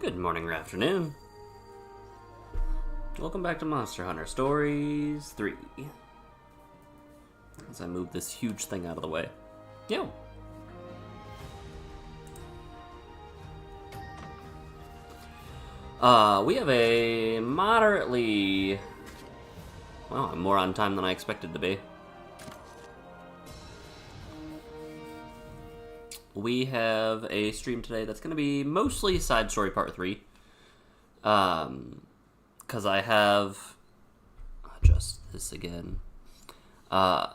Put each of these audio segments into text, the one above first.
Good morning or afternoon. Welcome back to Monster Hunter Stories 3. As I move this huge thing out of the way. Yo! We have a moderately... Well, I'm more on time than I expected to be. We have a stream today that's going to be mostly Side Story Part 3. Because I have... Adjust this again. To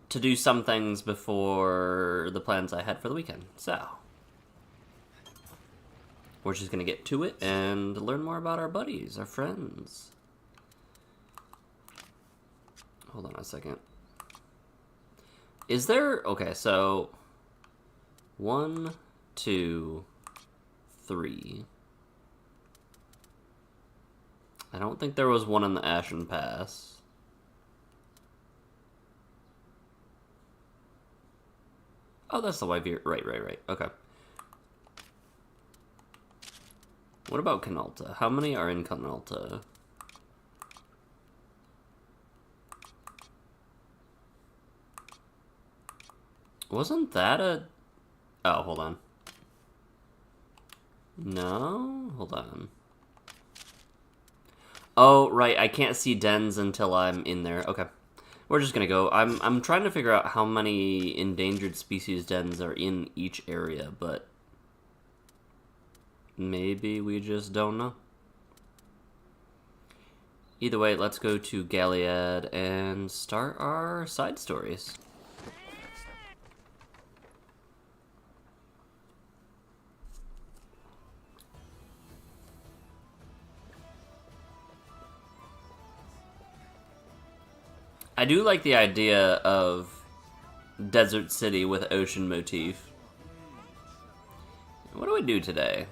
do some things before the plans I had for the weekend. So, we're just going to get to it and learn more about our buddies, our friends. Hold on a second. Is there... Okay, so... 1, 2, 3. I don't think there was one in the Ashen Pass. Oh, that's the Wyvern. Right. Okay. What about Canalta? How many are in Canalta? Wasn't that a... Oh, hold on. No? Hold on. Oh, right, I can't see dens until I'm in there. Okay. We're just gonna go. I'm trying to figure out how many endangered species dens are in each area, but... maybe we just don't know. Either way, let's go to Gilead and start our side stories. I do like the idea of Desert City with ocean motif. What do we do today?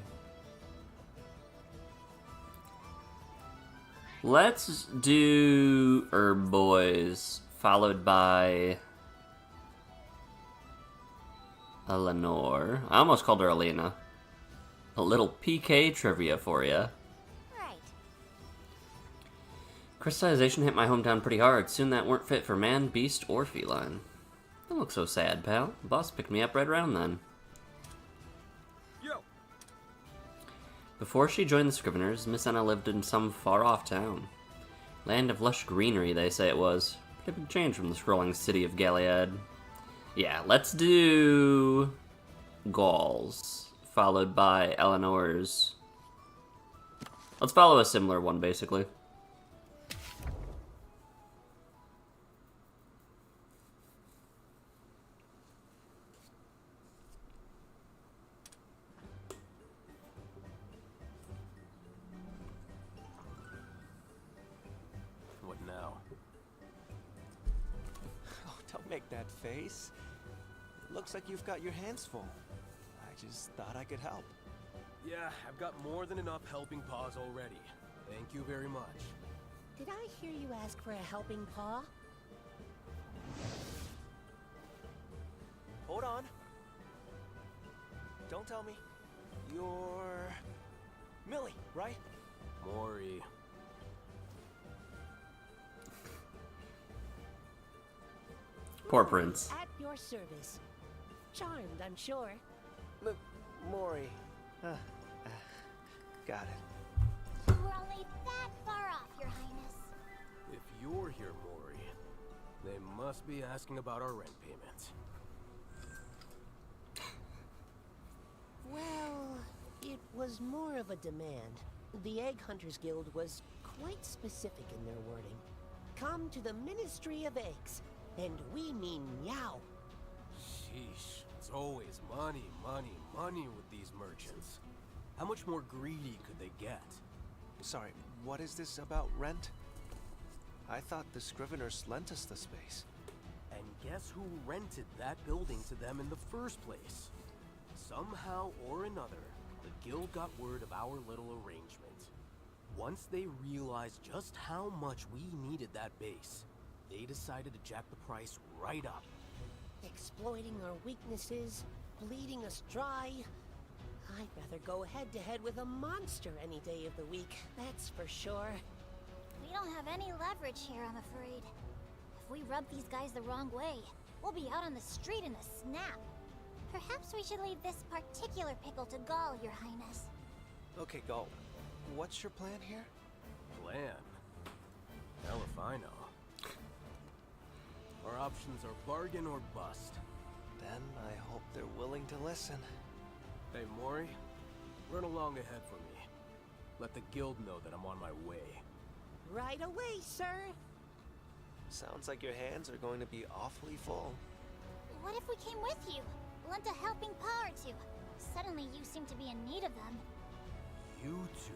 Let's do Herb Boys, followed by Eleanor. I almost called her Elena. A little PK trivia for you. Crystallization hit my hometown pretty hard. Soon that weren't fit for man, beast, or feline. Don't look so sad, pal. The boss picked me up right around then. Yo. Before she joined the Scriveners, Miss Anna lived in some far-off town. Land of lush greenery, they say it was. Pretty big change from the scrolling city of Gilead. Yeah, let's do... Gauls, followed by Eleanor's. Let's follow a similar one, basically. Make that face. It looks like you've got your hands full. I just thought I could help. Yeah, I've got more than enough helping paws already. Thank you very much. Did I hear you ask for a helping paw? Hold on. Don't tell me. You're... Millie, right? Mori. Poor Prince. At your service. Charmed, I'm sure. Mori. Got it. We're only that far off, Your Highness. If you're here, Mori, they must be asking about our rent payment. Well, it was more of a demand. The Egg Hunters Guild was quite specific in their wording. Come to the Ministry of Eggs. And we mean meow. Sheesh, it's always money with these merchants. How much more greedy could they get? Sorry, what is this about rent? I thought the Scriveners lent us the space. And guess who rented that building to them in the first place? Somehow or another, the guild got word of our little arrangement. Once they realized just how much we needed that base, they decided to jack the price right up. Exploiting our weaknesses, bleeding us dry. I'd rather go head-to-head with a monster any day of the week, that's for sure. We don't have any leverage here, I'm afraid. If we rub these guys the wrong way, we'll be out on the street in a snap. Perhaps we should leave this particular pickle to Gaul, Your Highness. Okay, Galt. What's your plan here? Plan? Hell if I know. Our options are bargain or bust. Then I hope they're willing to listen. Hey, Mori, run along ahead for me. Let the guild know that I'm on my way. Right away, sir. Sounds like your hands are going to be awfully full. What if we came with you? Lent a helping paw or two. Suddenly you seem to be in need of them. You two.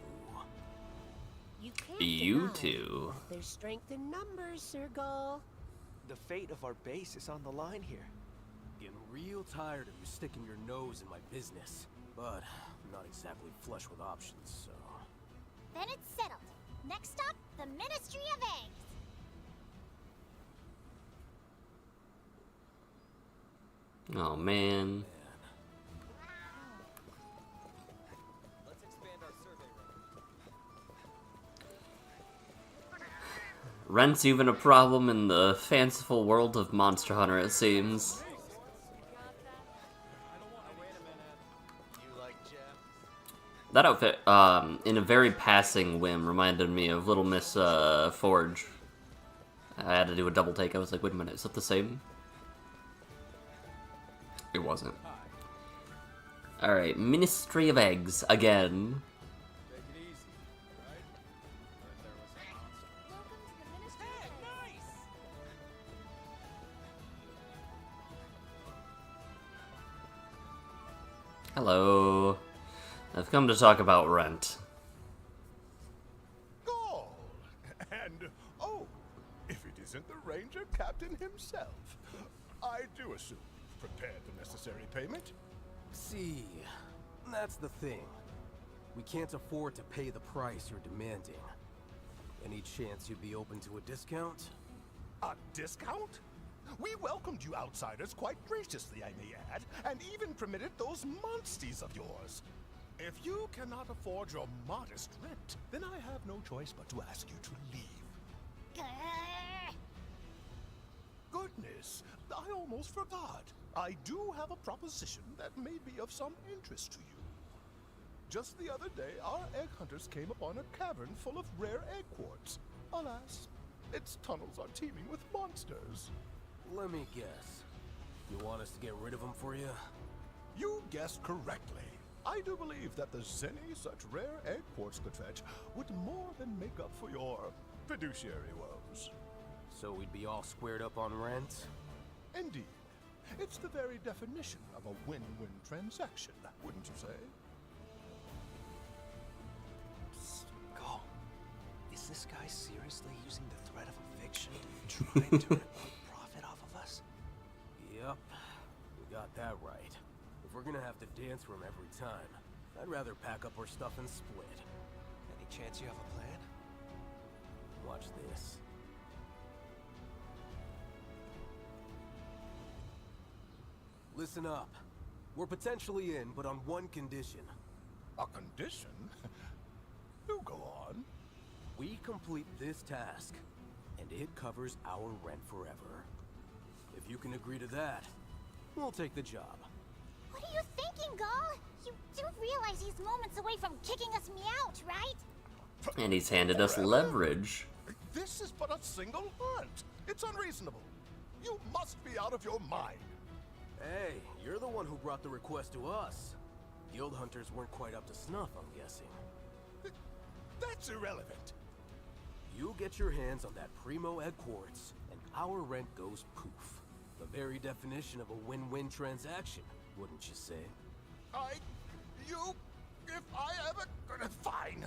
You can't You deny two. there's strength in numbers, Sir Gaul. The fate of our base is on the line here. Getting real tired of you sticking your nose in my business. But I'm not exactly flush with options, so... Then it's settled. Next stop, the Ministry of Eggs. Oh man. Let's expand our survey room. Rent's even a problem in the fanciful world of Monster Hunter, it seems. You like Jeff? That outfit, in a very passing whim, reminded me of Little Miss Forge. I had to do a double take. I was like, wait a minute, is that the same? It wasn't. Alright, Ministry of Eggs, again. Take it easy, right? Welcome to the Ministry of Eggs. Hello. I've come to talk about rent. Gaul! And, oh, if it isn't the Ranger Captain himself, I do assume you've prepared the necessary payment. See, that's the thing. We can't afford to pay the price you're demanding. Any chance you'd be open to a discount? A discount? We welcomed you outsiders quite graciously, I may add, and even permitted those monsties of yours. If you cannot afford your modest rent, then I have no choice but to ask you to leave. Grrr. Goodness, I almost forgot. I do have a proposition that may be of some interest to you. Just the other day, our egg hunters came upon a cavern full of rare egg quartz. Alas, its tunnels are teeming with monsters. Let me guess. You want us to get rid of them for you? You guessed correctly. I do believe that the zenny such rare egg quartz could fetch would more than make up for your fiduciary woes. So we'd be all squared up on rent? Indeed. It's the very definition of a win-win transaction, wouldn't you say? Psst, Galt. Is this guy seriously using the threat of eviction to try and turn a profit off of us? Yep, we got that right. If we're gonna have to dance room every time, I'd rather pack up our stuff and split. Any chance you have a plan? Watch this. Listen up. We're potentially in, but on one condition. A condition? You go on. We complete this task, and it covers our rent forever. If you can agree to that, we'll take the job. What are you thinking, Gaul? You do realize he's moments away from kicking us meout, right? And he's handed us leverage. This is but a single hunt. It's unreasonable. You must be out of your mind. Hey, you're the one who brought the request to us. Guild hunters weren't quite up to snuff, I'm guessing. That's irrelevant. You get your hands on that primo egg quartz, and our rent goes poof. The very definition of a win-win transaction, wouldn't you say? If I ever... Fine.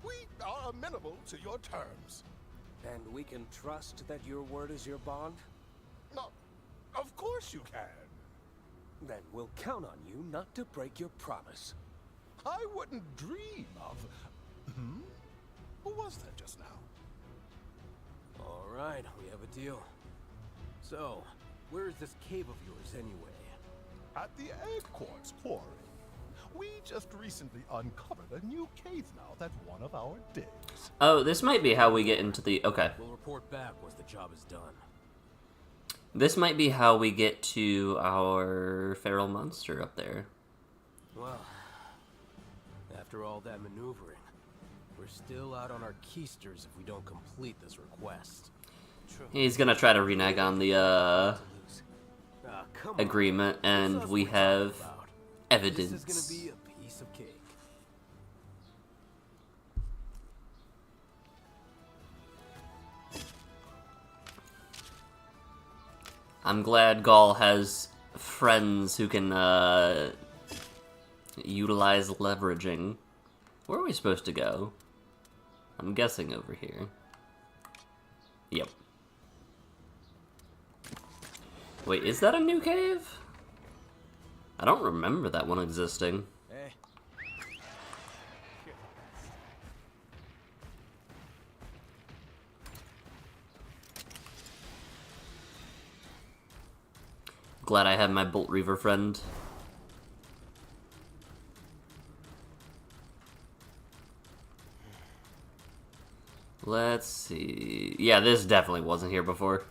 We are amenable to your terms. And we can trust that your word is your bond? No, of course you can. Then we'll count on you not to break your promise. I wouldn't dream of... Who was that just now? All right, we have a deal. So, where is this cave of yours anyway? At the egg quartz quarry. We just recently uncovered a new cave mouth at one of our digs. Oh, this might be how we get into the... Okay. We'll report back once the job is done. This might be how we get to our feral monster up there. Well, after all that maneuvering, we're still out on our keisters if we don't complete this request. True. He's gonna try to renege on the, To lose. Ah, come on. agreement, This is and what we we're have talking about. evidence. This is gonna be a piece of cake. I'm glad Gaul has friends who can, utilize leveraging. Where are we supposed to go? I'm guessing over here. Yep. Wait, is that a new cave? I don't remember that one existing. Hey. Glad I have my Bolt Reaver friend. Let's see. Yeah, this definitely wasn't here before.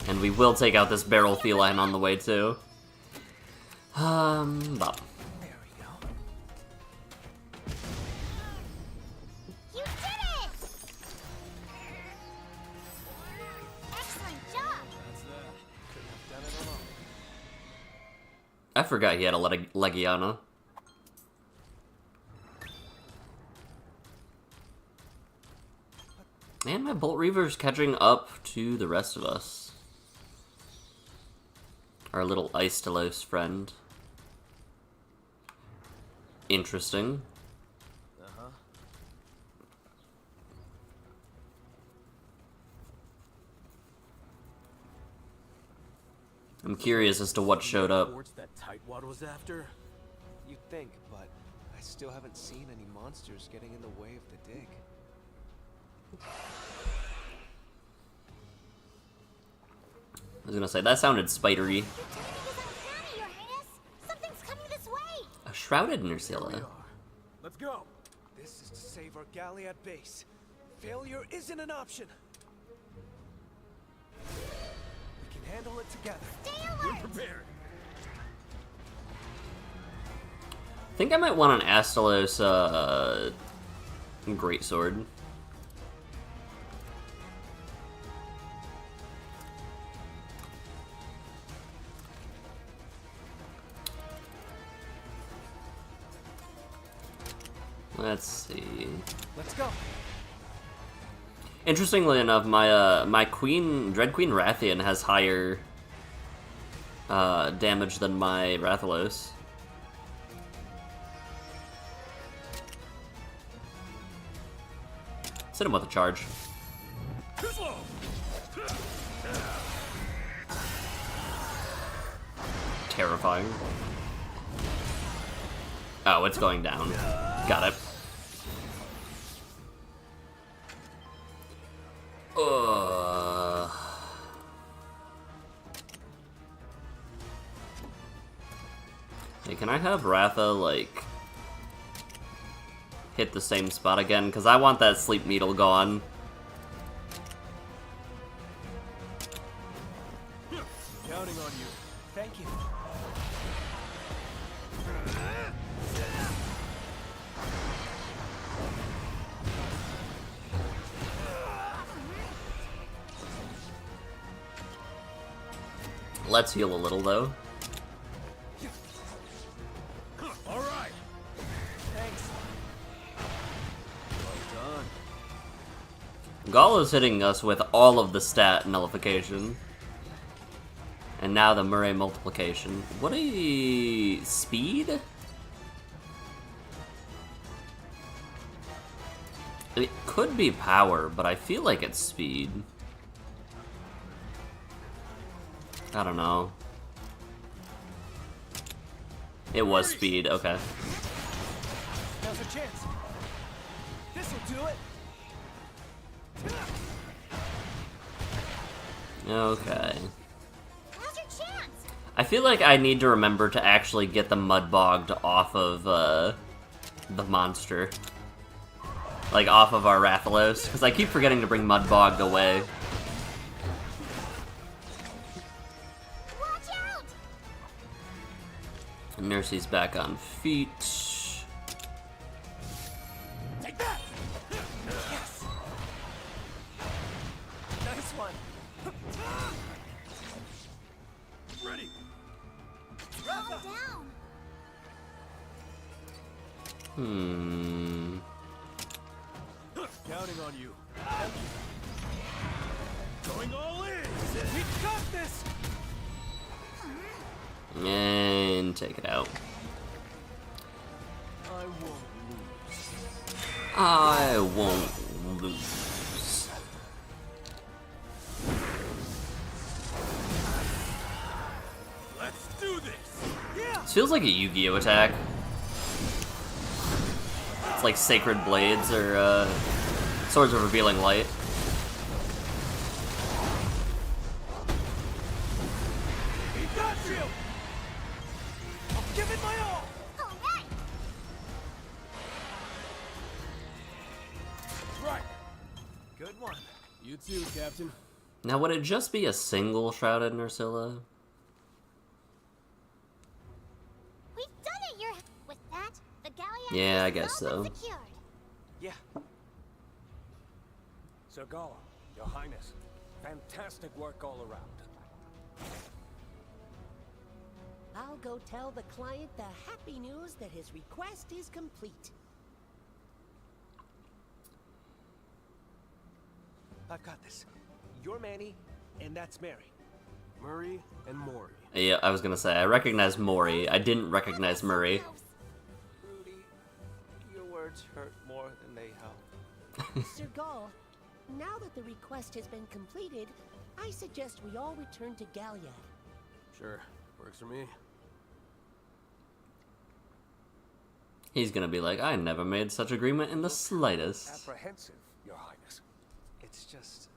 And we will take out this barrel feline on the way too. Bop. There we go. You did it! Excellent job! That's that. Couldn't have done it alone. I forgot he had a Legiana. And my Bolt Reaver's catching up to the rest of us. Our little Istelos friend. Interesting. Uh-huh. I'm curious as to what showed up. Reports that Tightwad was after? You'd think, but I still haven't seen any monsters getting in the way of the dig. I was gonna say, that sounded spidery. Your timing is uncanny, Your Highness! Something's coming this way! A shrouded Here we Nursilla. are. Let's go! This is to save our Galliad base. Failure isn't an option. We can handle it together. Stay alert! Prepared! I think I might want an Astalos, greatsword. Let's see. Let's go. Interestingly enough, my my Dread Queen Rathian has higher damage than my Rathalos. Let's hit him with a charge. Terrifying. Oh, it's going down. Got it. Hey, can I have Ratha, like, hit the same spot again? Because I want that sleep needle gone. Counting on you. Thank you. Let's heal a little, though. All right. Thanks. Well done. Gaul is hitting us with all of the stat nullification. And now the Murray multiplication. What a speed? It could be power, but I feel like it's speed. I don't know. It was speed, okay. Now's our chance. This'll do it. Okay. Now's your chance! I feel like I need to remember to actually get the mud bogged off of the monster. Like, off of our Rathalos, because I keep forgetting to bring mud bogged away. Watch out! Nursey's back on feet. Take that! Yes! Nice one! Ready! Calm down. Counting on you. Going all in! We've got this! And take it out. I won't lose. I won't lose. Let's do this! Yeah! This feels like a Yu-Gi-Oh attack. It's like Sacred Blades or Swords of Revealing Light. He got you! I'll give it my all! Alright! Right! Good one. You too, Captain. Now, would it just be a single Shrouded Nursilla? We've done it! You're... With that, the Gallia Yeah, I is guess well so. and secured. Yeah. Sir Gala, Your Highness, fantastic work all around. I'll go tell the client the happy news that his request is complete. I've got this. You're Manny, and that's Mary. Murray and Maury. Yeah, I was gonna say, I recognize Mori. I didn't recognize Murray. Rudy, your words hurt more than they help. Sir Gall, now that the request has been completed, I suggest we all return to Galliad. Sure, works for me. He's gonna be like, I never made such agreement in the slightest. Apprehensive, Your Highness. It's just...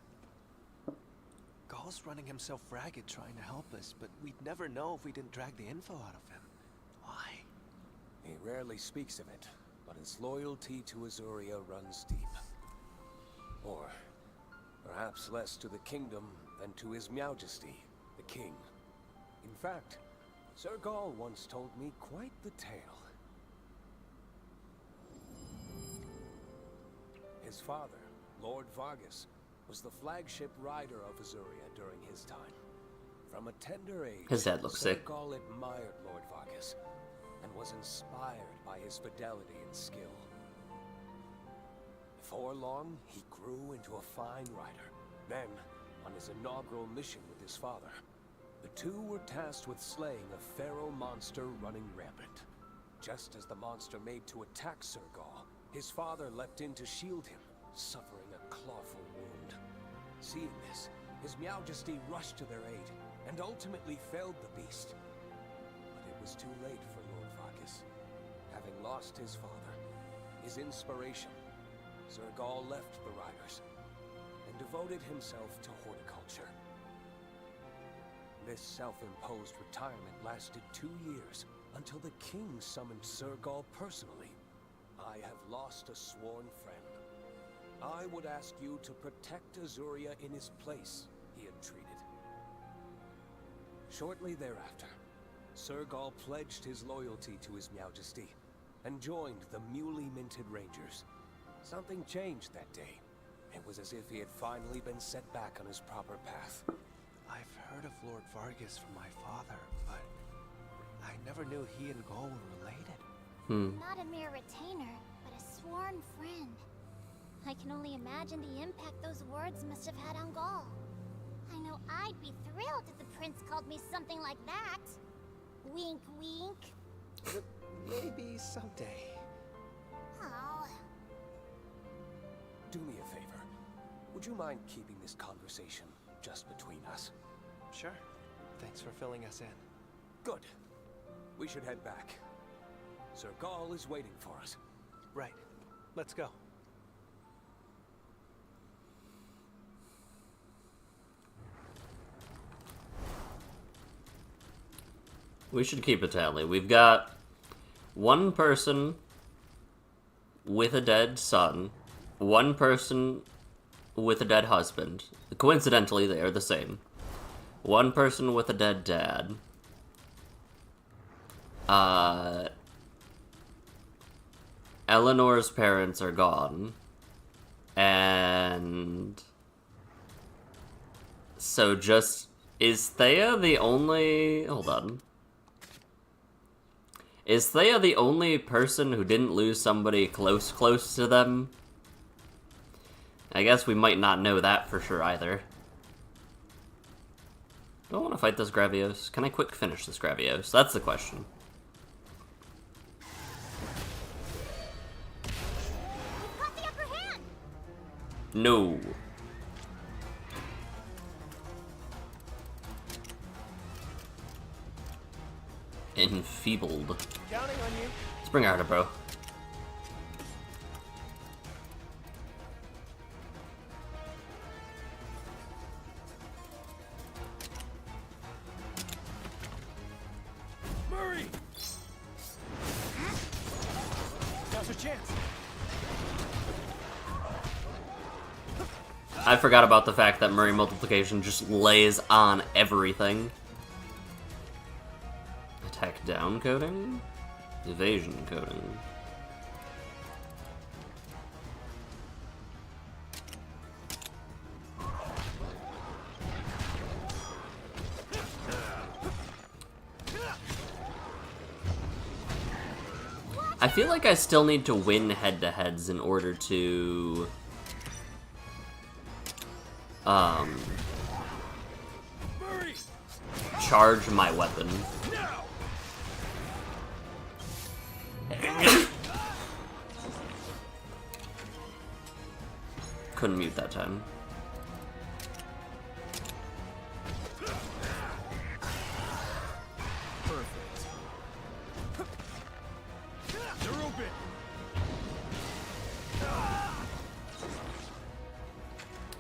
Gall's running himself ragged trying to help us, but we'd never know if we didn't drag the info out of him. Why? He rarely speaks of it, but his loyalty to Azuria runs deep. Or perhaps less to the kingdom than to his Majesty, the king. In fact, Sir Gall once told me quite the tale. His father, Lord Vargas, was the flagship rider of Azuria during his time. From a tender age, His dad looks Sir sick. Gall admired Lord Vargas and was inspired by his fidelity and skill. Before long, he grew into a fine rider. Then, on his inaugural mission with his father, the two were tasked with slaying a feral monster running rampant. Just as the monster made to attack Sir Gall, his father leapt in to shield him, suffering a clawful wound. Seeing this, his Majesty rushed to their aid, and ultimately felled the beast. But it was too late for Lord Vargas. Having lost his father, his inspiration, Sir Gall left the riders, and devoted himself to horticulture. This self-imposed retirement lasted 2 years, until the king summoned Sir Gall personally. I have lost a sworn friend. I would ask you to protect Azuria in his place, he entreated. Shortly thereafter, Sir Gall pledged his loyalty to his Majesty, and joined the newly minted Rangers. Something changed that day. It was as if he had finally been set back on his proper path. I've heard of Lord Vargas from my father, but I never knew he and Gall were related. Not a mere retainer, but a sworn friend. I can only imagine the impact those words must have had on Gall. I know I'd be thrilled if the prince called me something like that. Wink, wink. Maybe someday. Oh. Do me a favor. Would you mind keeping this conversation just between us? Sure. Thanks for filling us in. Good. We should head back. Sir Gall is waiting for us. Right. Let's go. We should keep a tally. We've got one person with a dead son, one person with a dead husband. Coincidentally, they are the same. One person with a dead dad. Eleanor's parents are gone. And so just, is Heya the only, hold on. Is Heya the only person who didn't lose somebody close to them? I guess we might not know that for sure either. Do I want to fight this Gravios? Can I quick finish this Gravios? That's the question. We've got the upper hand! No. Enfeebled. Counting on you. Let's bring her to bro. Murray! Now's your chance. I forgot about the fact that Murray multiplication just lays on everything. Attack down coding? Evasion coding. I feel like I still need to win head-to-heads in order to charge my weapon. Couldn't mute that time. Perfect. You're open.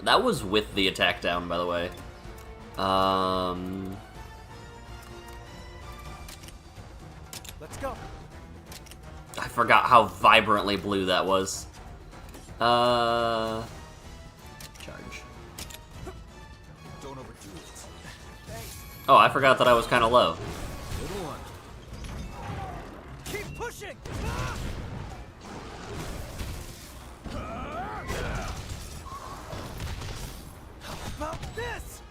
That was with the attack down, by the way. Let's go. I forgot how vibrantly blue that was. Charge. Don't overdo it. Thanks. Oh, I forgot that I was kind of low. Little one. Keep pushing. How about this?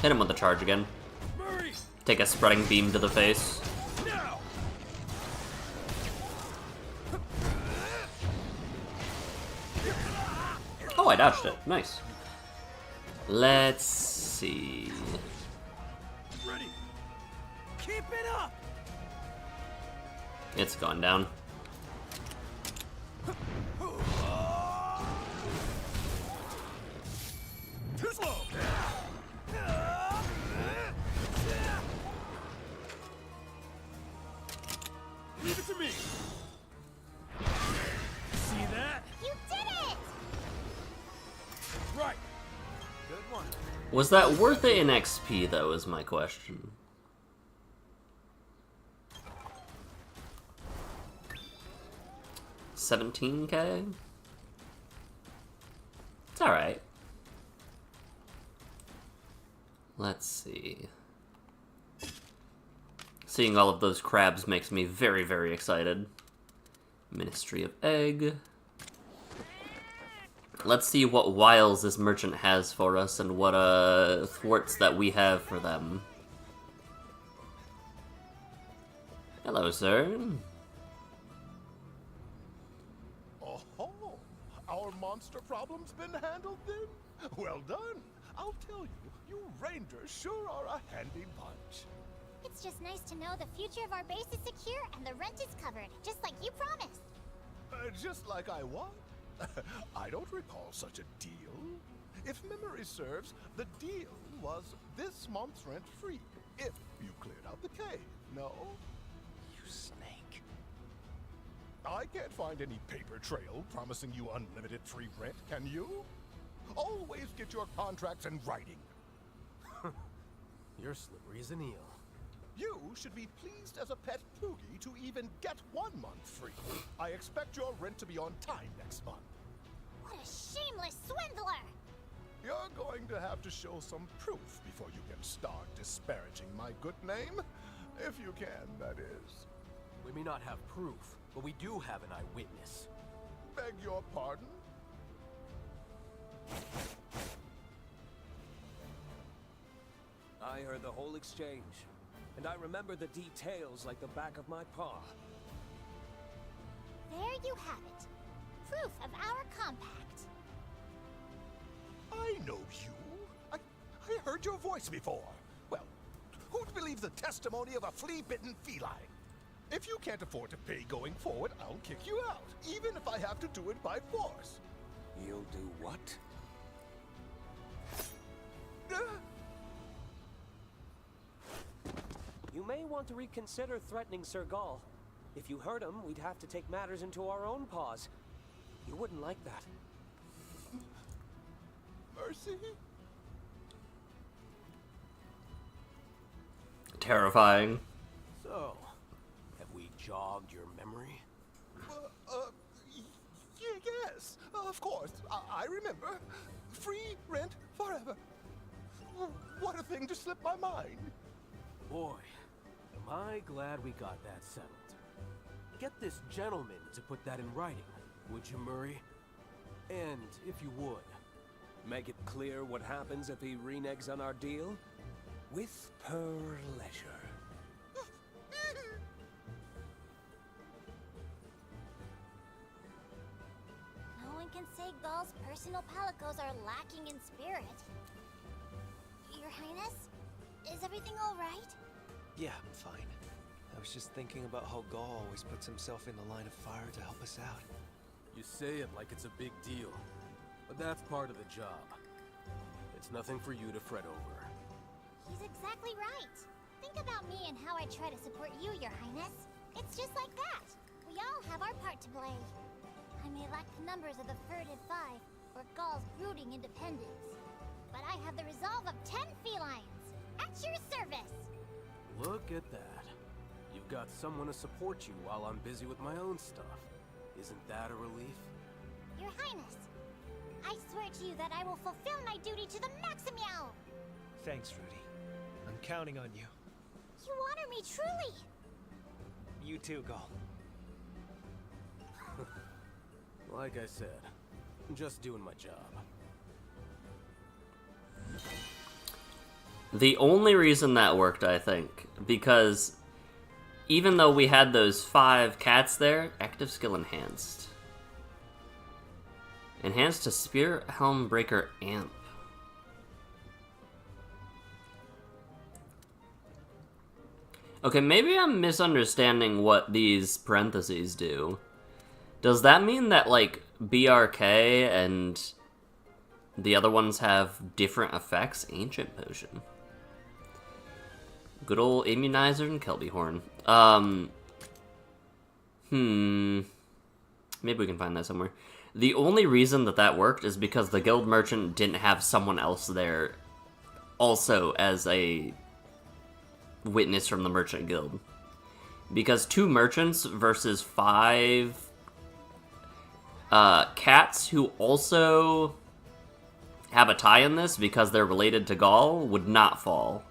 Hit him with the charge again. Murray, Take a spreading beam to the face. now. Oh, I dodged it. Nice. Let's see. Ready. Keep it up. It's gone down. Too slow. Leave it to me. See that? You did it! Right. Good one. Was that worth it in XP, though, is my question. $17K? It's alright. Let's see. Seeing all of those crabs makes me very, very excited. Ministry of Egg. Let's see what wiles this merchant has for us and what thwarts that we have for them. Hello, sir. Oh, our monster problem's been handled then? Well done. I'll tell you, you Rangers sure are a handy bunch. It's just nice to know the future of our base is secure and the rent is covered, just like you promised. Just like I what? I don't recall such a deal. If memory serves, the deal was this month's rent free, if you cleared out the cave, no? You snake. I can't find any paper trail promising you unlimited free rent, can you? Always get your contracts in writing. You're slippery as an eel. You should be pleased as a pet poogie to even get 1 month free. I expect your rent to be on time next month. What a shameless swindler! You're going to have to show some proof before you can start disparaging my good name. If you can, that is. We may not have proof, but we do have an eyewitness. Beg your pardon? I heard the whole exchange, and I remember the details like the back of my paw. There you have it. Proof of our compact. I know you. I heard your voice before. Well, who'd believe the testimony of a flea-bitten feline? If you can't afford to pay going forward, I'll kick you out, even if I have to do it by force. You'll do what? You may want to reconsider threatening Sir Gaul. If you hurt him, we'd have to take matters into our own paws. You wouldn't like that. Mercy? Terrifying. So, have we jogged your memory? Yes, of course. I remember. Free rent forever. What a thing to slip my mind. Boy, am I glad we got that settled. Get this gentleman to put that in writing, would you, Murray? And if you would, Make it clear what happens if he reneges on our deal? With pleasure. No one can say Gaul's personal palicos are lacking in spirit. Your Highness? Is everything alright? Yeah, I'm fine. I was just thinking about how Gaul always puts himself in the line of fire to help us out. you say it like it's a big deal. But that's part of the job. It's nothing for you to fret over. He's exactly right. Think about me and how I try to support you, Your Highness. It's just like that. We all have our part to play. I may lack the numbers of the furtive 5, or Gaul's brooding independence. But I have the resolve of 10 felines. At your service! Look at that. You've got someone to support you while I'm busy with my own stuff. Isn't that a relief? Your Highness, I swear to you that I will fulfill my duty to the maximum! Thanks, Rudy. I'm counting on you. You honor me truly! You too, Gaul. Like I said, I'm just doing my job. The only reason that worked, I think, because even though we had those 5 cats there, active skill enhanced. Enhanced to Spear Helm Breaker Amp. Okay, maybe I'm misunderstanding what these parentheses do. Does that mean that, like, BRK and the other ones have different effects? Ancient Potion. Good old Immunizer and Kelby Horn. Maybe we can find that somewhere. The only reason that that worked is because the guild merchant didn't have someone else there also as a witness from the merchant guild. Because 2 merchants versus 5 cats who also have a tie in this because they're related to Gaul would not fall.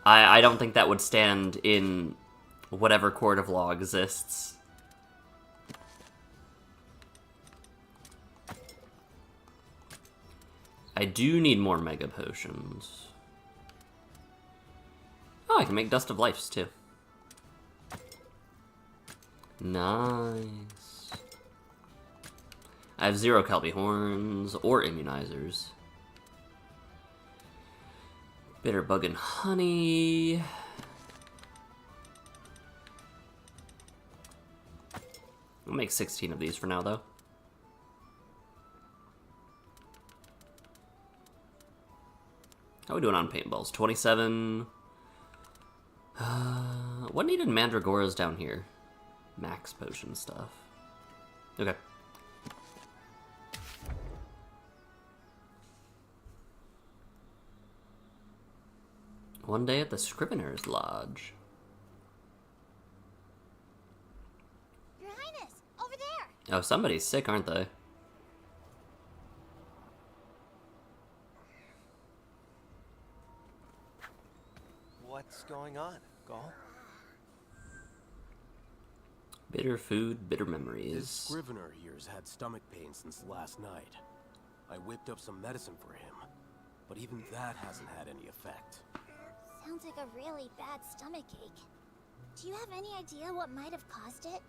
I don't think that would stand in whatever court of law exists. I do need more mega potions. Oh, I can make Dust of Lives too. Nice. I have 0 Kelby Horns or Immunizers. Bitter Bug and Honey. I'll make 16 of these for now, though. How are we doing on paintballs? 27. What needed Mandragoras down here? max potion stuff. Okay. One day at the Scrivener's Lodge. Your Highness, over there! Oh, somebody's sick, aren't they? What's going on, Gaul? Bitter food, bitter This memories. Scrivener here's had stomach pain since last night. I whipped up some medicine for him, but even that hasn't had any effect. Sounds like a really bad stomach ache. Do you have any idea what might have caused it?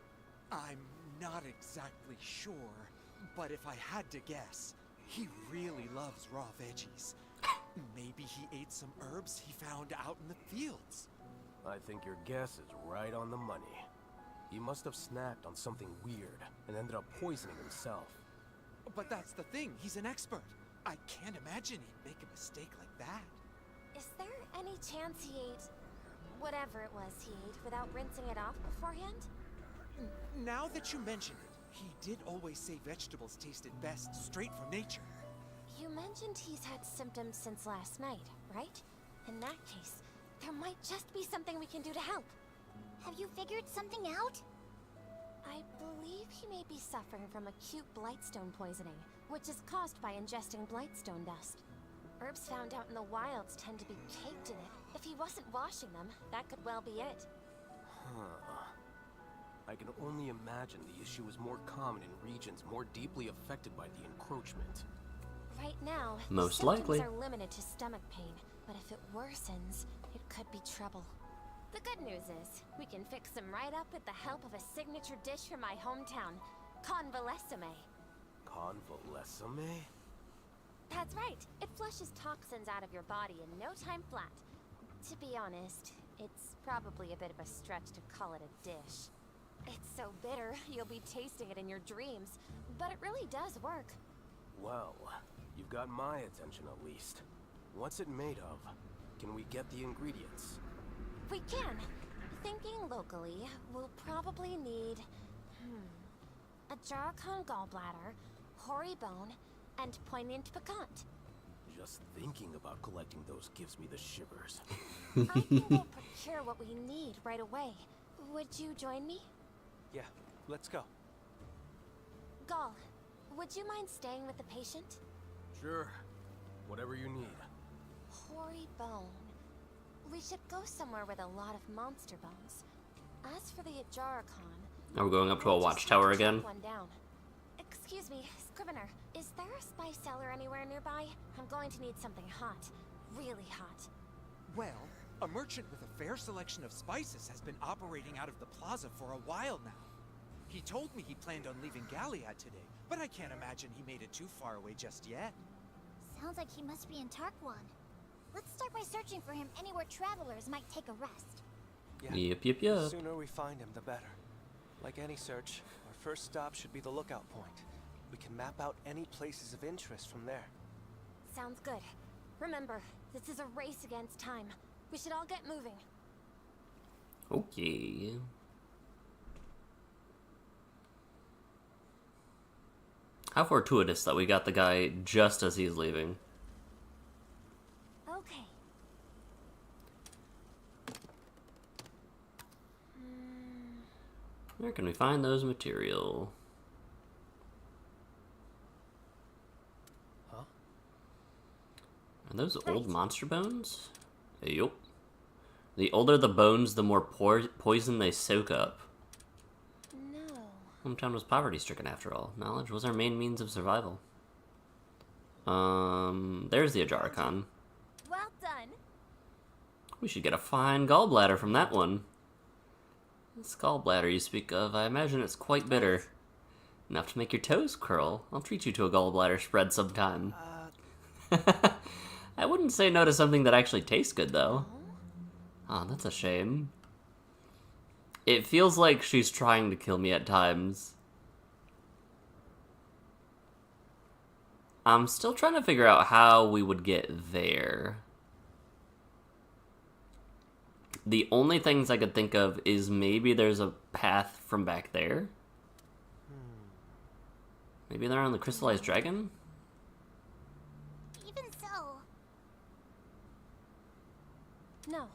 I'm not exactly sure, but if I had to guess, he really loves raw veggies. Maybe he ate some herbs he found out in the fields. I think your guess is right on the money. He must have snacked on something weird and ended up poisoning himself. But that's the thing, he's an expert. I can't imagine he'd make a mistake like that. Is there any chance he ate whatever it was he ate without rinsing it off beforehand? Now that you mention it, he did always say vegetables tasted best straight from nature. You mentioned he's had symptoms since last night, right? In that case, there might just be something we can do to help. Have you figured something out? I believe he may be suffering from acute blightstone poisoning, which is caused by ingesting blightstone dust. Herbs found out in the wilds tend to be caked in it. If he wasn't washing them, that could well be it. Huh. I can only imagine the issue is more common in regions more deeply affected by the encroachment. Right now, Most symptoms likely. are limited to stomach pain, but if it worsens, it could be trouble. The good news is, we can fix him right up with the help of a signature dish from my hometown, convalescime. Convalescime? That's right. It flushes toxins out of your body in no time flat. To be honest, it's probably a bit of a stretch to call it a dish. It's so bitter, you'll be tasting it in your dreams, but it really does work. Well, you've got my attention at least. What's it made of? Can we get the ingredients? We can. Thinking locally, we'll probably need a Jarcon gallbladder, hoary bone, and poignant piquant. Just thinking about collecting those gives me the shivers. I can go procure what we need right away. Would you join me? Yeah, let's go. Gall, would you mind staying with the patient? Sure. Whatever you need. Hoary bone. We should go somewhere with a lot of monster bones. As for the Ajaricon... Are we going up to a watchtower again? One down. Excuse me, Scrivener, is there a spice cellar anywhere nearby? I'm going to need something hot. Really hot. Well, a merchant with a fair selection of spices has been operating out of the plaza for a while now. He told me he planned on leaving Galiad today, but I can't imagine he made it too far away just yet. Sounds like he must be in Tarquan. Let's start by searching for him anywhere travelers might take a rest. Yeah. Yep. The sooner we find him, the better. Like any search, our first stop should be the lookout point. We can map out any places of interest from there. Sounds good. Remember, this is a race against time. We should all get moving. Okay. How fortuitous that we got the guy just as he's leaving. Okay. Where can we find those material? Huh? Are those old monster bones? Yup. The older the bones, the more poison they soak up. No. Hometown was poverty-stricken after all. Knowledge was our main means of survival. There's the Ajaricon. Well done. We should get a fine gallbladder from that one. This gallbladder you speak of, I imagine it's quite bitter. Enough to make your toes curl. I'll treat you to a gallbladder spread sometime. I wouldn't say no to something that actually tastes good, though. Oh, that's a shame. It feels like she's trying to kill me at times. I'm still trying to figure out how we would get there. The only things I could think of is maybe there's a path from back there. Maybe they're on the crystallized dragon? Even so, No.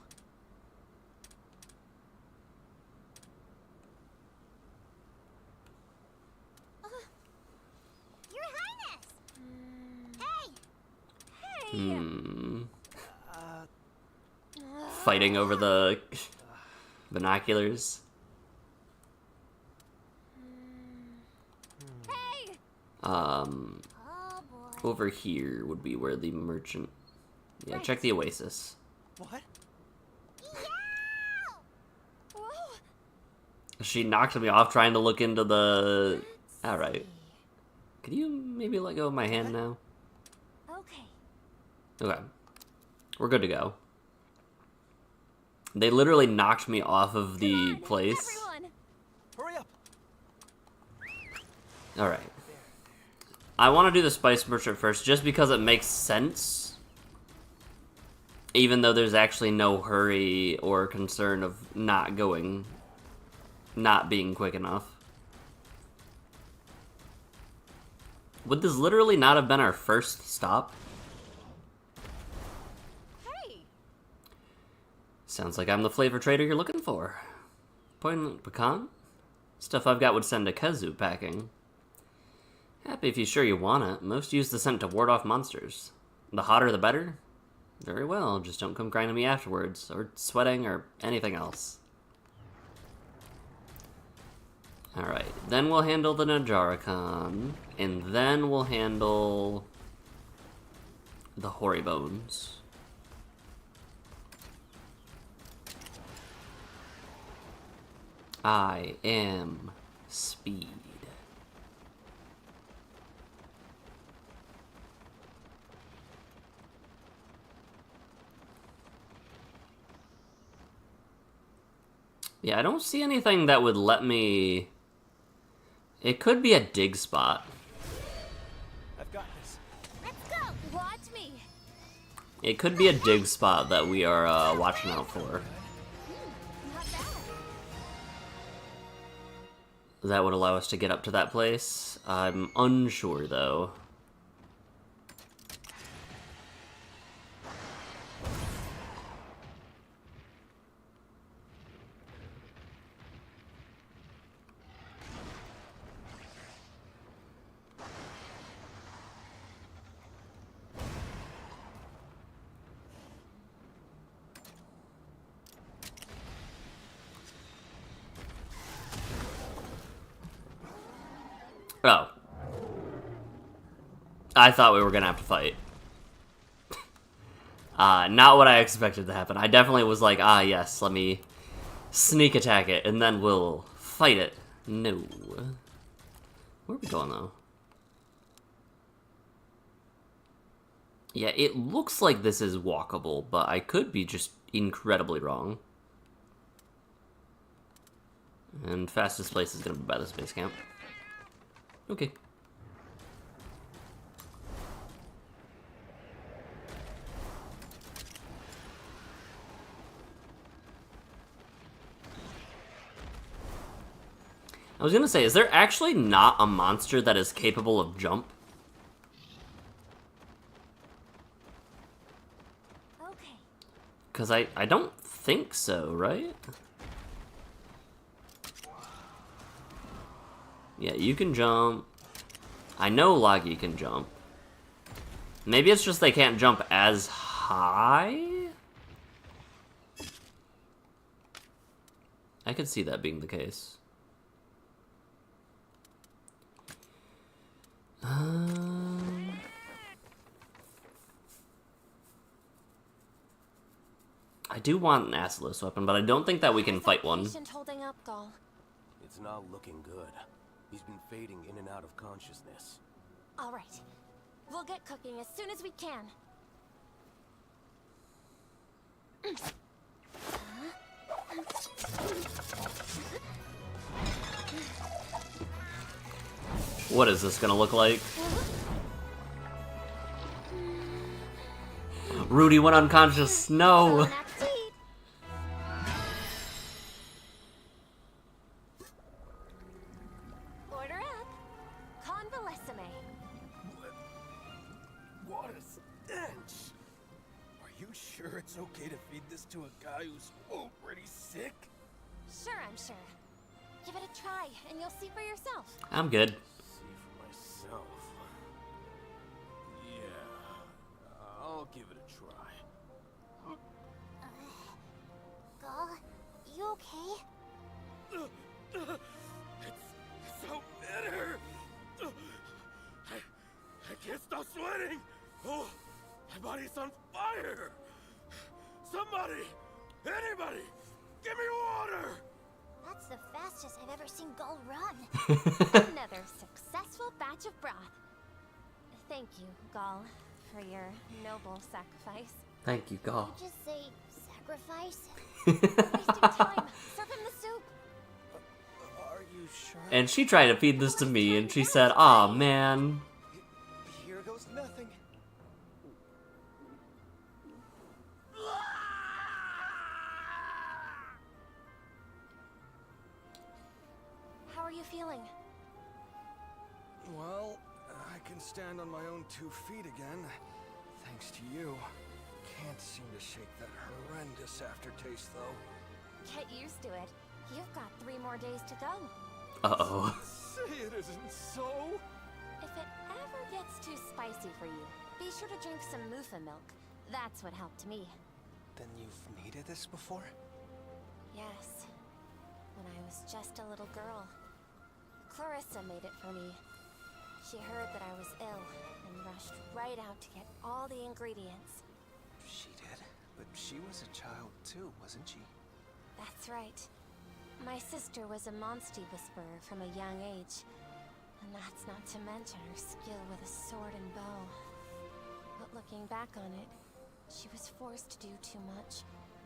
Your Highness! Hey! Hmm. Fighting over the binoculars. Hey! Oh boy. Over here would be where the merchant... Yeah, Right. check the oasis. What? Whoa! She knocked me off trying to look into the... Alright. Could you maybe let go of my hand now? Okay. Okay. We're good to go. They literally knocked me off of the Come on, place. Everyone! Hurry up! Alright. I want to do the spice merchant first, just because it makes sense. Even though there's actually no hurry or concern of not being quick enough. Would this literally not have been our first stop? Hey! Sounds like I'm the flavor trader you're looking for. Poignant pecan? Stuff I've got would send a kazoo packing. Happy if you're sure you want it. Most use the scent to ward off monsters. The hotter the better? Very well, just don't come crying to me afterwards, or sweating, or anything else. Alright, then we'll handle the Najarakan, and then we'll handle the Hoary Bones. I am speed. Yeah, I don't see anything that would let me... It could be a dig spot. I've got this. Let's go! Watch me! It could be a dig spot that we are watching out for. Not bad. That would allow us to get up to that place. I'm unsure, though. Oh. I thought we were gonna have to fight. Not what I expected to happen. I definitely was like, yes, let me sneak attack it, and then we'll fight it. No. Where are we going, though? Yeah, it looks like this is walkable, but I could be just incredibly wrong. And fastest place is gonna be by the space camp. Okay. I was gonna say, is there actually not a monster that is capable of jump? Okay. Because I don't think so, right? Yeah, you can jump. I know Lagi can jump. Maybe it's just they can't jump as high? I could see that being the case. I do want an Acilos weapon, but I don't think that we can fight one. Patient holding up, Gall. It's not looking good. He's been fading in and out of consciousness. All right. We'll get cooking as soon as we can. What is this gonna look like? Rudy went unconscious. No. Bon appetit. What a stench! Are you sure it's okay to feed this to a guy who's already sick? Sure, I'm sure. Give it a try, and you'll see for yourself. I'm good. See for myself. Yeah, I'll give it a try. Gall, you okay? It's so bitter. I can't stop sweating. Oh, my body's on fire. Somebody, anybody, give me water. That's the fastest I've ever seen Gull run. Another successful batch of broth. Thank you, Gall, for your noble sacrifice. Thank you, God. Did you just say sacrifice? Wasting time. Serve him the soup. Are you sure? And she tried to feed this to me, and she said, "Aw, man." Here goes nothing. How are you feeling? Well, I can stand on my own 2 feet again, thanks to you. Can't seem to shake that horrendous aftertaste, though. Get used to it. You've got 3 more days to go. Uh-oh. Say it isn't so. If it ever gets too spicy for you, be sure to drink some Mufa milk. That's what helped me. Then you've needed this before? Yes. When I was just a little girl. Clarissa made it for me. She heard that I was ill and rushed right out to get all the ingredients. She did, but she was a child too, wasn't she? That's right. My sister was a Monstie Whisperer from a young age. And that's not to mention her skill with a sword and bow. But looking back on it, she was forced to do too much.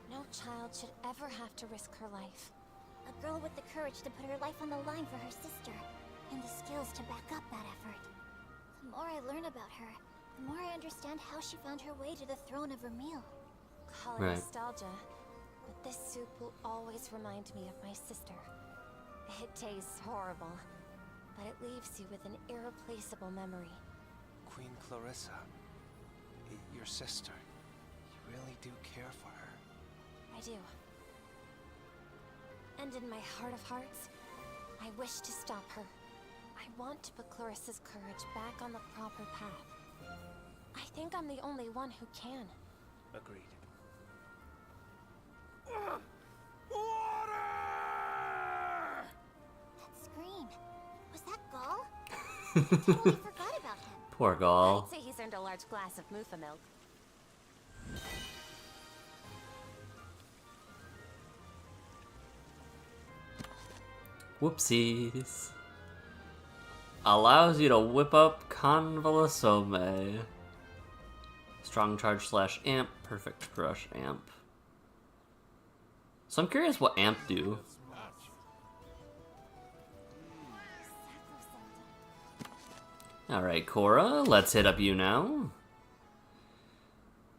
No child should ever have to risk her life. A girl with the courage to put her life on the line for her sister, and the skills to back up that effort. The more I learn about her, the more I understand how she found her way to the throne of Vermeil. Call it Right. nostalgia, but this soup will always remind me of my sister. It tastes horrible, but it leaves you with an irreplaceable memory. Queen Clarissa, your sister. You really do care for her. I do. And in my heart of hearts, I wish to stop her. I want to put Clarissa's courage back on the proper path. I think I'm the only one who can. Agreed. Water! That scream. Was that Gall? I totally forgot about him. Poor Gall. I'd say he's earned a large glass of Mufa milk. Whoopsies. Allows you to whip up Convalesome. Strong charge / amp. Perfect crush amp. So I'm curious what amp do. Alright, Cora, let's hit up you now.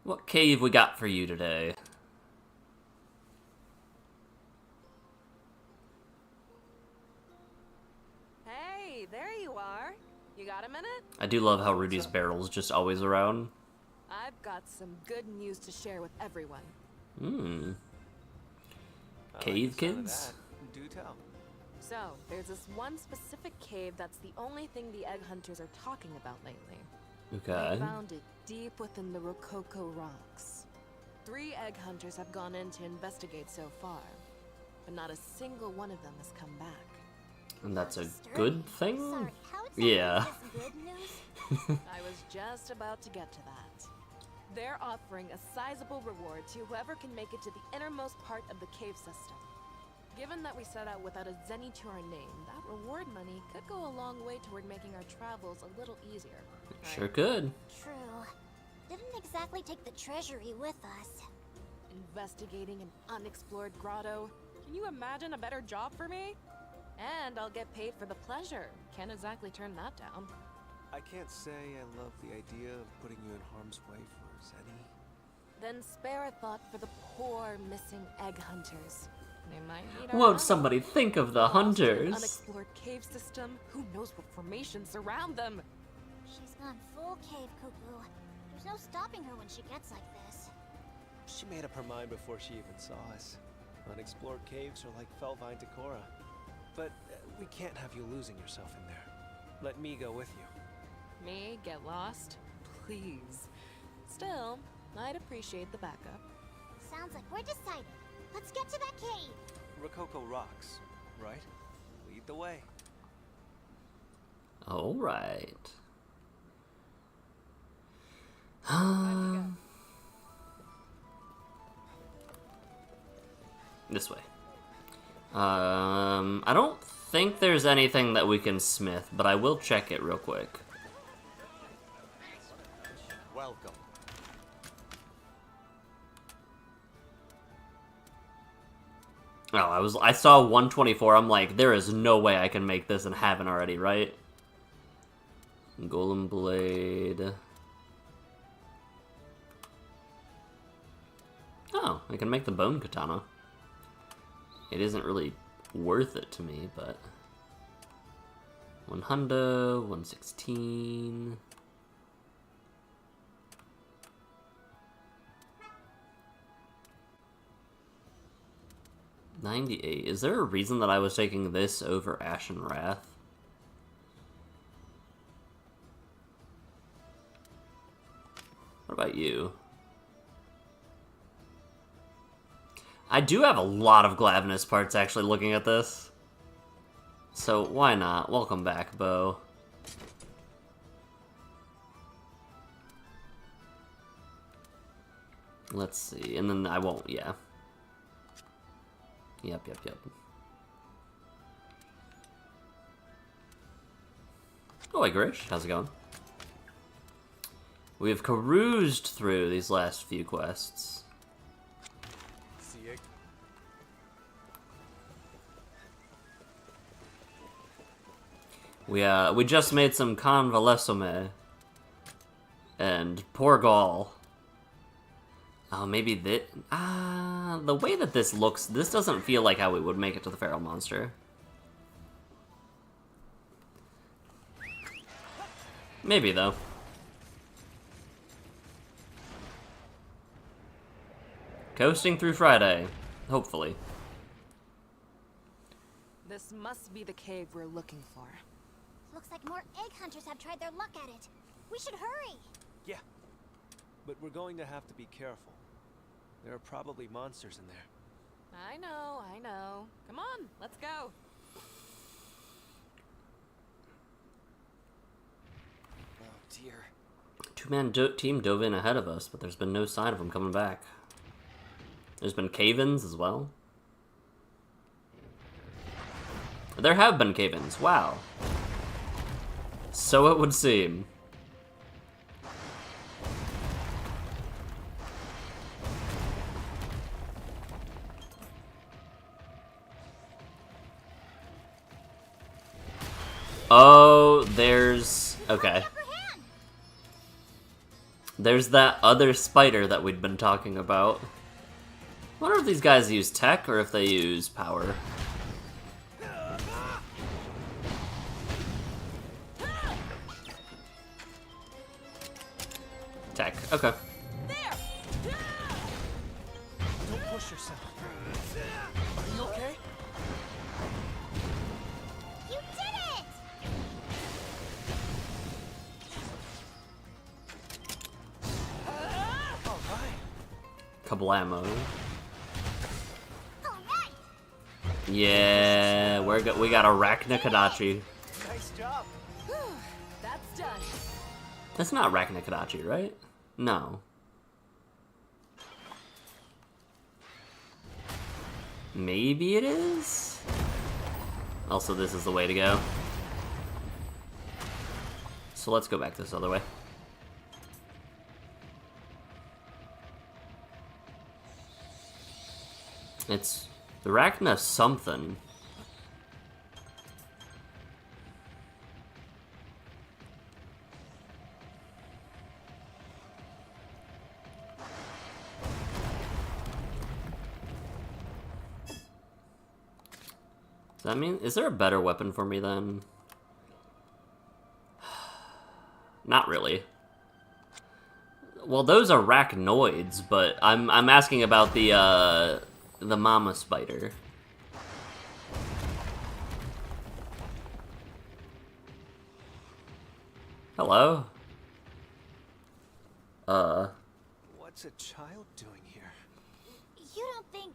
What cave we got for you today? Hey, there you are. You got a minute? I do love how Rudy's barrel's just always around. I've got some good news to share with everyone. Hmm. I Cave like the sound of kids? that. Do tell. So, there's this one specific cave that's the only thing the egg hunters are talking about lately. Okay. They found it deep within the Rococo rocks. 3 egg hunters have gone in to investigate so far, but not a single one of them has come back. And that's a Disturbing. good thing? Sorry, how exactly Yeah. is this good news? I was just about to get to that. They're offering a sizable reward to whoever can make it to the innermost part of the cave system. Given that we set out without a zenny to our name, that reward money could go a long way toward making our travels a little easier. Sure could. True. Didn't exactly take the treasury with us. Investigating an unexplored grotto. Can you imagine a better job for me? And I'll get paid for the pleasure. Can't exactly turn that down. I can't say I love the idea of putting you in harm's way for Zenny. Then spare a thought for the poor missing egg hunters. They might need our Won't help. somebody think of the Lost in an hunters? unexplored cave system. Who knows what formations surround them? She's gone full cave cuckoo. There's There's no stopping her when she gets like this. She made up her mind before she even saw us. Unexplored caves are like Felvine to Cora. But we can't have you losing yourself in there. Let me go with you. Me get lost? Please. Still, I'd appreciate the backup. Sounds like we're decided. Let's get to that cave. Rococo rocks, right? Lead the way. All right. This way. I don't think there's anything that we can smith, but I will check it real quick. Welcome. Oh, I saw 124. I'm like, there is no way I can make this and haven't already, right? Golem blade. Oh, I can make the bone katana. It isn't really worth it to me, but 100, 116. $98. Is there a reason that I was taking this over Ashen Wrath? What about you? I do have a lot of Glavenus parts actually looking at this. So why not? Welcome back, Bo. Let's see, and then I won't, yeah. Yep. Oh, hey, Grish. How's it going? We've caroused through these last few quests. See ya. We just made some convalesome. And poor Gaul. Oh, maybe that... the way that this looks, this doesn't feel like how we would make it to the feral monster. Maybe, though. Coasting through Friday. Hopefully. This must be the cave we're looking for. Looks like more egg hunters have tried their luck at it. We should hurry. Yeah. But we're going to have to be careful. There are probably monsters in there. I know. Come on, let's go. Oh dear. Two-man team dove in ahead of us, but there's been no sign of them coming back. There's been cave-ins as well. There have been cave-ins, wow. So it would seem. Oh, there's... okay. There's that other spider that we'd been talking about. I wonder if these guys use tech or if they use power. Tech, okay. Don't push yourself. Are you okay? You did it! All right. Kablamo. All right. Yeah, we got Arachnakadachi. Nice job. That's done. That's not Arachnakadachi, right? No. Maybe it is? Also, this is the way to go. So let's go back this other way. It's Arachna something. Does that mean, is there a better weapon for me then? Not really. Well, those are arachnoids, but I'm asking about the mama spider. Hello? What's a child doing here? You don't think...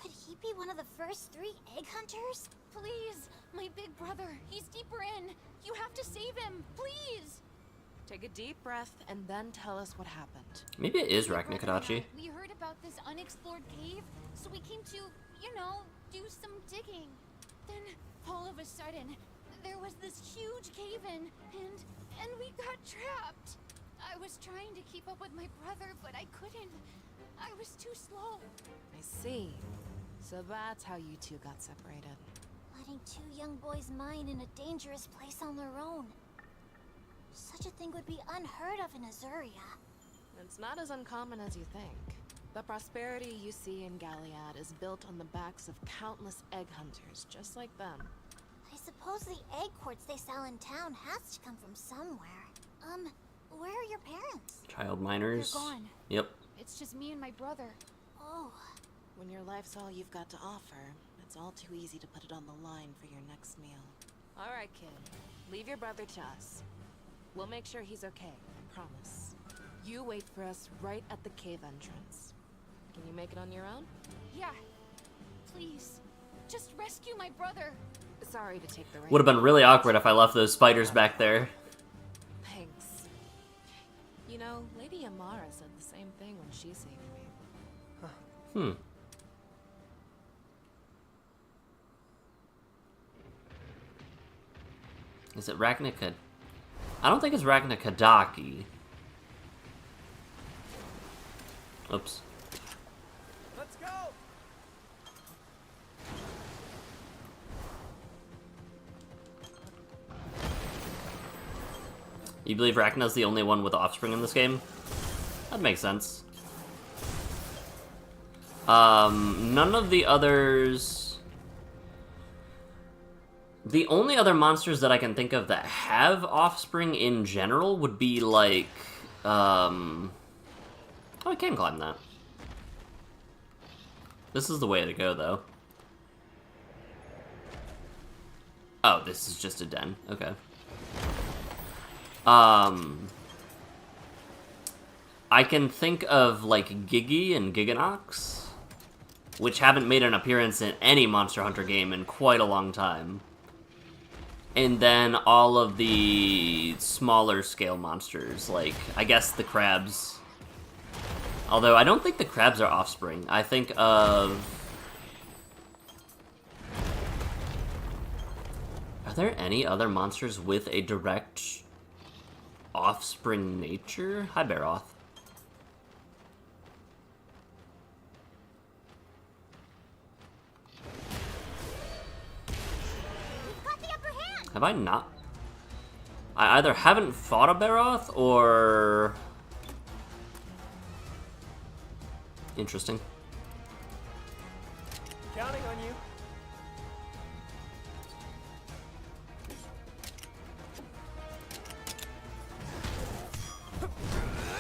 Could he be one of the first 3 egg hunters? Please, my big brother. He's deeper in. You have to save him, please. Take a deep breath and then tell us what happened. Maybe it is My brother and Raknikadachi. I, we heard about this unexplored cave, so we came to, you know, do some digging. Then, all of a sudden, there was this huge cave-in, and we got trapped. I was trying to keep up with my brother, but I couldn't. I was too slow. I see. So that's how you two got separated. Letting 2 young boys mine in a dangerous place on their own. Such a thing would be unheard of in Azuria. It's not as uncommon as you think. The prosperity you see in Galiad is built on the backs of countless egg hunters, just like them. I suppose the egg quartz they sell in town has to come from somewhere. Where are your parents? Child miners. They're gone. Yep. It's just me and my brother. Oh. When your life's all you've got to offer, it's all too easy to put it on the line for your next meal. All right, kid. Leave your brother to us. We'll make sure he's okay, I promise. You wait for us right at the cave entrance. Can you make it on your own? Yeah. Please. Just rescue my brother. Sorry to take the rain. Would have been really awkward if I left those spiders back there. Thanks. You know, Lady Amara said the same thing when she saved me. Is it Raknikad? I don't think it's Raknikadaki. Oops. Let's go! You believe Rachna's the only one with offspring in this game? That makes sense. None of the others... The only other monsters that I can think of that have offspring in general would be like, Oh, I can climb that. This is the way to go, though. Oh, this is just a den. Okay. I can think of, like, Gigi and Giganox, which haven't made an appearance in any Monster Hunter game in quite a long time. And then all of the smaller scale monsters, like, I guess the crabs. Although, I don't think the crabs are offspring. I think of... Are there any other monsters with a direct offspring nature? Hi, Baroth. Have I not? I either haven't fought a Baroth, or... Interesting. Counting on you.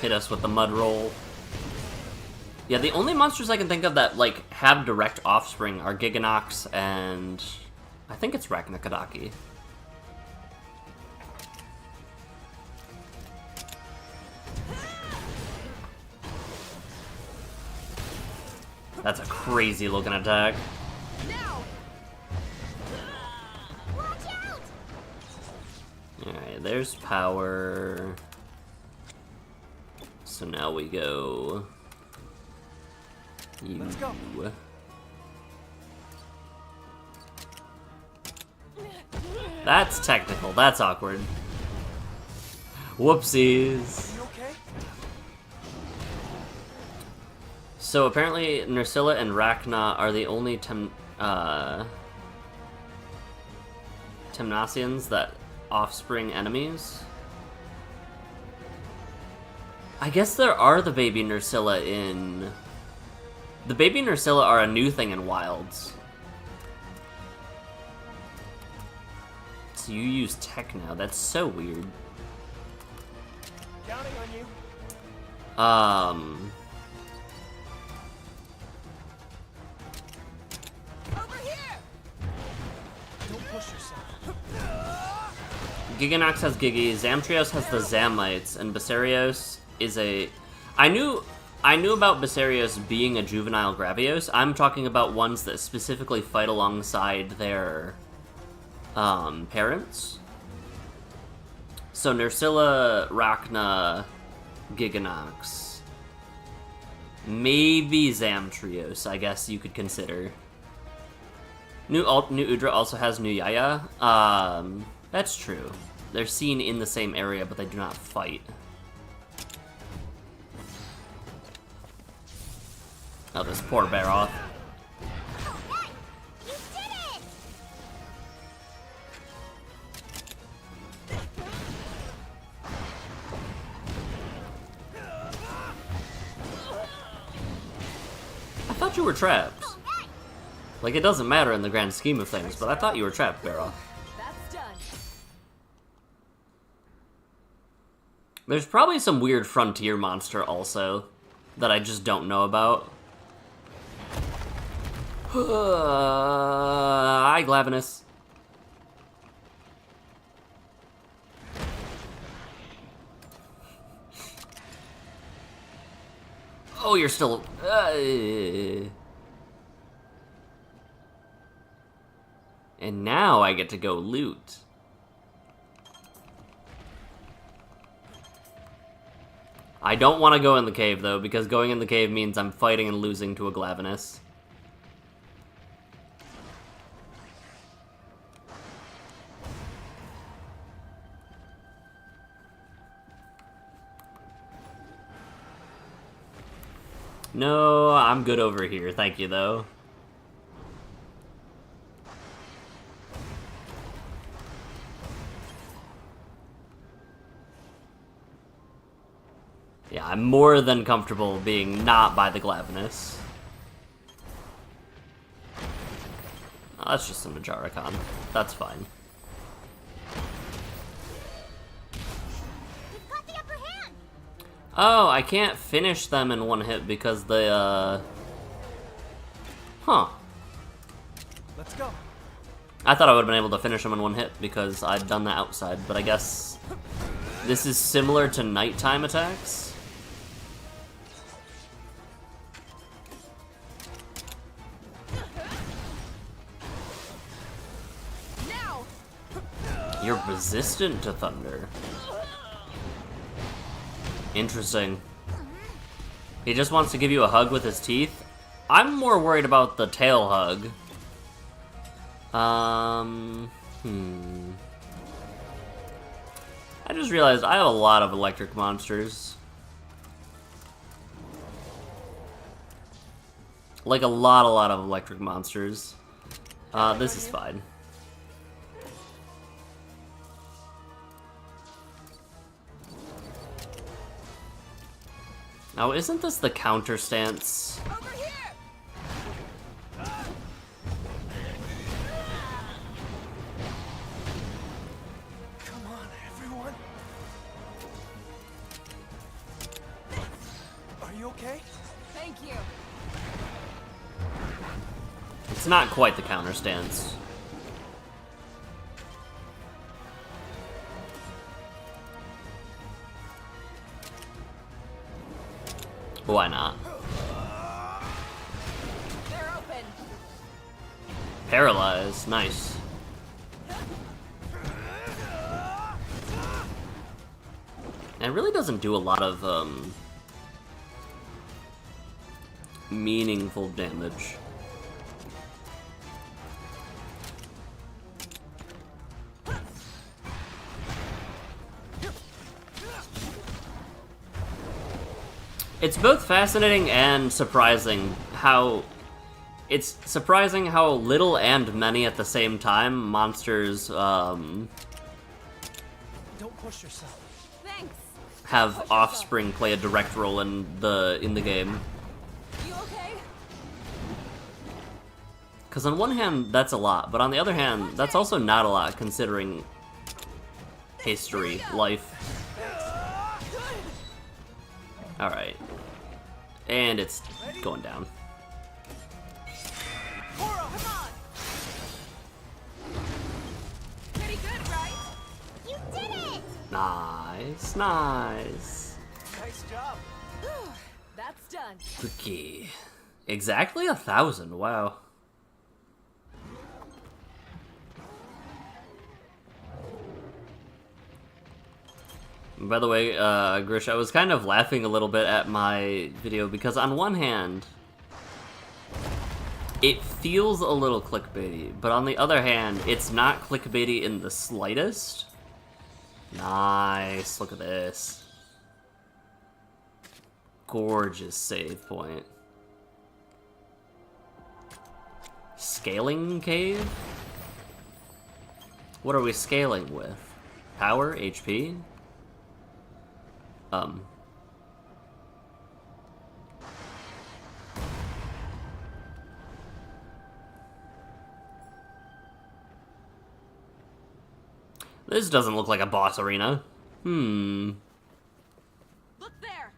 Hit us with the mud roll. Yeah, the only monsters I can think of that, like, have direct offspring are Giganox and... I think it's Raknikadaki. That's a crazy looking attack. Alright, there's power. So now we go. You. Let's go. That's technical. That's awkward. Whoopsies. You okay? So apparently Nersilla and Rachna are the only Temnasians that offspring enemies. I guess there are the baby Nersilla in... The baby Nersilla are a new thing in Wilds. So you use tech now. That's so weird. Counting on you. Giganox has Gigi, Zamtrios has the Zamites, and Basarios is a... I knew about Basarios being a juvenile Gravios. I'm talking about ones that specifically fight alongside their parents. So Nersilla, Rachna, Giganox. Maybe Zamtrios, I guess you could consider. New Udra also has New Heya. That's true. They're seen in the same area, but they do not fight. Oh, this poor Baroth. I thought you were trapped. Like, it doesn't matter in the grand scheme of things, but I thought you were trapped, Baroth. That's done. There's probably some weird frontier monster also that I just don't know about. Hi, Glavenus. Oh, you're still... And now I get to go loot. I don't want to go in the cave, though, because going in the cave means I'm fighting and losing to a Glavenus. No, I'm good over here. Thank you, though. Yeah, I'm more than comfortable being not by the Glavenus. Oh, that's just a Majaricon. That's fine. Oh, I can't finish them in one hit because they, Huh. Let's go. I thought I would have been able to finish them in one hit because I'd done that outside, but I guess this is similar to nighttime attacks? Now. You're resistant to thunder. Interesting. He just wants to give you a hug with his teeth? I'm more worried about the tail hug. I just realized I have a lot of electric monsters. Like a lot of electric monsters. This is fine. Now, isn't this the counter stance? Over here. Come on, everyone. Are you okay? Thank you. It's not quite the counter stance. Why not? They're open. Paralyzed, nice. It really doesn't do a lot of meaningful damage. It's both fascinating and surprising how... It's surprising how little and many at the same time monsters, Don't push yourself. Thanks. have offspring play a direct role in the game. You okay? Because on one hand, that's a lot, but on the other hand, that's also not a lot considering history, life. Alright. And it's going down. Cora, come on! Pretty good, right? You did it! Nice, nice. Nice job. That's done. Okay. Exactly 1,000, wow. By the way, Grish, I was kind of laughing a little bit at my video because on one hand, it feels a little clickbaity, but on the other hand, it's not clickbaity in the slightest. Nice, look at this. Gorgeous save point. Scaling cave? What are we scaling with? Power? HP? This doesn't look like a boss arena. Look there!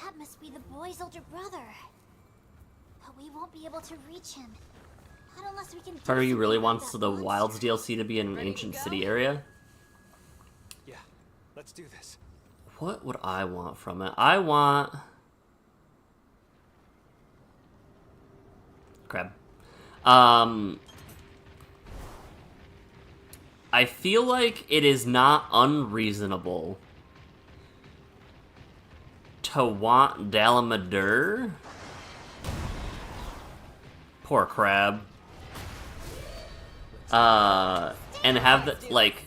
That must be the boy's older brother. But we won't be able to reach him. Not unless we can do Part of you really something wants like the that Wilds monster. DLC to be in an Ready to ancient go? city area. Yeah, let's do this. What would I want from it? I want... Crab. I feel like it is not unreasonable to want Dalamadur. Poor Crab. And have the, like...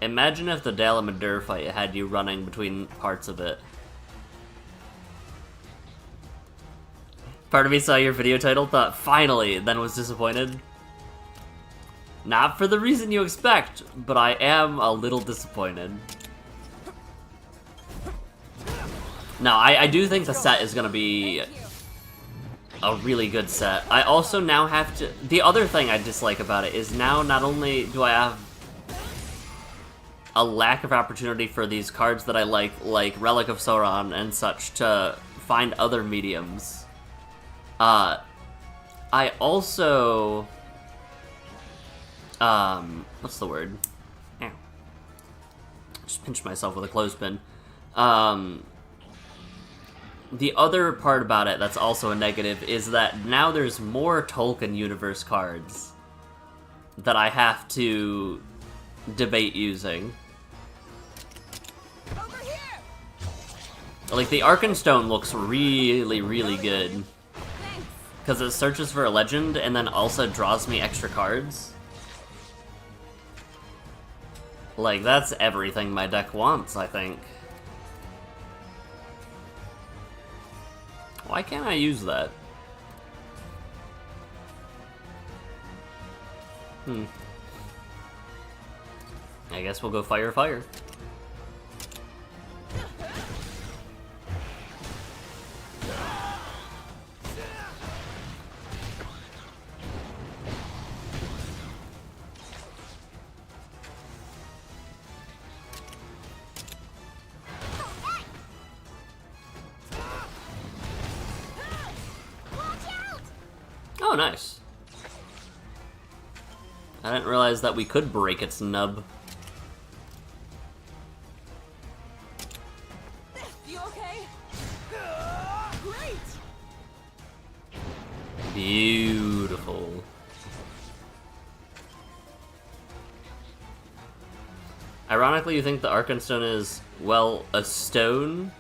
Imagine if the Dalamadur fight had you running between parts of it. Part of me saw your video title, thought, finally, then was disappointed. Not for the reason you expect, but I am a little disappointed. No, I do think the set is gonna be a really good set. I also now have to... The other thing I dislike about it is now not only do I have a lack of opportunity for these cards that I like Relic of Sauron and such, to find other mediums. I also... what's the word? Ow. Just pinched myself with a clothespin. The other part about it that's also a negative is that now there's more Tolkien universe cards that I have to debate using. Over here! Like, the Arkenstone looks really, really good. Thanks. Because it searches for a legend and then also draws me extra cards. Like, that's everything my deck wants, I think. Why can't I use that? I guess we'll go fire, fire. Oh, nice. I didn't realize that we could break its nub. You okay? Great! Beautiful. Ironically, you think the Arkenstone is, well, a stone?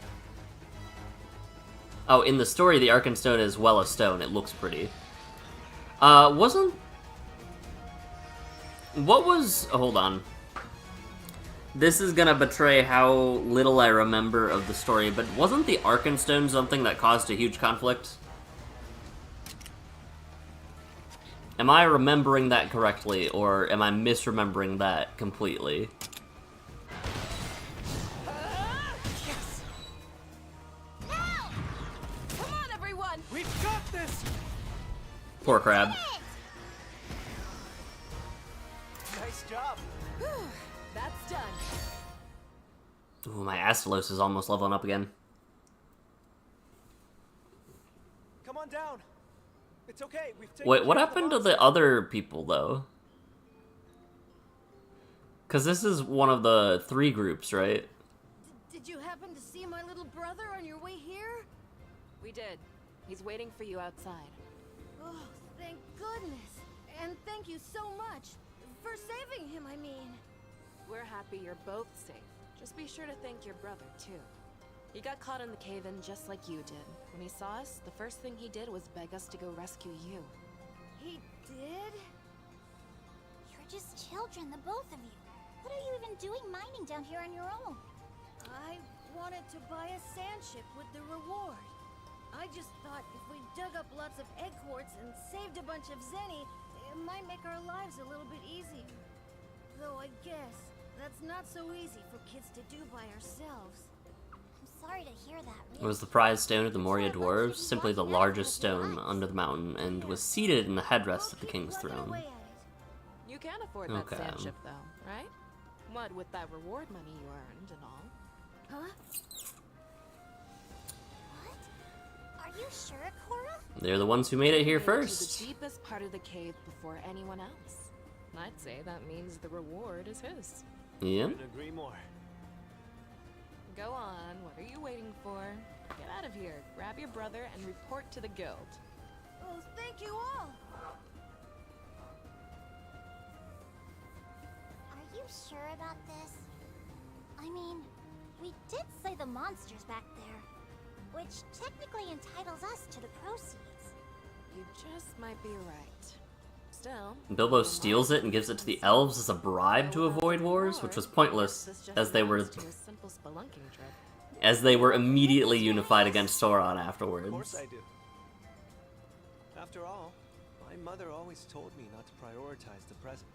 Oh, in the story, the Arkenstone is, well, a stone. It looks pretty. Wasn't... What was... Hold on. This is gonna betray how little I remember of the story, but wasn't the Arkenstone something that caused a huge conflict? Am I remembering that correctly, or am I misremembering that completely? Yes! Now! Come on, everyone! We've got this! Poor Crab. Nice job. That's done. Ooh, my Astalos is almost leveling up again. Come on down. It's okay. We've taken Wait, what care of happened to monster. the other people, though? Because this is one of the 3 groups, right? Did you happen to see my little brother on your way here? We did. He's waiting for you outside. Oh, thank goodness. And thank you so much. For saving him, I mean. We're happy you're both safe. Just be sure to thank your brother, too. He got caught in the cave-in just like you did. When he saw us, the first thing he did was beg us to go rescue you. He did? You're just children, the both of you. What are you even doing mining down here on your own? I wanted to buy a sand ship with the reward. I just thought if we dug up lots of egg quartz and saved a bunch of zenny, it might make our lives a little bit easier. Though I guess that's not so easy for kids to do by ourselves. I'm sorry to hear that, It really. was the prized stone of the Moria dwarves, simply the largest stone under the mountain, and was seated in the headrest of the king's throne. You can afford that Okay. sand ship, though, right? What with that reward money you earned and all. Huh? What? Are you sure, Cora? They're the ones who made it here To first. the deepest part of the cave before anyone else. I'd say that means the reward is his. Yeah. Couldn't agree more. Go on, what are you waiting for? Get out of here, grab your brother, and report to the guild. Oh, thank you all. Are you sure about this? I mean, we did slay the monsters back there, which technically entitles us to the proceeds. You just might be right. Still, Bilbo steals it and gives it to the elves as a bribe to avoid wars, which was pointless, as they were immediately unified against Sauron Of course afterwards. I do. After all, my mother always told me not to prioritize the present,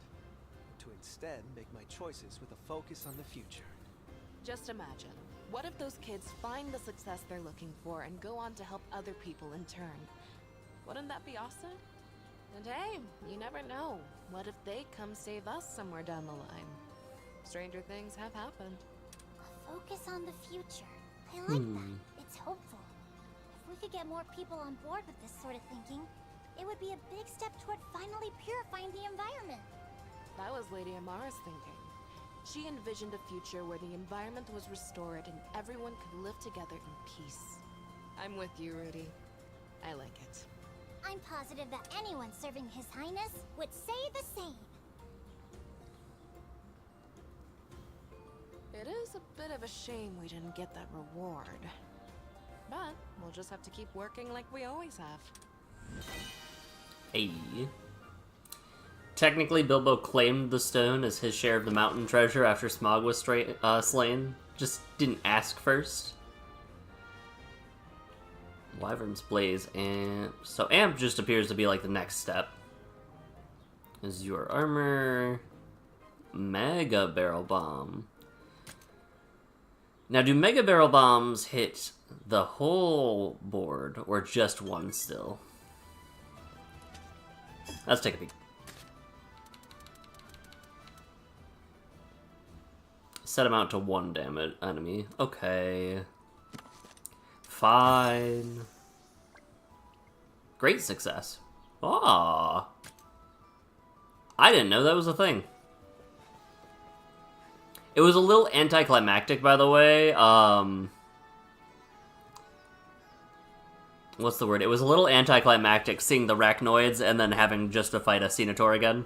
but to instead make my choices with a focus on the future. Just imagine, what if those kids find the success they're looking for and go on to help other people in turn? Wouldn't that be awesome? And hey, you never know. What if they come save us somewhere down the line? Stranger things have happened. A focus on the future. I like that. It's hopeful. If we could get more people on board with this sort of thinking, it would be a big step toward finally purifying the environment. That was Lady Amara's thinking. She envisioned a future where the environment was restored and everyone could live together in peace. I'm with you, Rudy. I like it. I'm positive that anyone serving His Highness would say the same. It is a bit of a shame we didn't get that reward. But we'll just have to keep working like we always have. Hey. Technically, Bilbo claimed the stone as his share of the mountain treasure after Smaug was slain. Just didn't ask first. Wyvern's Blaze, and so Amp just appears to be like the next step. Is your armor Mega Barrel Bomb? Now, do Mega Barrel Bombs hit the whole board or just one still? Let's take a peek. Set amount to 1 damage enemy. Okay. Fine. Great success. Ah. I didn't know that was a thing. It was a little anticlimactic, by the way. What's the word? It was a little anticlimactic seeing the Arachnoids and then having just to fight a Cenator again.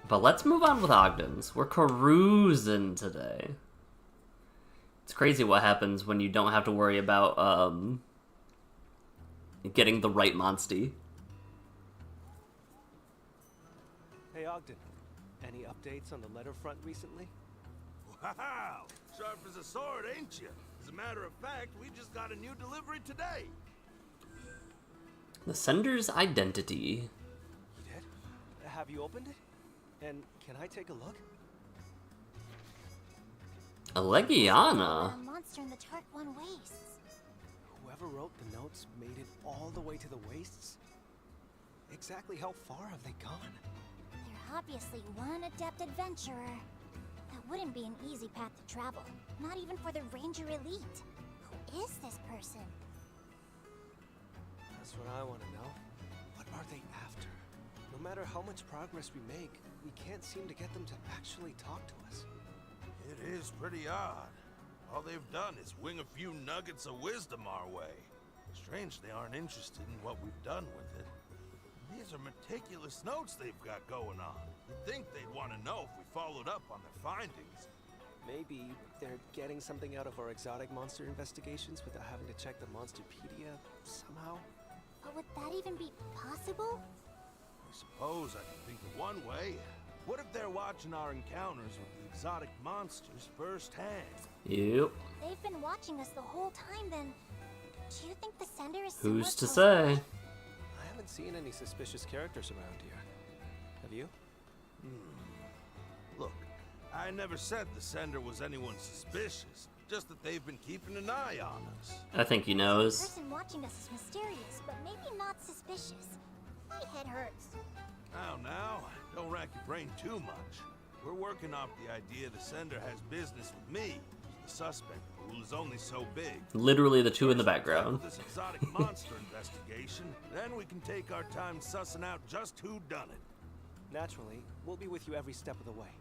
But let's move on with Ogdens. We're cruising today. It's crazy what happens when you don't have to worry about, getting the right monstie. Hey, Ogden. Any updates on the letter front recently? Wow! Sharp as a sword, ain't you? As a matter of fact, we just got a new delivery today. The sender's identity. You did? Have you opened it? And can I take a look? A Legiana? A monster in the Tark 1 wastes. Whoever wrote the notes made it all the way to the wastes? Exactly how far have they gone? They're obviously one adept adventurer. That wouldn't be an easy path to travel. Not even for the Ranger Elite. Who is this person? That's what I want to know. What are they after? No matter how much progress we make, we can't seem to get them to actually talk to us. It is pretty odd. All they've done is wing a few nuggets of wisdom our way. Strange they aren't interested in what we've done with it. These are meticulous notes they've got going on. You'd think they'd want to know if we followed up on their findings. Maybe they're getting something out of our exotic monster investigations without having to check the Monsterpedia somehow? But would that even be possible? I suppose I can think of one way. What if they're watching our encounters with the exotic monsters firsthand? Yep. They've been watching us the whole time then. Do you think the sender is Who's to similar say? I haven't seen any suspicious characters around here. Have you? Look, I never said the sender was anyone suspicious. Just that they've been keeping an eye on us. I think he The knows. person watching us is mysterious, but maybe not suspicious. My head hurts. Now, don't rack your brain too much. We're working off the idea the sender has business with me. The suspect pool is only so big. Literally the two in the First, background. tackle this exotic monster investigation, then we can take our time sussing out just who done it. Naturally, we'll be with you every step of the way.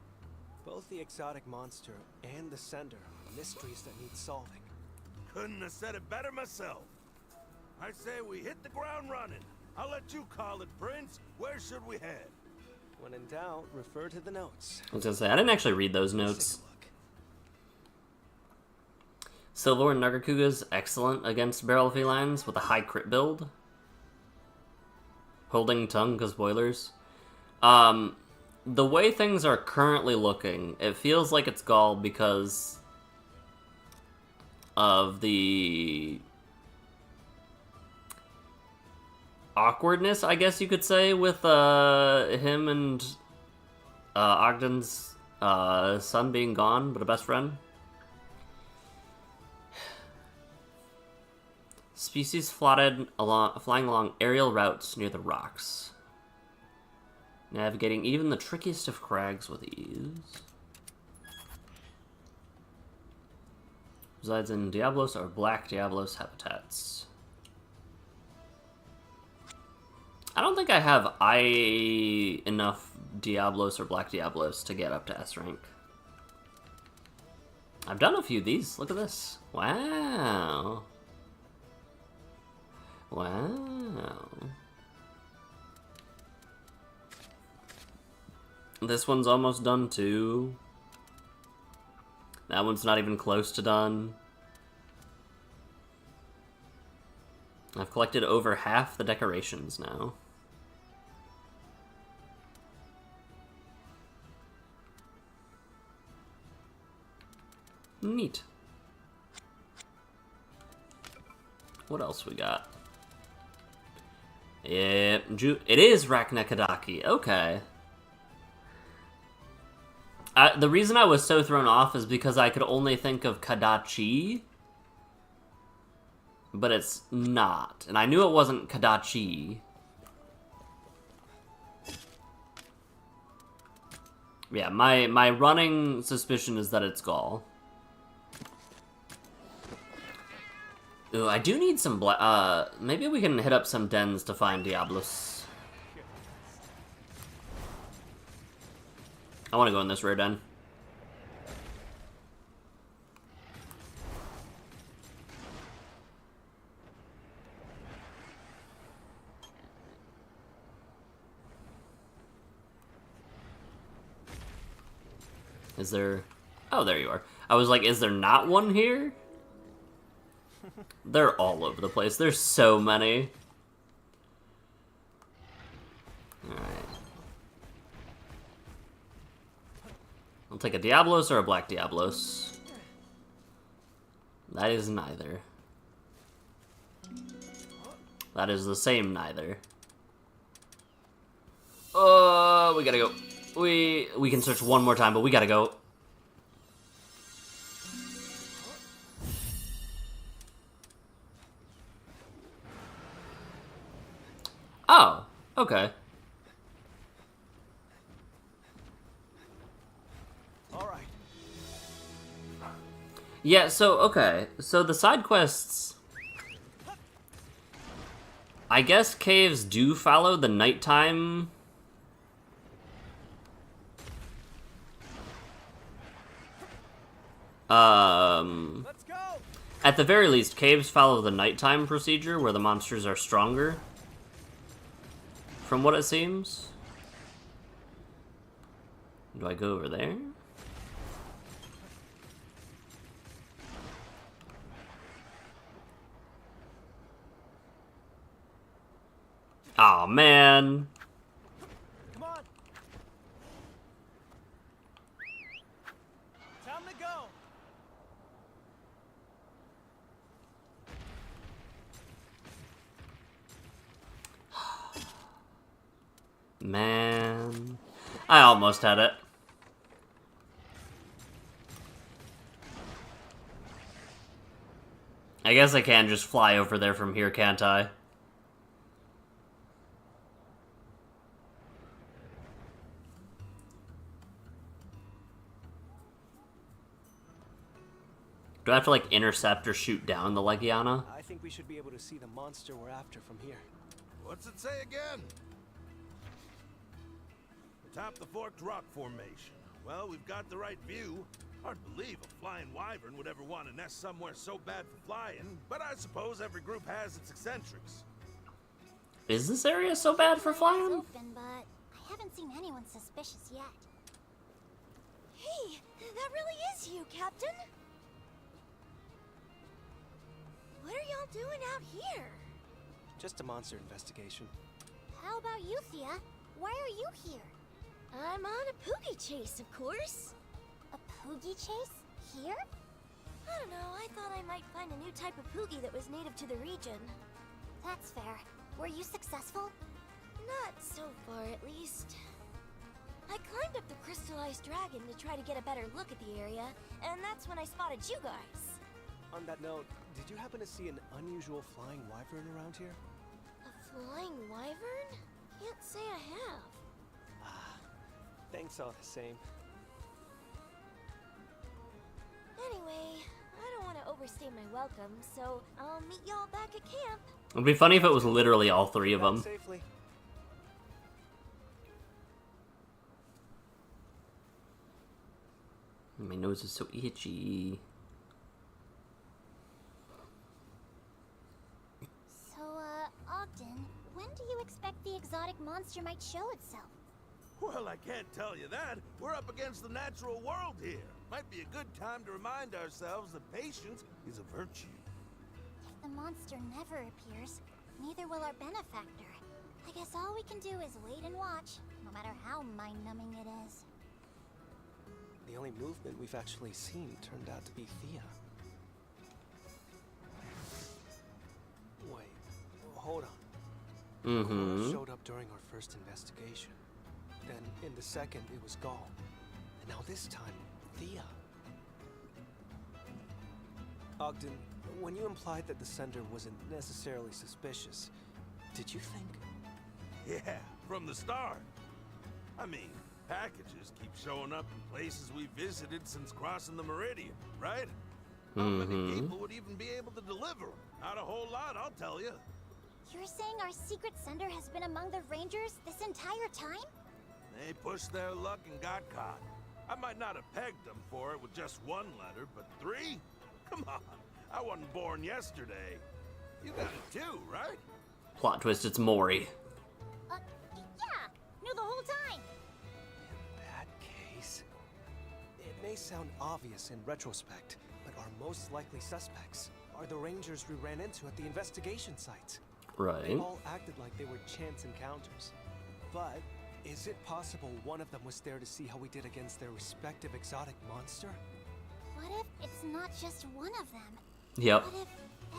Both the exotic monster and the sender are mysteries that need solving. Couldn't have said it better myself. I say we hit the ground running. I'll let you call it, Prince. Where should we head? When in doubt, refer to the notes. I was gonna say, I didn't actually read those Let's notes. take a look. Silver Nagakuga's excellent against barrel felines with a high crit build. Holding tongue because spoilers. The way things are currently looking, it feels like it's Gaul because of the awkwardness, I guess you could say, with him and Ogden's son being gone, but a best friend. Species flying along aerial routes near the rocks. Navigating even the trickiest of crags with ease. Resides in Diablos or Black Diablos habitats. I don't think I have enough Diablos or Black Diablos to get up to S rank. I've done a few of these. Look at this. Wow. Wow. This one's almost done too. That one's not even close to done. I've collected over half the decorations now. Neat. What else we got? Yeah, it is Raknekadaki. Okay. The reason I was so thrown off is because I could only think of Kadachi, but it's not. And I knew it wasn't Kadachi. Yeah, my running suspicion is that it's Gaul. Ooh, I do need some maybe we can hit up some dens to find Diablos. I want to go in this rare den. Is there... Oh, there you are. I was like, is there not one here? They're all over the place. There's so many. Alright. I'll take a Diablos or a Black Diablos. That is neither. That is the same neither. We gotta go. We can search one more time, but we gotta go. Oh, okay. All right, Yeah, so, okay. So the side quests... I guess caves do follow the nighttime... Let's go. At the very least, caves follow the nighttime procedure, where the monsters are stronger. From what it seems. Do I go over there? Aw, man. Come on. Time to go. Man. I almost had it. I guess I can just fly over there from here, can't I? Do I have to, like, intercept or shoot down the Legiana? I think we should be able to see the monster we're after from here. What's it say again? Atop the forked rock formation. Well, we've got the right view. Hard to believe a flying wyvern would ever want to nest somewhere so bad for flying, but I suppose every group has its eccentrics. Is this area so bad for It's flying? open, but I haven't seen anyone suspicious yet. Hey, that really is you, Captain. What are y'all doing out here? Just a monster investigation. How about you, Thea? Why are you here? I'm on a poogie chase, of course. A poogie chase? Here? I don't know, I thought I might find a new type of poogie that was native to the region. That's fair. Were you successful? Not so far, at least. I climbed up the crystallized dragon to try to get a better look at the area, and that's when I spotted you guys. On that note, did you happen to see an unusual flying wyvern around here? A flying wyvern? Can't say I have. Thanks all the same. Anyway, I don't want to overstay my welcome, so I'll meet y'all back at camp. It'd be funny if it was literally all three of them. Safely. My nose is so itchy. So, Ogden, when do you expect the exotic monster might show itself? Well, I can't tell you that. We're up against the natural world here. Might be a good time to remind ourselves that patience is a virtue. If the monster never appears, neither will our benefactor. I guess all we can do is wait and watch, no matter how mind-numbing it is. The only movement we've actually seen turned out to be Thea. Wait, hold on. Mm-hmm. Showed up during our first investigation. Then, in the second, it was Gaul. And now this time, Thea. Ogden, when you implied that the sender wasn't necessarily suspicious, did you think? Yeah, from the start. I mean, packages keep showing up in places we visited since crossing the Meridian, right? How many people would even be able to deliver them? Not a whole lot, I'll tell you. You're saying our secret sender has been among the Rangers this entire time? They pushed their luck and got caught. I might not have pegged them for it with just one letter, but 3? Come on, I wasn't born yesterday. You got it too, right? Plot twist, it's Maury. Yeah, knew the whole time. In that case, it may sound obvious in retrospect, but our most likely suspects are the Rangers we ran into at the investigation site. Right. They all acted like they were chance encounters. But is it possible one of them was there to see how we did against their respective exotic monster? What if it's not just one of them? Yep. What if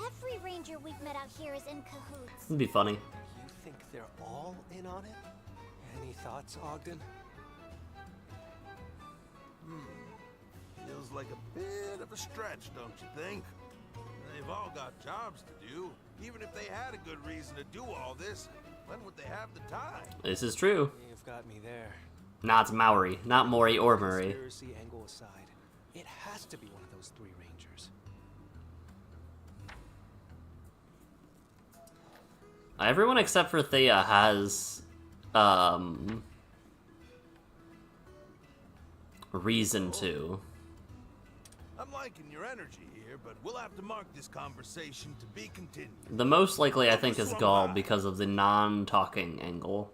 every ranger we've met out here is in cahoots? It'd be funny. You think they're all in on it? Any thoughts, Ogden? Feels like a bit of a stretch, don't you think? They've all got jobs to do. Even if they had a good reason to do all this, when would they have the time? This is true. You've got me there. Nah, it's Maury, not Maury or Murray. Conspiracy angle aside, It has to be one of those 3 rangers. Everyone except for Heya has, reason to. I'm liking your energy here, but we'll have to mark this conversation to be continued. The most likely, I think, is Gaul because of the non-talking angle.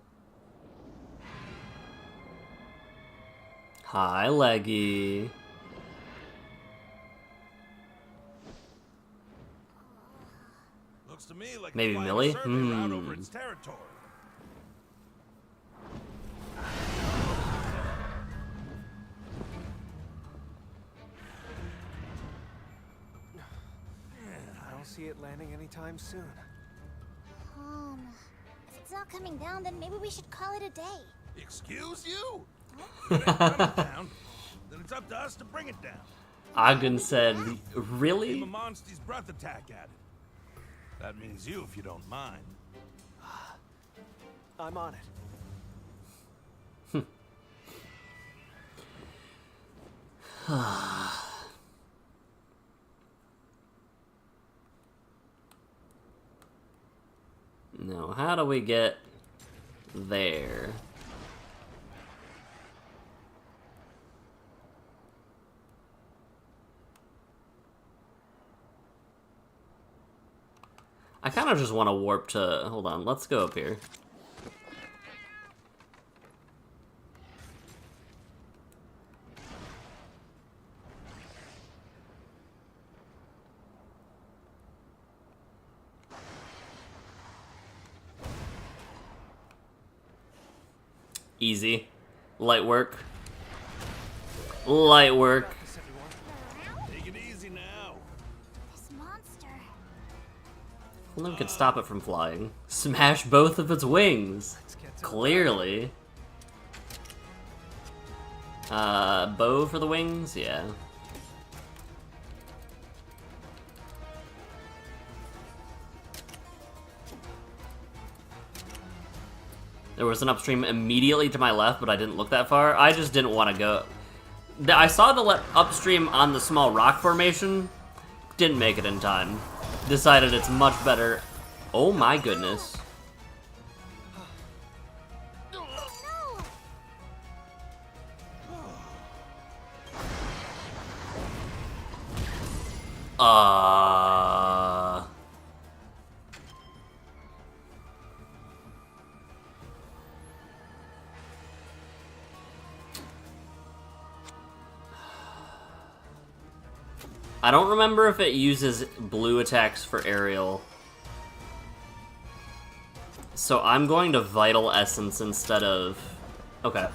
Hi, Leggy. Looks to me like Maybe you're Millie? a survey route over its territory. I don't see it landing anytime soon. If it's not coming down, then maybe we should call it a day. Excuse you? If it ain't coming down, then it's up to us to bring it down. Agun said, really? Aim a monster's breath attack at it. That means you, if you don't mind. I'm on it. Now, how do we get there? I kind of just want to warp to... Hold on, let's go up here. Easy. Light work. Light work. Take it easy now. This monster. Well, we could stop it from flying. Smash both of its wings. Clearly. Bow for the wings? Yeah. There was an upstream immediately to my left, but I didn't look that far. I just didn't want to go. I saw the upstream on the small rock formation. Didn't make it in time. Decided it's much better. Oh my goodness. I don't remember if it uses blue attacks for aerial. So I'm going to Vital Essence instead of... Okay.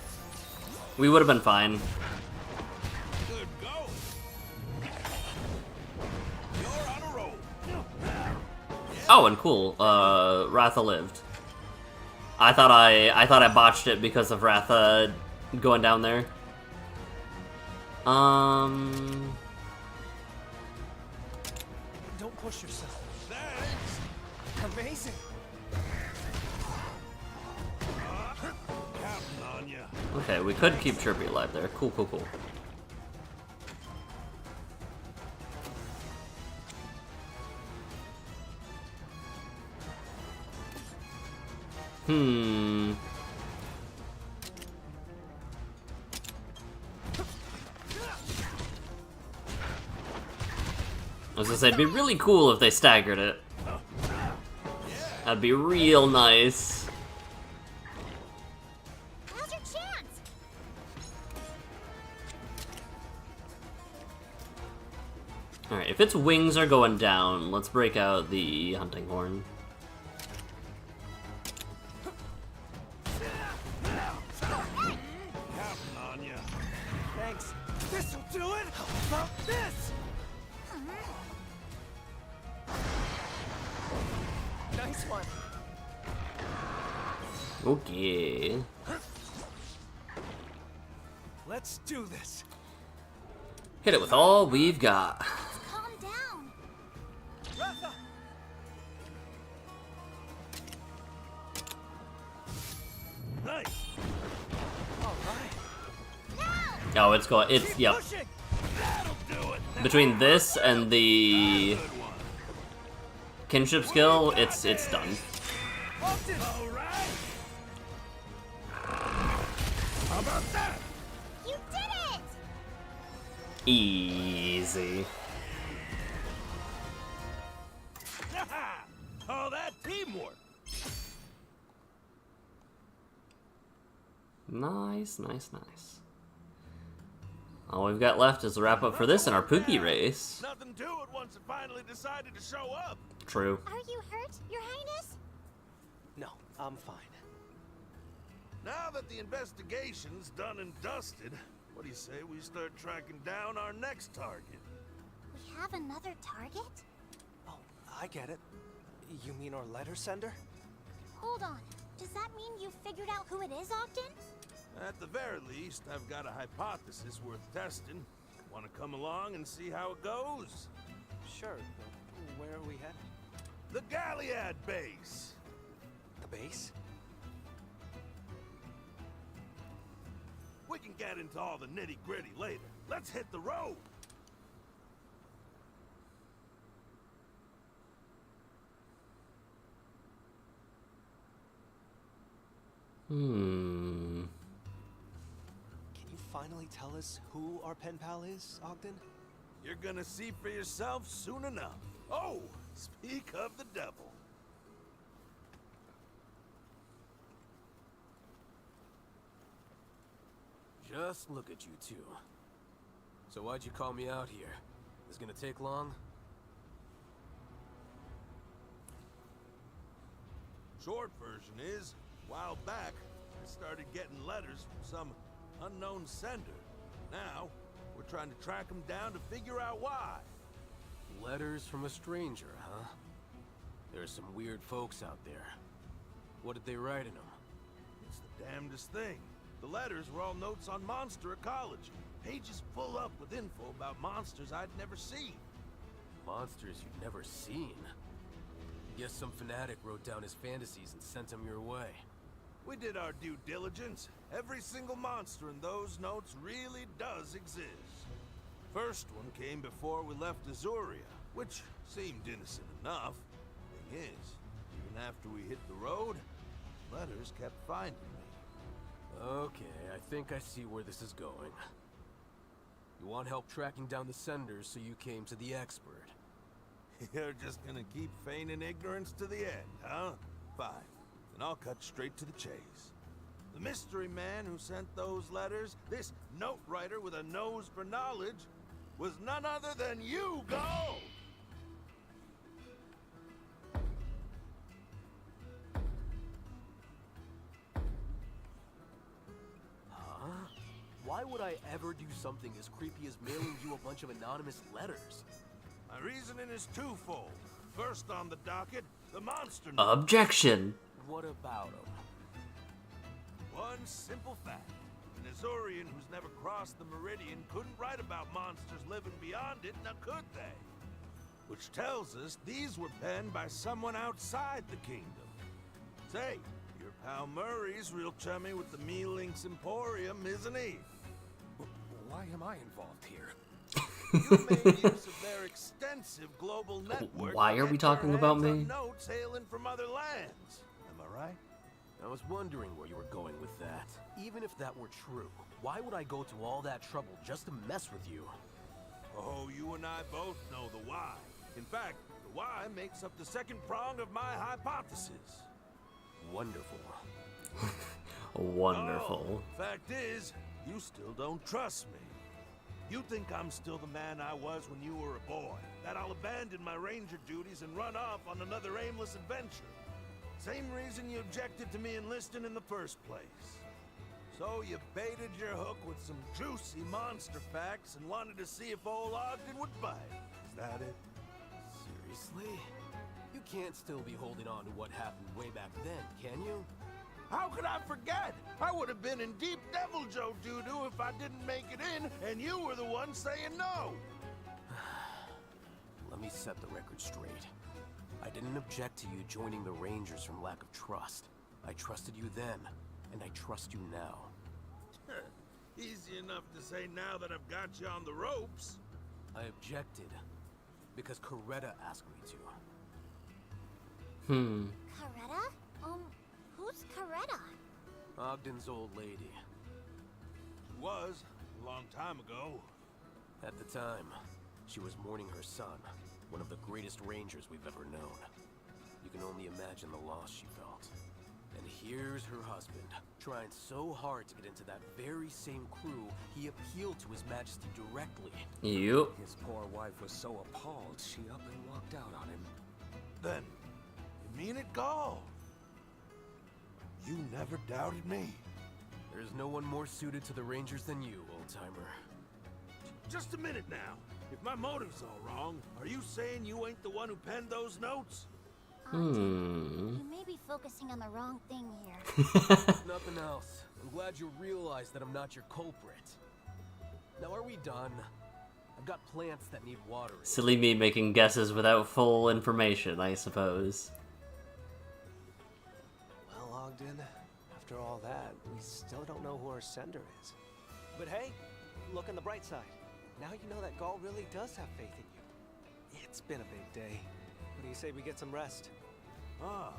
We would have been fine. Good go. You're on a roll. Oh, and cool. Ratha lived. I thought I botched it because of Ratha going down there. Don't push yourself. Thanks. Amazing. Counting on ya. Okay, we could keep Chirpy alive there. Cool, cool, cool. I was gonna say, it'd be really cool if they staggered it. That'd be real nice. Now's your chance. Alright, if its wings are going down, let's break out the hunting horn. Counting on ya. Thanks. This'll do it. How about this? Nice one. Okay. Let's do this. Hit it with all we've got. Calm down. Ratha! Nice. All right. Oh, it's going. It's Keep yep. pushing. between this and the kinship skill, it's done. All right. How about that? You did it! Easy. All that teamwork. Nice, nice, nice. All we've got left is the wrap up for this and our Pookie race. Nothing to it once it finally decided to show up. True. Are you hurt, Your Highness? No, I'm fine. Now that the investigation's done and dusted, what do you say we start tracking down our next target? We have another target? Oh, I get it. You mean our letter sender? Hold on. Does that mean you figured out who it is, Ogden? At the very least, I've got a hypothesis worth testing. Want to come along and see how it goes? Sure. Where are we headed? The Galliad base. The base? We can get into all the nitty-gritty later. Let's hit the road. Can you finally tell us who our pen pal is, Ogden? You're gonna see for yourself soon enough. Oh, speak of the devil. Just look at you two. So why'd you call me out here? This gonna take long? Short version is, a while back, I started getting letters from some unknown sender. Now, we're trying to track them down to figure out why. Letters from a stranger, huh? There's some weird folks out there. What did they write in them? It's the damnedest thing. The letters were all notes on monster ecology. Pages full up with info about monsters I'd never seen. Monsters you've never seen? Guess some fanatic wrote down his fantasies and sent them your way. We did our due diligence. Every single monster in those notes really does exist. First one came before we left Azuria, which seemed innocent enough. Thing is, even after we hit the road, letters kept finding me. Okay, I think I see where this is going. You want help tracking down the senders, so you came to the expert. You're just gonna keep feigning ignorance to the end, huh? Fine. Then I'll cut straight to the chase. The mystery man who sent those letters, this note writer with a nose for knowledge, was none other than you, Go! Huh? Why would I ever do something as creepy as mailing you a bunch of anonymous letters? My reasoning is twofold. First on the docket, the monster note. Objection. What about him? One simple fact. An Azorian who's never crossed the Meridian couldn't write about monsters living beyond it, now could they? Which tells us these were penned by someone outside the kingdom. Say, your pal Murray's real chummy with the Mealings Emporium, isn't he? Why am I involved here? You made use of their extensive global network. Why are we talking about me? Notes hailing from other lands. Am I right? I was wondering where you were going with that. Even if that were true, why would I go to all that trouble just to mess with you? Oh, you and I both know the why. In fact, the why makes up the second prong of my hypothesis. Wonderful. Wonderful. Oh, fact is, you still don't trust me. You think I'm still the man I was when you were a boy, that I'll abandon my ranger duties and run off on another aimless adventure. Same reason you objected to me enlisting in the first place. So you baited your hook with some juicy monster facts and wanted to see if old Ogden would bite. Is that it? Seriously? You can't still be holding on to what happened way back then, can you? How could I forget? I would have been in deep Devil Joe doo-doo if I didn't make it in, and you were the one saying no. Let me set the record straight. I didn't object to you joining the Rangers from lack of trust. I trusted you then, and I trust you now. Easy enough to say now that I've got you on the ropes. I objected because Coretta asked me to. Coretta? Who's Coretta? Ogden's old lady. Was a long time ago. At the time, she was mourning her son, one of the greatest rangers we've ever known. You can only imagine the loss she felt. And here's her husband, trying so hard to get into that very same crew, he appealed to His Majesty directly. Yep. His poor wife was so appalled, she up and walked out on him. Then, you mean it, Gall? You never doubted me. There's no one more suited to the Rangers than you, old-timer. Just a minute now. If my motive's all wrong, are you saying you ain't the one who penned those notes? You may be focusing on the wrong thing here. Nothing else. I'm glad you realize that I'm not your culprit. Now, are we done? I've got plants that need watering. Silly me making guesses without full information, I suppose. Well, Ogden, after all that, we still don't know who our sender is. But hey, look on the bright side. Now you know that Gall really does have faith in you. It's been a big day. What do you say we get some rest? Ah.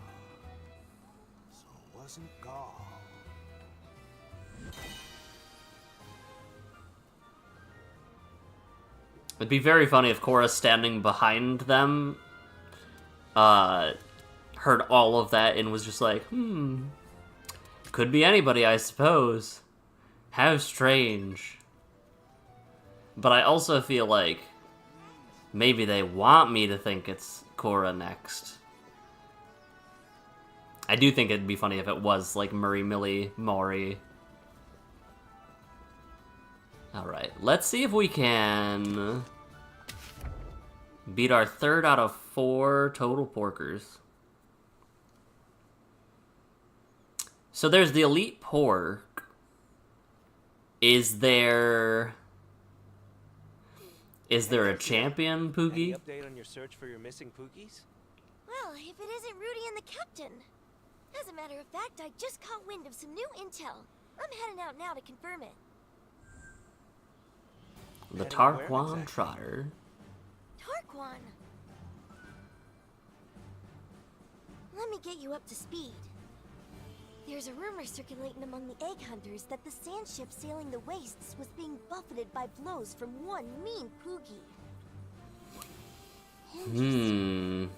So it wasn't Gall. It'd be very funny if Cora standing behind them heard all of that and was just like, could be anybody, I suppose. How strange. But I also feel like maybe they want me to think it's Cora next. I do think it'd be funny if it was like Murray, Millie, Maury. Alright, let's see if we can beat our 3rd out of 4 total porkers. So there's the elite pork. Is there a champion, Any Poogie? update on your search for your missing Pookies? Well, if it isn't Rudy and the captain. As a matter of fact, I just caught wind of some new intel. I'm heading out now to confirm it. The Heading where Tarquan exactly? Trotter. Tarquan! Let me get you up to speed. There's a rumor circulating among the egg hunters that the sand ship sailing the wastes was being buffeted by blows from one mean Poogie. Interesting.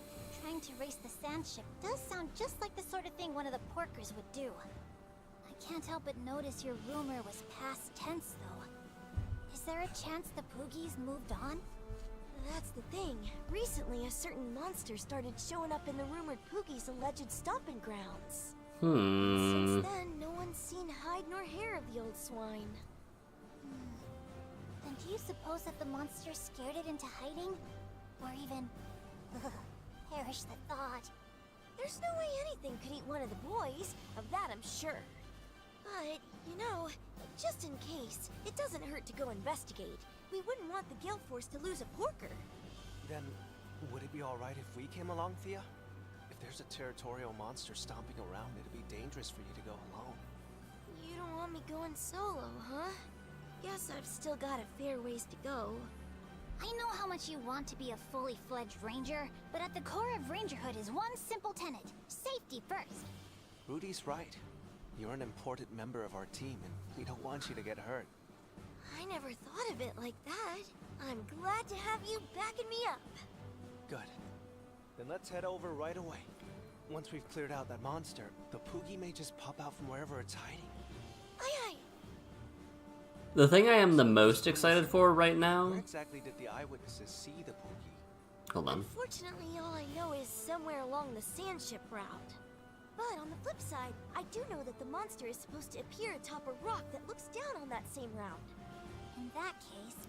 Trying to race the sand ship does sound just like the sort of thing one of the porkers would do. I can't help but notice your rumor was past tense, though. Is there a chance the Poogies moved on? That's the thing. Recently, a certain monster started showing up in the rumored Poogie's alleged stomping grounds. Since then, no one's seen hide nor hair of the old swine. Then do you suppose that the monster scared it into hiding? Or even... perish the thought. There's no way anything could eat one of the boys. Of that, I'm sure. But, you know, just in case, it doesn't hurt to go investigate. We wouldn't want the guild force to lose a porker. Then, would it be alright if we came along, Thea? If there's a territorial monster stomping around, it'd be dangerous for you to go alone. You don't want me going solo, huh? Guess I've still got a fair ways to go. I know how much you want to be a fully fledged ranger, but at the core of rangerhood is one simple tenet: safety first. Rudy's right. You're an important member of our team, and we don't want you to get hurt. I never thought of it like that. I'm glad to have you backing me up. Good. Then let's head over right away. Once we've cleared out that monster, the Poogie may just pop out from wherever it's hiding. Aye, aye. The thing I am the most excited for right now... Where exactly did the eyewitnesses see the Poogie? Hold on. Unfortunately, all I know is somewhere along the sand ship route. But on the flip side, I do know that the monster is supposed to appear atop a rock that looks down on that same route. In that case,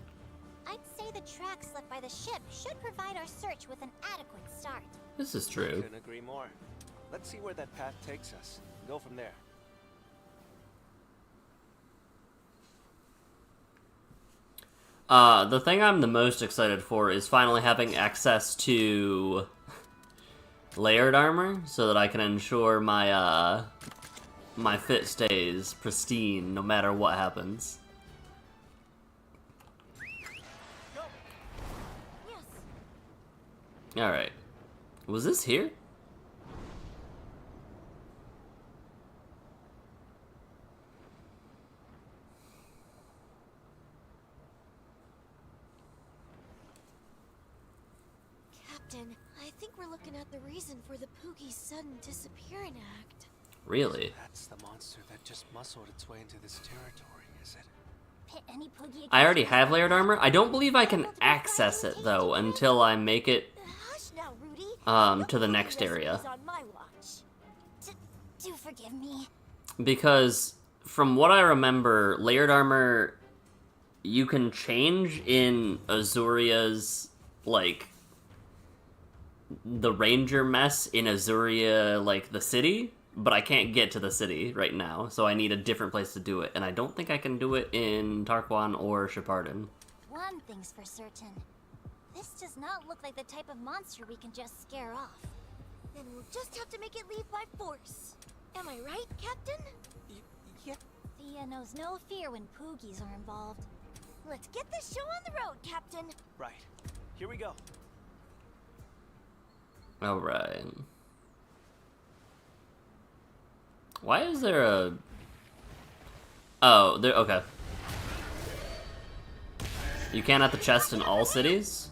I'd say the tracks left by the ship should provide our search with an adequate start. This is true. Couldn't agree more. Let's see where that path takes us. Go from there. The thing I'm the most excited for is finally having access to layered armor so that I can ensure my, my fit stays pristine no matter what happens. Alright. Was this here? Captain, I think we're looking at the reason for the Poogie's sudden disappearing act. Really? That's the monster that just muscled its way into this territory, is it? Pit any Poogie I already against have layered armor. I don't believe I can Able to be access fighting it, though, tasty until I make it Hush now, Rudy. to the No next Poogie area. recipes on my watch. Do forgive me. Because from what I remember, layered armor you can change in Azuria's, like, the ranger mess in Azuria, like, the city, but I can't get to the city right now, so I need a different place to do it, and I don't think I can do it in Tarquan or Shepardon. One thing's for certain. This does not look like the type of monster we can just scare off. Then we'll just have to make it leave by force. Am I right, Captain? Yeah. Thea knows no fear when Poogies are involved. Let's get this show on the road, Captain. Right. Here we go. Alright. Why is there a... Oh, there, okay. You can't at the chest in all cities?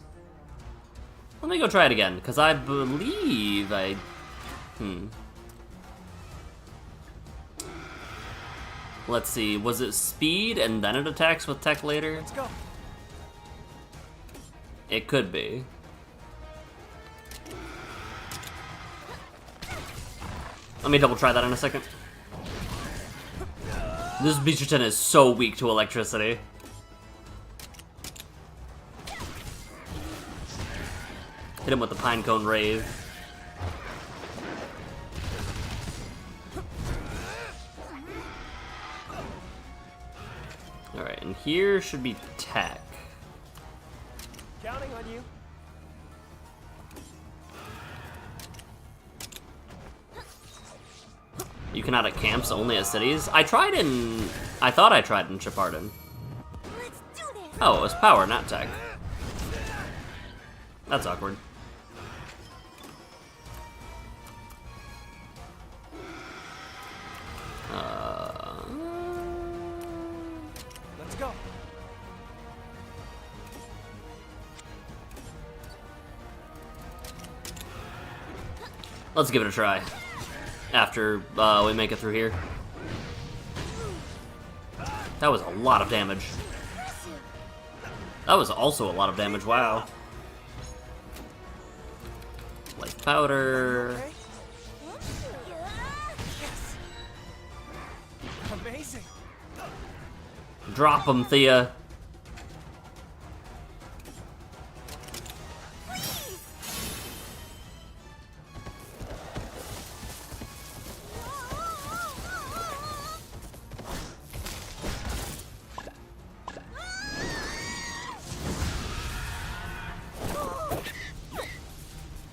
Let me go try it again, because I believe I... Let's see, was it speed and then it attacks with tech later? Let's go. It could be. Let me double try that in a second. This Beacherton is so weak to electricity. Hit him with the Pinecone Rave. Alright, and here should be tech. Counting on you. You cannot at camps, only at cities. I thought I tried in Shepardon. Let's do this. Oh, it was power, not tech. That's awkward. Let's go. Let's give it a try. After we make it through here. That was a lot of damage. That was also a lot of damage, wow. Light powder. Okay. Yes. Amazing. Drop him, Thea.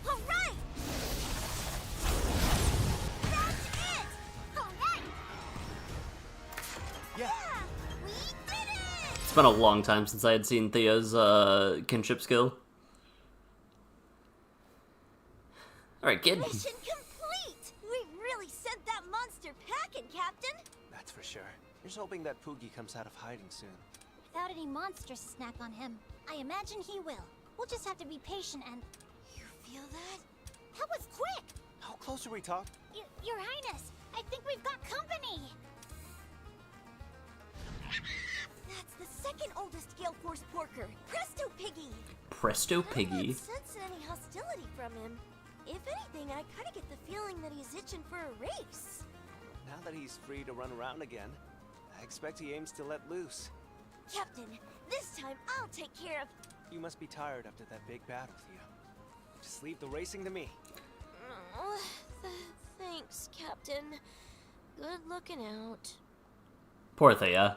All right. That's it. All right. Yeah. We did it. It's been a long time since I had seen Thea's kinship skill. Alright, kid. Mission complete. We really sent that monster packing, Captain. That's for sure. Here's hoping that Poogie comes out of hiding soon. Without any monsters to snack on him, I imagine he will. We'll just have to be patient and... You feel that? That was quick! How close are we talking? Your Highness, I think we've got company! That's the second oldest Gale Force porker, Presto Piggy. Presto I'm Piggy. not sensing any hostility from him. If anything, I kind of get the feeling that he's itching for a race. Now that he's free to run around again, I expect he aims to let loose. Captain, this time I'll take care of... You must be tired after that big battle, Thea. Just leave the racing to me. Oh, thanks, Captain. Good looking out. Poor Thea.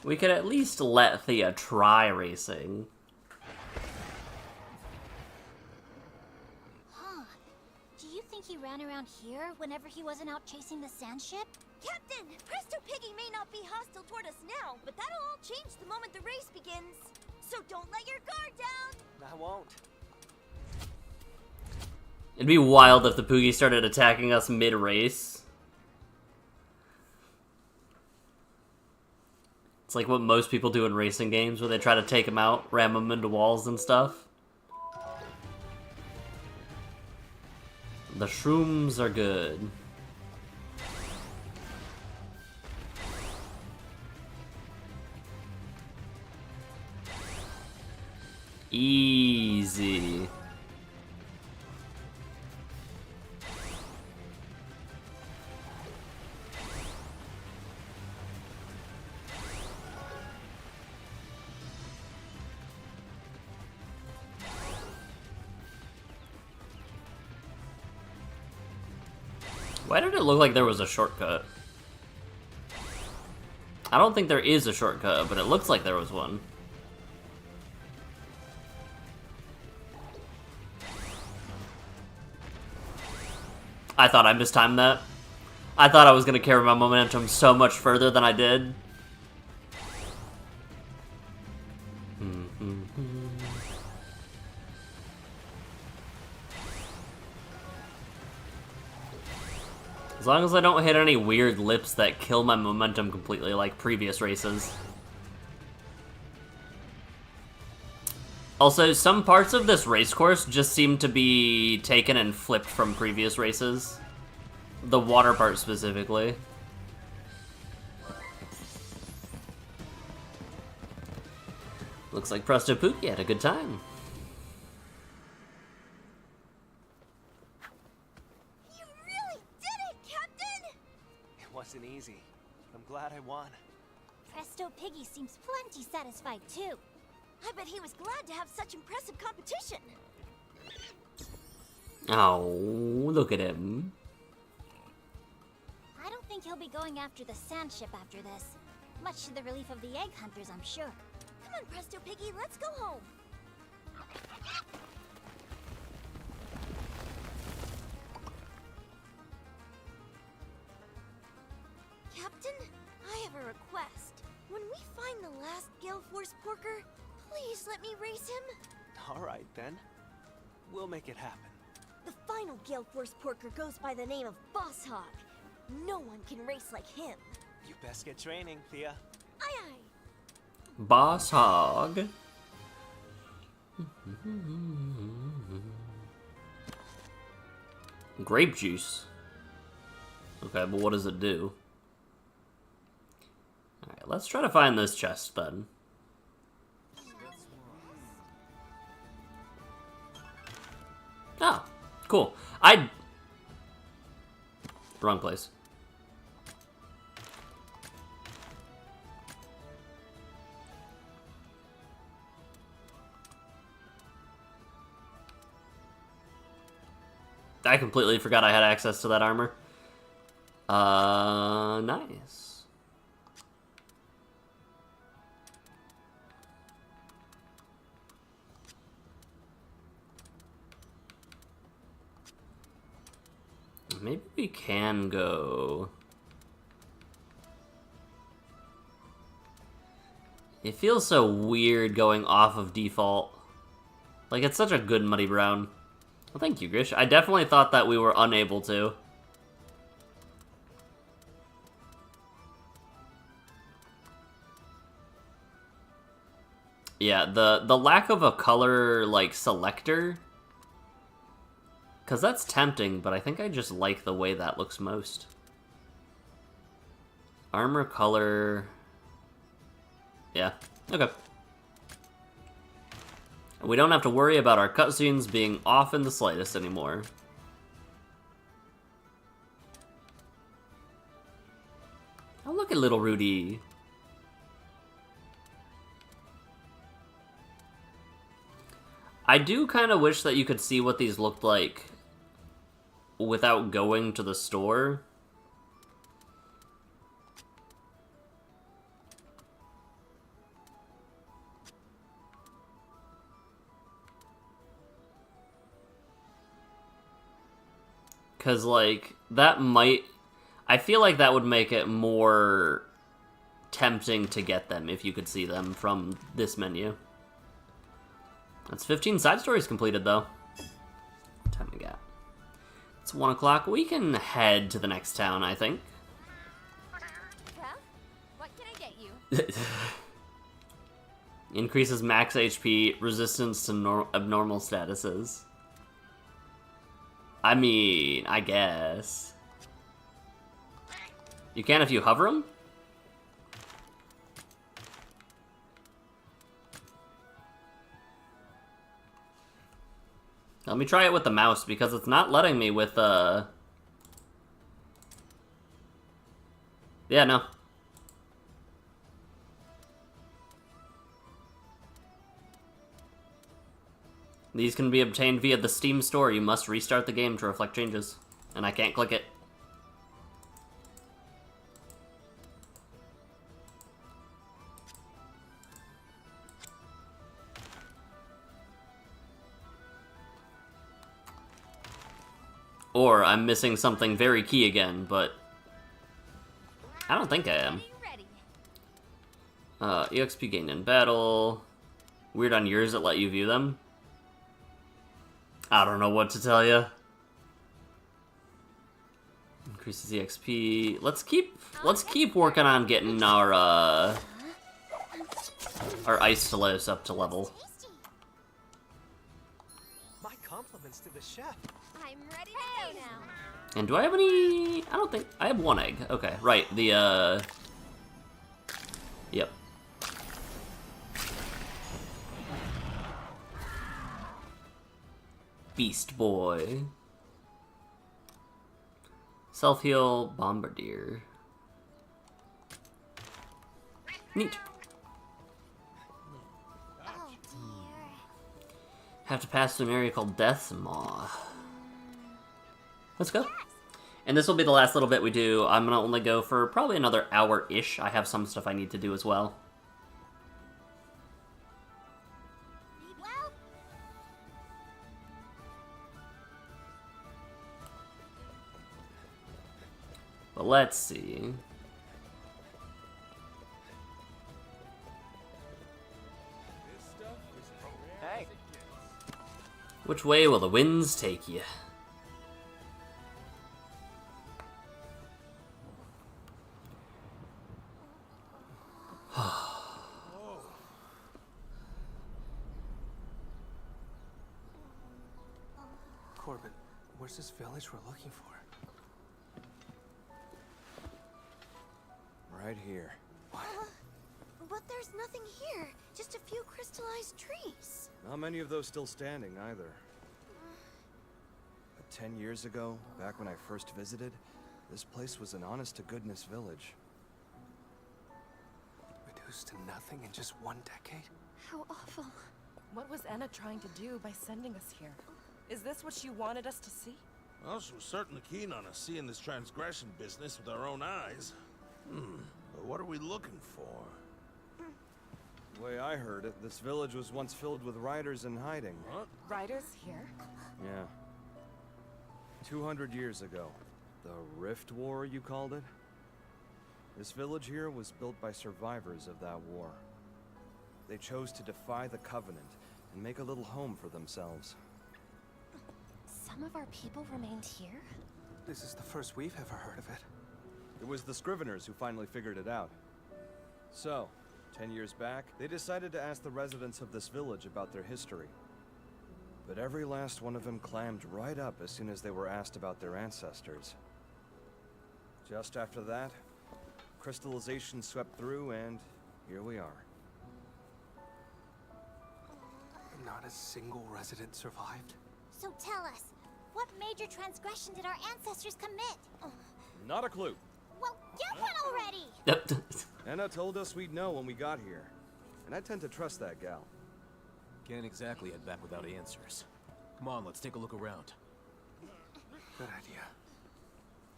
We could at least let Thea try racing. Huh. Do you think he ran around here whenever he wasn't out chasing the sand ship? Captain! Presto Piggy may not be hostile toward us now, but that'll all change the moment the race begins. So don't let your guard down! I won't. It'd be wild if the Poogie started attacking us mid-race. It's like what most people do in racing games, where they try to take them out, ram them into walls and stuff. The shrooms are good. Easy. Why did it look like there was a shortcut? I don't think there is a shortcut, but it looks like there was one. I thought I mistimed that. I thought I was going to carry my momentum so much further than I did. As long as I don't hit any weird lips that kill my momentum completely like previous races. Also, some parts of this race course just seem to be taken and flipped from previous races. The water part specifically. Looks like Presto Pookie had a good time. You really did it, Captain! It wasn't easy. I'm glad I won. Presto Piggy seems plenty satisfied too. I bet he was glad to have such impressive competition. Oh, look at him. I don't think he'll be going after the sand ship after this. Much to the relief of the egg hunters, I'm sure. Come on, Presto Piggy, let's go home. Captain, I have a request. When we find the last Gale Force Porker, please let me race him. All right, then. We'll make it happen. The final Gale Force Porker goes by the name of Boss Hog. No one can race like him. You best get training, Thea. Aye, aye. Boss Hog. Grape juice. Okay, but what does it do? Alright, let's try to find this chest then. Oh, cool. Wrong place. I completely forgot I had access to that armor. Nice. Maybe we can go. It feels so weird going off of default. Like, it's such a good muddy brown. Well, thank you, Grish. I definitely thought that we were unable to. Yeah, the lack of a color, like, selector. Because that's tempting, but I think I just like the way that looks most. Armor color... Yeah, okay. We don't have to worry about our cutscenes being off in the slightest anymore. Oh, look at little Rudy. I do kind of wish that you could see what these looked like without going to the store. Because, like, that might... I feel like that would make it more tempting to get them if you could see them from this menu. That's 15 side stories completed, though. What time we got? It's 1 o'clock. We can head to the next town, I think. Well, what can I get you? Increases max HP, resistance to abnormal statuses. I mean, I guess. You can if you hover them? Let me try it with the mouse, because it's not letting me with, Yeah, no. These can be obtained via the Steam store. You must restart the game to reflect changes. And I can't click it. Or I'm missing something very key again, but I don't think I am. EXP gained in battle. Weird on yours that let you view them. I don't know what to tell you. Increases EXP. Let's keep working on getting our Ice up to level. My compliments to the chef. I'm ready to go now. And do I have any? I don't think I have 1 egg. Okay, right. The Yep. Beast Boy. Self-heal Bombardier. Neat. Oh dear. Have to pass through an area called Death's Maw. Let's go. And this will be the last little bit we do. I'm gonna only go for probably another hour-ish. I have some stuff I need to do as well. Well, But let's see. Hey. Which way will the winds take you? Corbin, where's this village we're looking for? Right here. But there's nothing here. Just a few crystallized trees. Not many of those still standing, either. But 10 years ago, back when I first visited, this place was an honest-to-goodness village. Reduced to nothing in just 1 decade? How awful. What was Anna trying to do by sending us here? Is this what she wanted us to see? Well, she was certainly keen on us seeing this transgression business with our own eyes. But what are we looking for? The way I heard it, this village was once filled with riders in hiding. What? Riders here? Yeah. 200 years ago. The Rift War, you called it? This village here was built by survivors of that war. They chose to defy the Covenant and make a little home for themselves. Some of our people remained here? This is the first we've ever heard of it. It was the Scriveners who finally figured it out. So, 10 years back, they decided to ask the residents of this village about their history. But every last one of them clammed right up as soon as they were asked about their ancestors. Just after that, crystallization swept through, and here we are. Not a single resident survived. so tell us, what major transgression did our ancestors commit? Not a clue. Well, get one already! Anna told us we'd know when we got here. And I tend to trust that gal. Can't exactly head back without answers. Come on, let's take a look around. Good idea.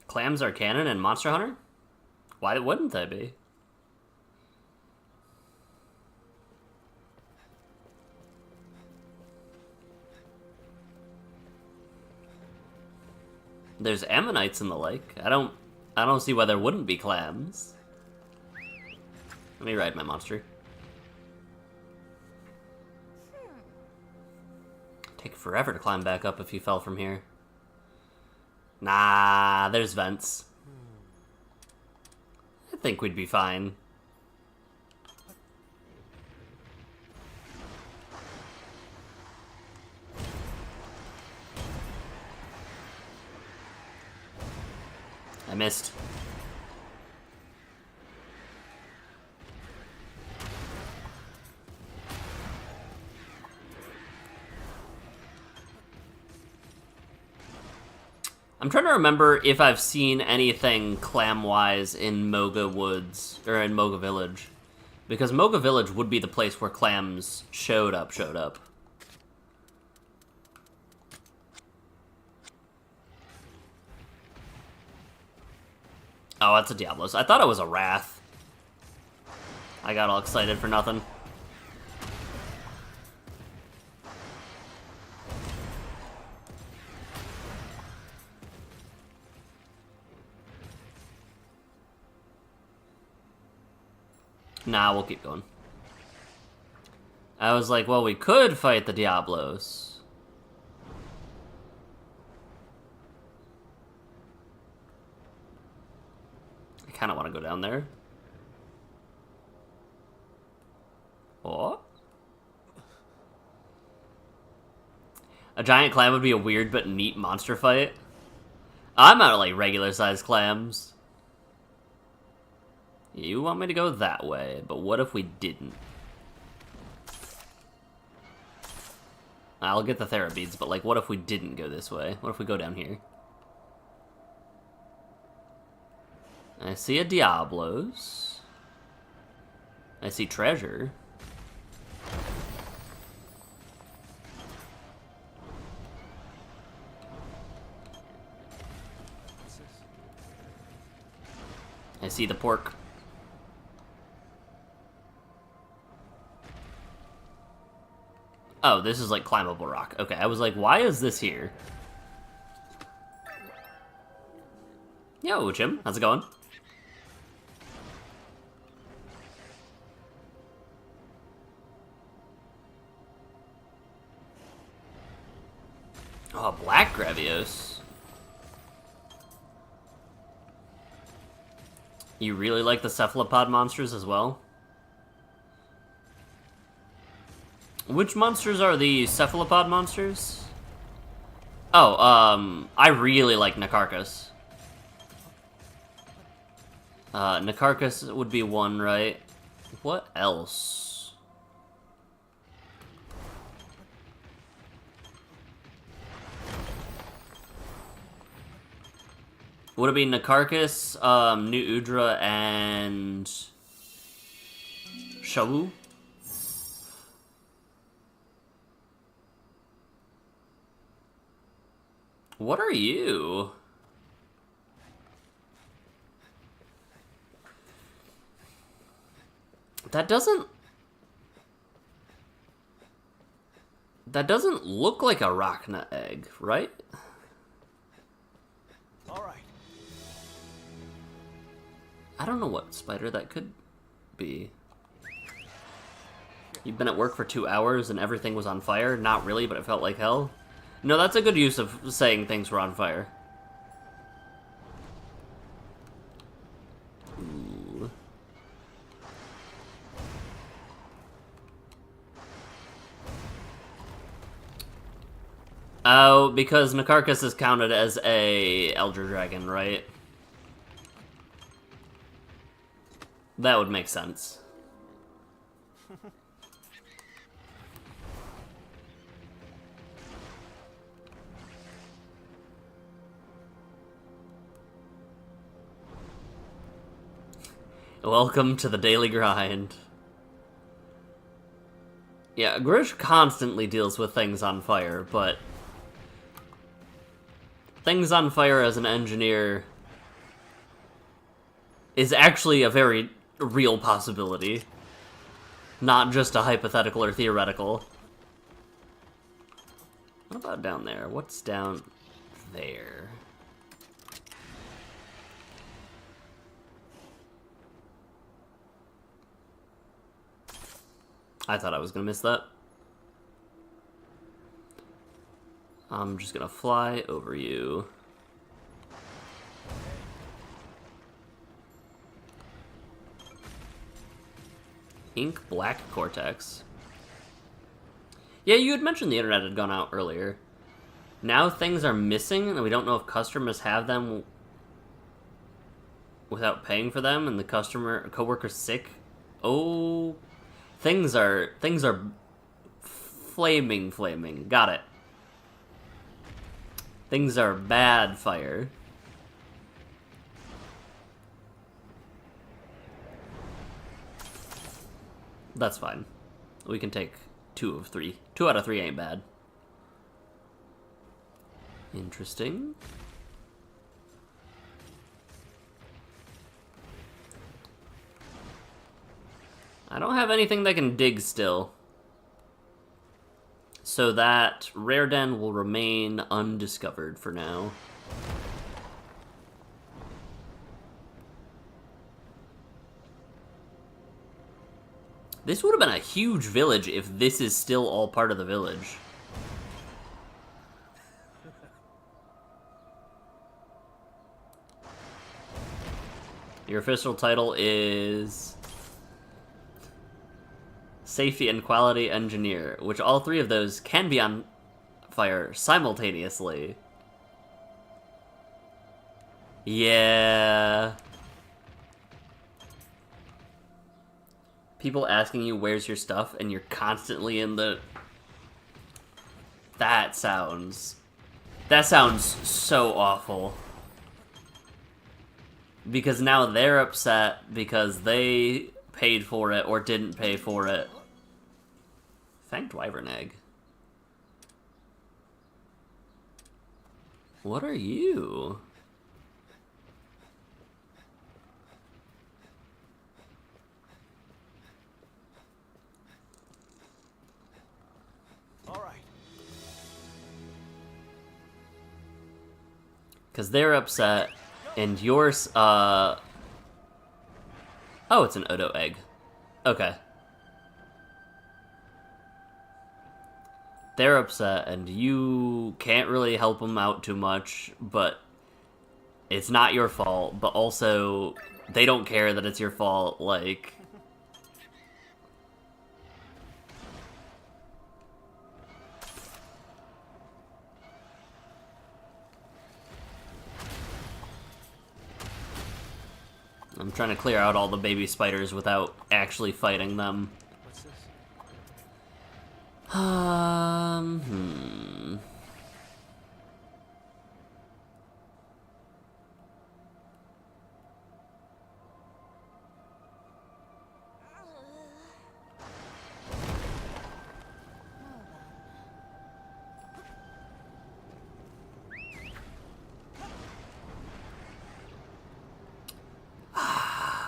Clams are canon in Monster Hunter? Why wouldn't they be? There's ammonites in the lake. I don't I don't see why there wouldn't be clams. Let me ride my monster. Take forever to climb back up if you fell from here. Nah, there's vents. I think we'd be fine. I missed. I'm trying to remember if I've seen anything clam-wise in Moga Woods, or in Moga Village. Because Moga Village would be the place where clams showed up. Oh, that's a Diablos. I thought it was a Wrath. I got all excited for nothing. Nah, we'll keep going. I was like, well, we could fight the Diablos. I kind of want to go down there. Oh. A giant clam would be a weird but neat monster fight. I'm out of, like, regular-sized clams. You want me to go that way, but what if we didn't? I'll get the Therabeads, but, like, what if we didn't go this way? What if we go down here? I see a Diablos. I see treasure. I see the pork. Oh, this is like climbable rock. Okay, I was like, why is this here? Yo, Jim, how's it going? Oh, black Gravios. You really like the cephalopod monsters as well? Which monsters are the cephalopod monsters? Oh, I really like Nakarkus. Nakarkus would be one, right? What else? Would it be Nakarkus, New Udra, and Shawu? What are you? That doesn't look like a Rachna egg, right? All right. I don't know what spider that could be. You've been at work for 2 hours and everything was on fire? Not really, but it felt like hell. No, that's a good use of saying things were on fire. Ooh. Oh, because Nakarkus is counted as a Elder Dragon, right? That would make sense. Welcome to the daily grind. Yeah, Grish constantly deals with things on fire, but things on fire as an engineer is actually a very real possibility. Not just a hypothetical or theoretical. What about down there? What's down there? I thought I was gonna miss that. I'm just gonna fly over you. Ink Black Cortex. Yeah, you had mentioned the internet had gone out earlier. Now things are missing, and we don't know if customers have them without paying for them, and the coworker's sick. Oh, things are flaming. Got it. Things are bad fire. That's fine. We can take 2 of 3. 2 out of 3 ain't bad. Interesting. I don't have anything that can dig still. So that rare den will remain undiscovered for now. This would have been a huge village if this is still all part of the village. Your official title is Safety and Quality Engineer, which all 3 of those can be on fire simultaneously. Yeah. People asking you where's your stuff and you're constantly in the... That sounds so awful. Because now they're upset because they paid for it or didn't pay for it. Fanked wyvern egg. What are you? Because they're upset, and yours, Oh, it's an Odo egg. Okay. They're upset, and you can't really help them out too much, but it's not your fault, but also, they don't care that it's your fault, like... I'm trying to clear out all the baby spiders without actually fighting them. What's this?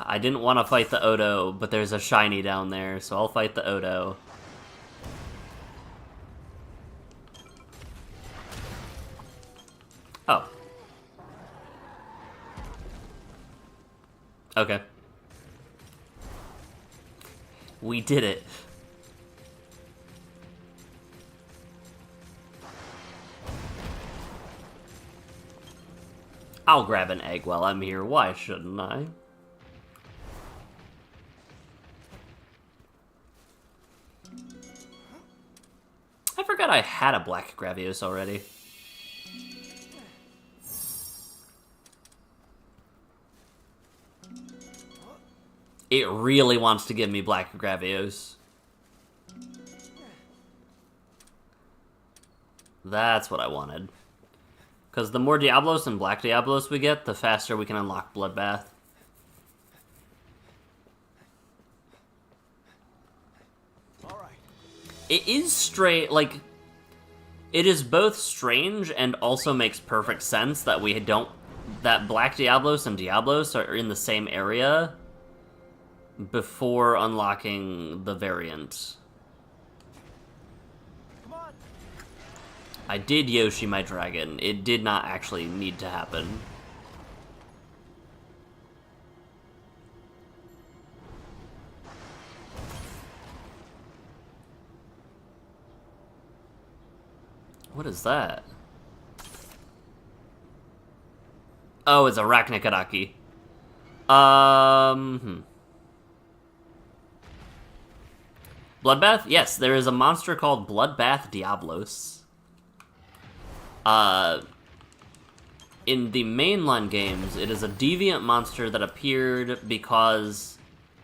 I didn't want to fight the Odo, but there's a shiny down there, so I'll fight the Odo. Oh. Okay. We did it. I'll grab an egg while I'm here, why shouldn't I? I forgot I had a black Gravios already. It really wants to give me black Gravios. That's what I wanted. Because the more Diablos and black Diablos we get, the faster we can unlock Bloodbath. It is straight, like, it is both strange and also makes perfect sense that we don't, that Black Diablos and Diablos are in the same area before unlocking the variant. I did Yoshi my dragon. It did not actually need to happen. What is that? Oh, it's Arachnikadaki. Bloodbath? Yes, there is a monster called Bloodbath Diablos. In the mainline games, it is a deviant monster that appeared because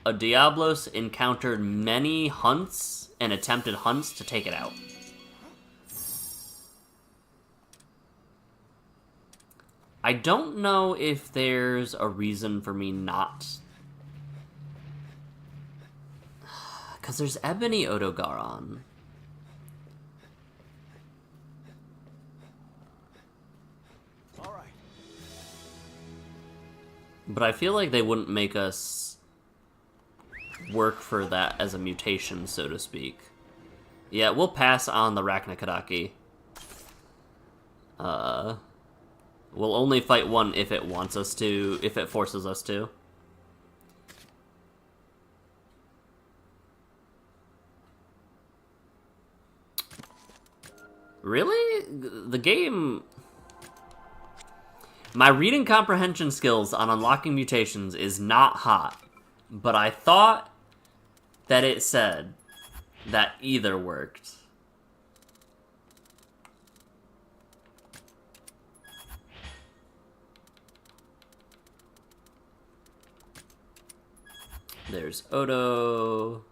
a Diablos encountered many hunts and attempted hunts to take it out. I don't know if there's a reason for me not... Because there's Ebony Odogaron. All right. But I feel like they wouldn't make us work for that as a mutation, so to speak. Yeah, we'll pass on the Arachnikadaki. We'll only fight one if it wants us to, if it forces us to. Really? The game... My reading comprehension skills on unlocking mutations is not hot, but I thought that it said that either worked. There's Odo.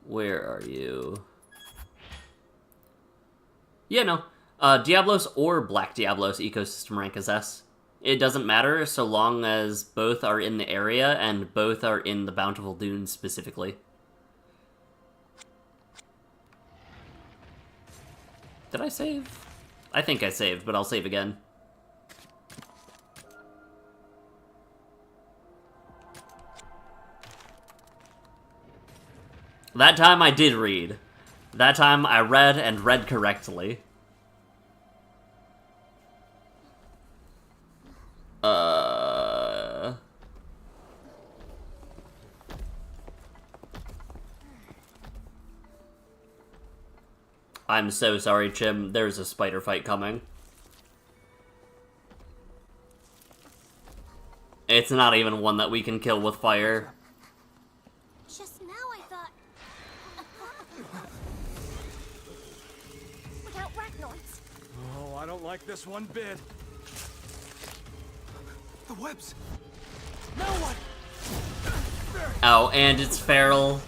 Where are you? Yeah, no. Diablos or Black Diablos ecosystem rank is S. It doesn't matter so long as both are in the area and both are in the Bountiful Dunes specifically. Did I save? I think I saved, but I'll save again. That time I did read. That time I read and read correctly. I'm so sorry, Chim. There's a spider fight coming. It's not even one that we can kill with fire. Just now I thought... Without Arachnoids. Oh, I don't like this one bit. The webs. Now what? Oh, and it's feral.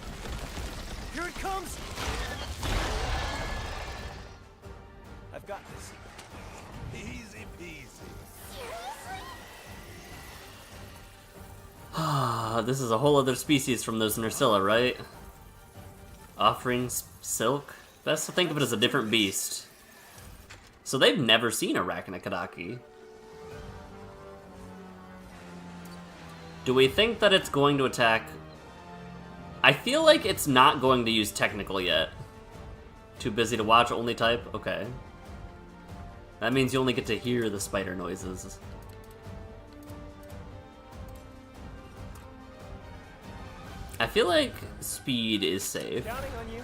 Here it comes. I've got this. Easy peasy. This is a whole other species from those Nursilla, right? Offering silk? Best to think of it as a different beast. So they've never seen Arachnikadaki. Do we think that it's going to attack? I feel like it's not going to use technical yet. Too busy to watch, only type? Okay. That means you only get to hear the spider noises. I feel like speed is safe. Counting on you.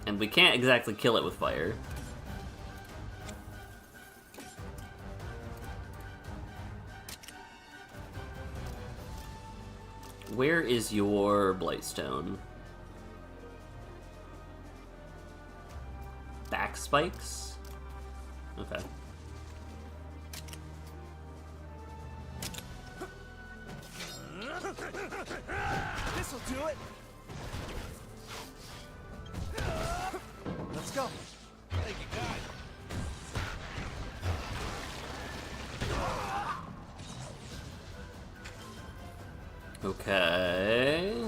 And we can't exactly kill it with fire. Where is your Blightstone? Back spikes? Okay. This'll do it. Let's go. Thank you, guys. Okay.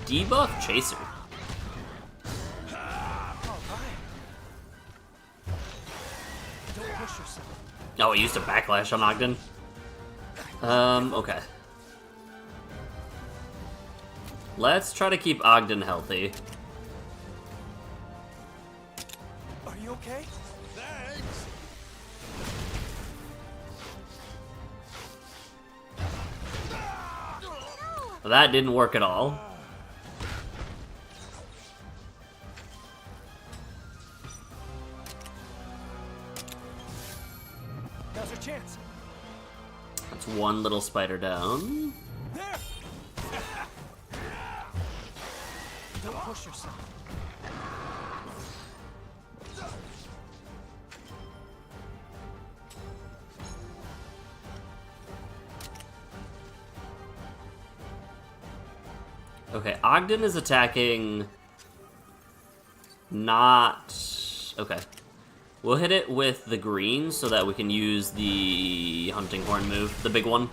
Debuff Chaser. Don't push yourself. Oh, it used a backlash on Ogden. Okay. Let's try to keep Ogden healthy. Are you okay? Thanks. That didn't work at all. Now's your chance. That's one little spider down. There. Don't push yourself. Okay, Ogden is attacking... Not... Okay. We'll hit it with the green so that we can use the hunting horn move, the big one.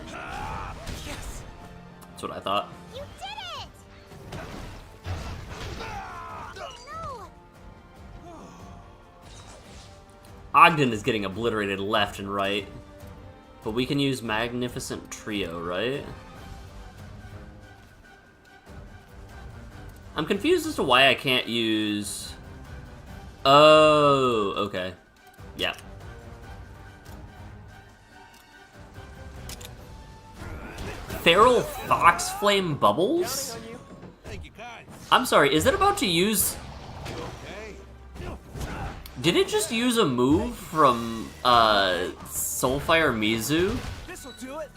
Yes. That's what I thought. You did it! No! Ogden is getting obliterated left and right. But we can use Magnificent Trio, right? I'm confused as to why I can't use... Oh, okay. Yeah. Feral Fox Flame Bubbles? I'm sorry, is it about to use... Did it just use a move from, Soulfire Mizu? This'll do it.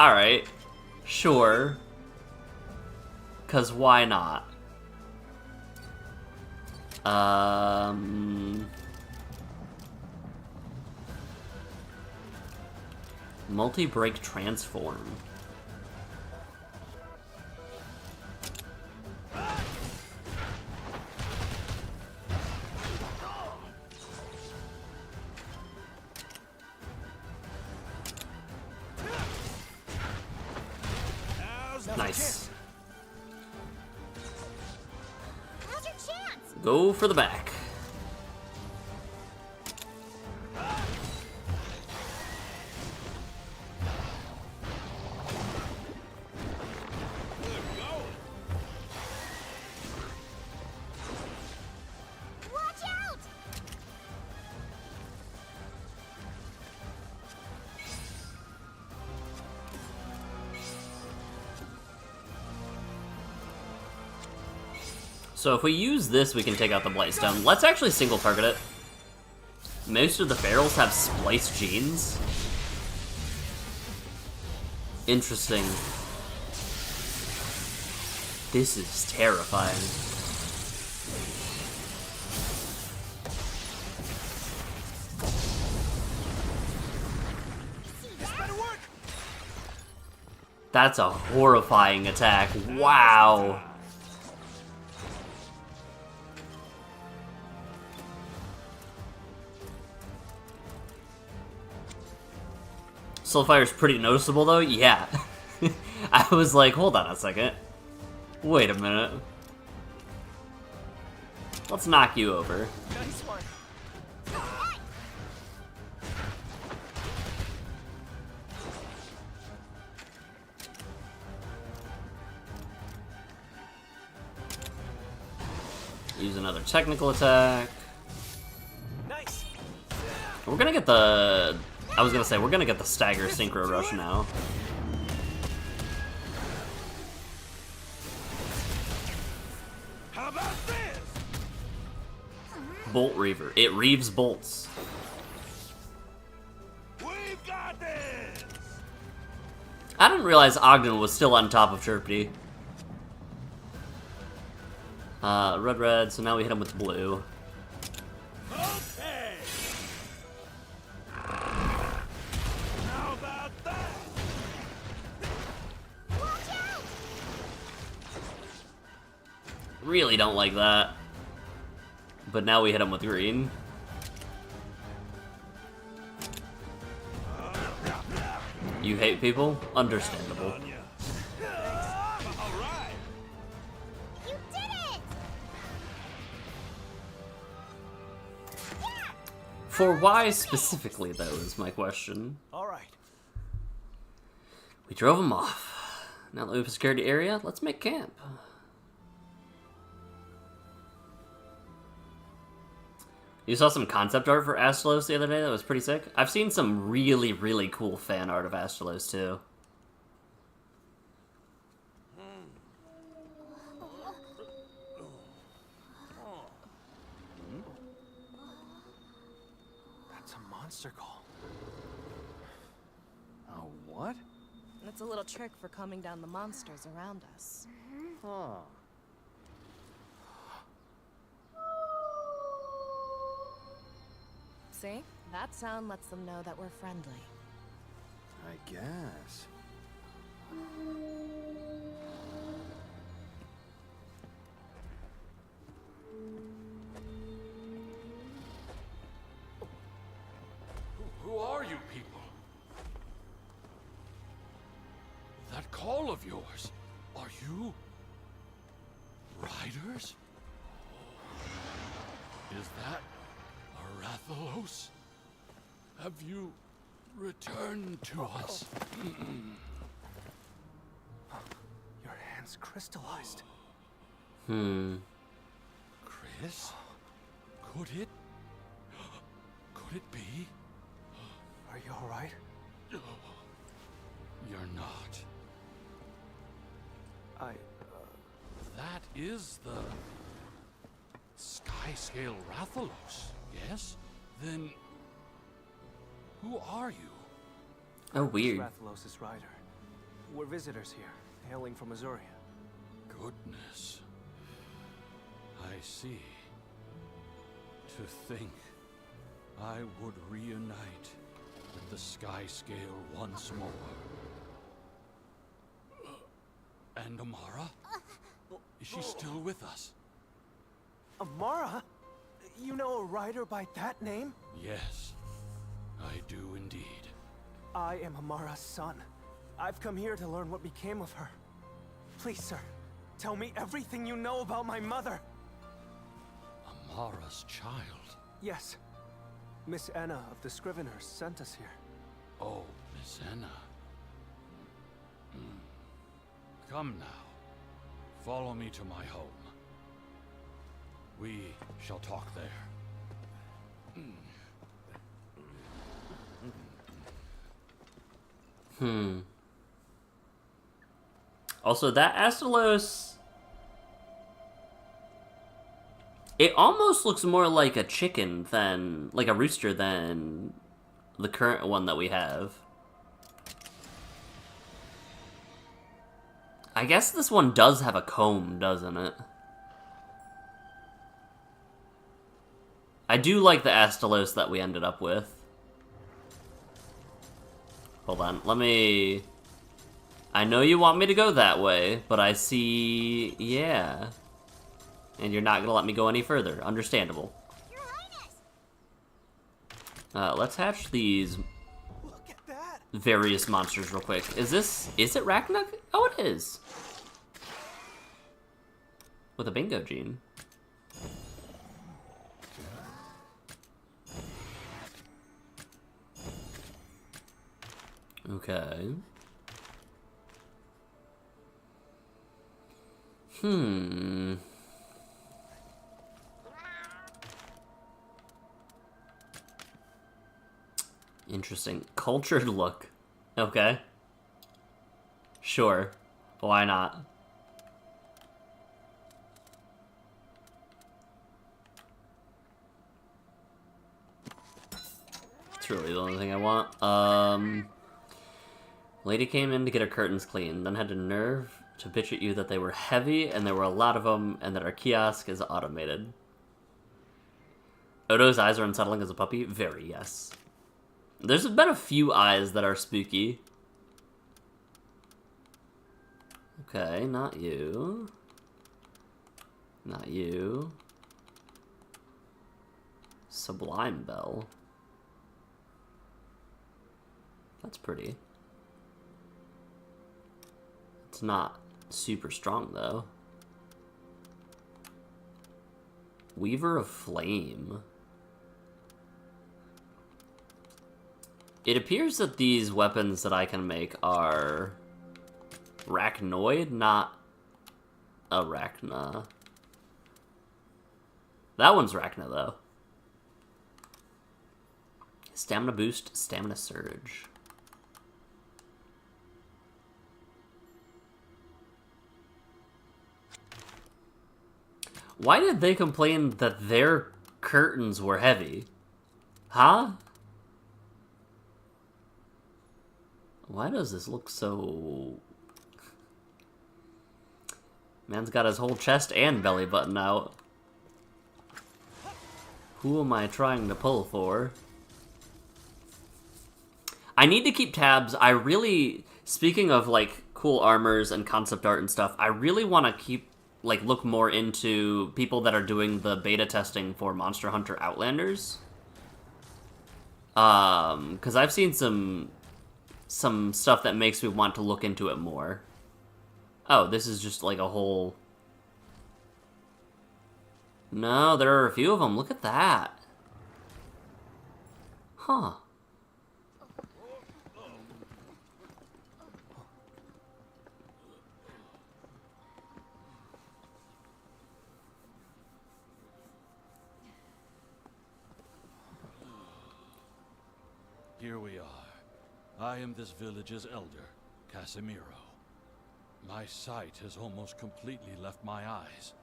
Alright. Sure. 'Cause why not? Multi-break transform. Nice. Now's your chance! Go for the back. Watch out! So if we use this, we can take out the Blightstone. Let's actually single target it. Most of the ferals have spliced genes. Interesting. This is terrifying. That's a horrifying attack. Wow. Soulfire's pretty noticeable though? Yeah. I was like, hold on a second. Wait a minute. Let's knock you over. Nice one. Use another technical attack. Nice. We're gonna get the... I was gonna say, we're gonna get the Stagger Synchro Rush now. How about this? Bolt Reaver. It reaves bolts. We've got this. I didn't realize Ogden was still on top of Chirpity. Red, so now we hit him with blue. Okay. How about that? Really don't like that. But now we hit him with green. You hate people? Understandable. You did it! For why specifically, though, is my question. All right. We drove him off. Now that we've secured the area, let's make camp. You saw some concept art for Astalos the other day that was pretty sick? I've seen some really, really cool fan art of Astalos, too. monster call. A what? It's a little trick for calming down the monsters around us. Huh. See? That sound lets them know that we're friendly. I guess. Who are you people? That call of yours, are you riders? Is that Arathalos? Have you returned to us? Your hand's crystallized. Chris? Could it be? Are you alright? You're not. That is the Skyscale Rathalos, yes? Then who are you? Oh, weird. Rathalos' rider. We're visitors here, hailing from Azuria. Goodness. I see. To think I would reunite with the Skyscale once more. And Amara? Is she still with us? Amara? You know a rider by that name? Yes, I do indeed. I am Amara's son. I've come here to learn what became of her. Please, sir, tell me everything you know about my mother. Amara's child? Yes. Miss Anna of the Scriveners sent us here. Oh, Miss Anna. Come now. Follow me to my home. We shall talk there. Also, that Astalos... It almost looks more like a chicken than... like a rooster than the current one that we have. I guess this one does have a comb, doesn't it? I do like the Astalos that we ended up with. Hold on, let me... I know you want me to go that way, but I see... yeah. And you're not gonna let me go any further. Understandable. Your Highness! Let's hatch these Look at that! various monsters real quick. Is it Ragnak? Oh, it is. With a bingo gene. Okay. Interesting. Cultured look. Okay. Sure. Why not? It's really the only thing I want. Lady came in to get her curtains cleaned, then had the nerve to bitch at you that they were heavy and there were a lot of them and that our kiosk is automated. Odo's eyes are unsettling as a puppy? Very, yes. There's been a few eyes that are spooky. Okay, not you. Not you. Sublime Bell. That's pretty. It's not super strong, though. Weaver of Flame. It appears that these weapons that I can make are Rachnoid, not Arachna. That one's Rachna, though. Stamina boost, stamina surge. Why did they complain that their curtains were heavy? Huh? Why does this look so... Man's got his whole chest and belly button out. Who am I trying to pull for? I need to keep tabs. I really... Speaking of, like, cool armors and concept art and stuff, I really want to keep, like, look more into people that are doing the beta testing for Monster Hunter Outlanders. Because I've seen some stuff that makes me want to look into it more. Oh, this is just like a whole... No, there are a few of them. Look at that. Huh. Here we are. I am this village's elder, Casimiro. My sight has almost completely left my eyes.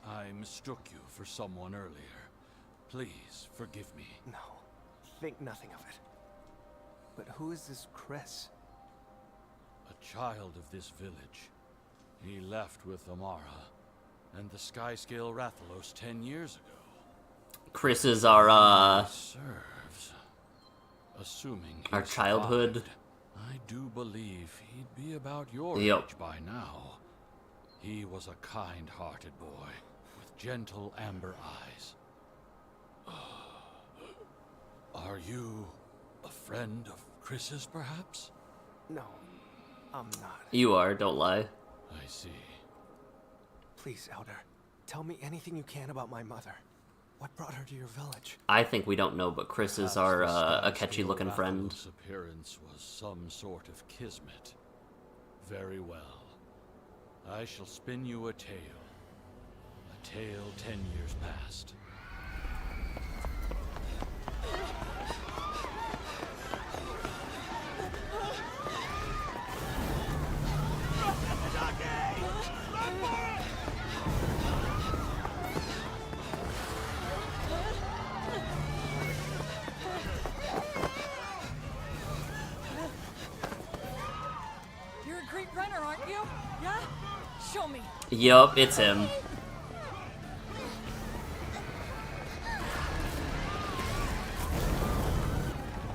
I mistook you for someone earlier. Please forgive me. No, think nothing of it. But who is this Chris? A child of this village. He left with Amara and the Skyscale Rathalos 10 years ago. Chris is our, serves. Assuming our childhood. Survived, I do believe he'd be about your Yep. age by now. He was a kind-hearted boy with gentle amber eyes. Are you a friend of Chris's, perhaps? No, I'm not. You are, don't lie. I see. Please, Elder, tell me anything you can about my mother. What brought her to your village? I think we don't know, but Chris is our, a catchy-looking Rathalos' friend. appearance was some sort of kismet. Very well. I shall spin you a tale. A tale 10 years past. You're a great runner, aren't you? Yeah? Show me. Yup, it's him.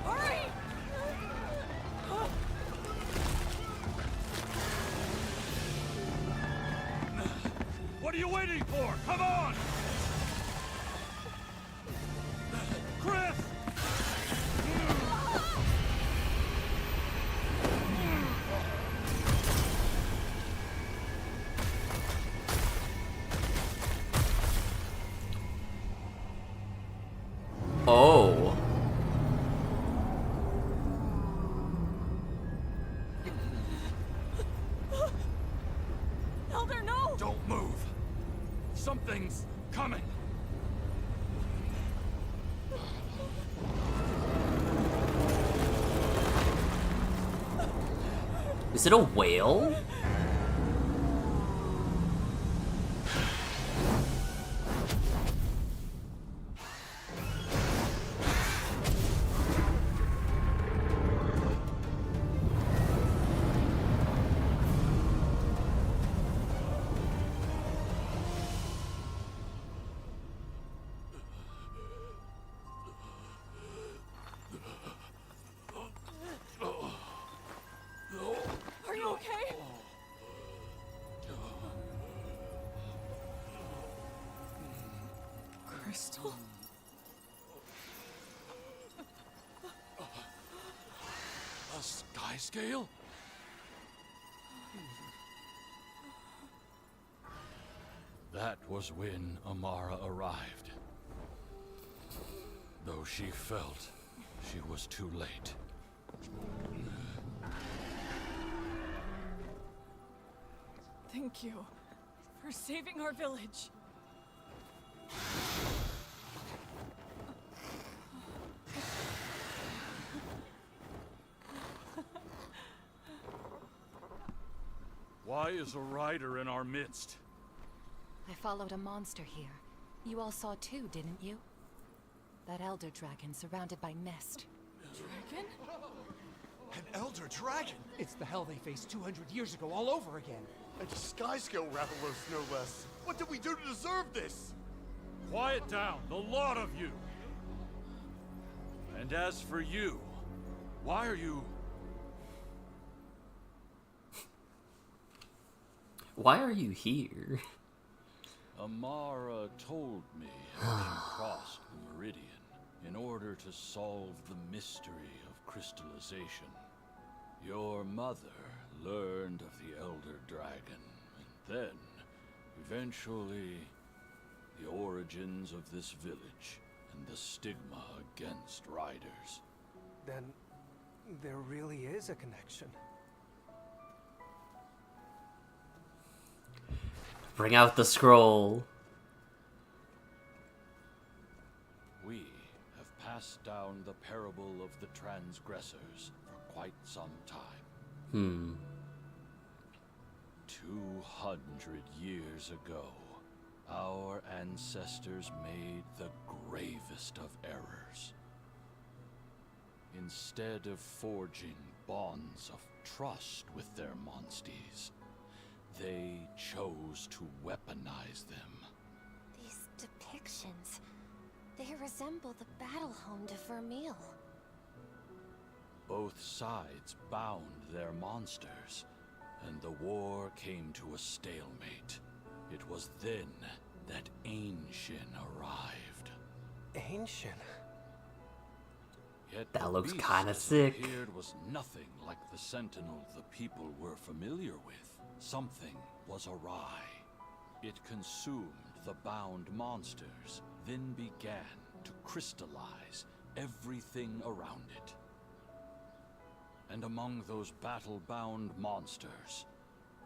Hurry! What are you waiting for? Come on! Chris! Oh. Elder, no! Don't move. Something's coming. Is it a whale? Are you okay? Crystal? A sky scale? That was when Amara arrived. Though she felt she was too late. Thank you for saving our village. Why is a rider in our midst? I followed a monster here. You all saw too, didn't you? That elder dragon surrounded by mist. Dragon? An Elder Dragon! It's the hell they faced 200 years ago all over again. And Skyscale Rathalos, no less. What did we do to deserve this? Quiet down, the lot of you! And as for you, why are you... Why are you here? Amara told me how she crossed the Meridian in order to solve the mystery of crystallization. Your mother learned of the Elder Dragon, and then, eventually, the origins of this village and the stigma against riders. Then there really is a connection. Bring out the scroll. We have passed down the parable of the transgressors for quite some time. 200 years ago, our ancestors made the gravest of errors. Instead of forging bonds of trust with their monsties, they chose to weaponize them. These depictions, they resemble the battle home to Vermeil. Both sides bound their monsters, and the war came to a stalemate. It was then that Ancient arrived. Ancient? Yet that the looks beast kinda as it sick. appeared was nothing like the sentinel the people were familiar with. Something was awry. It consumed the bound monsters, then began to crystallize everything around it. And among those battle-bound monsters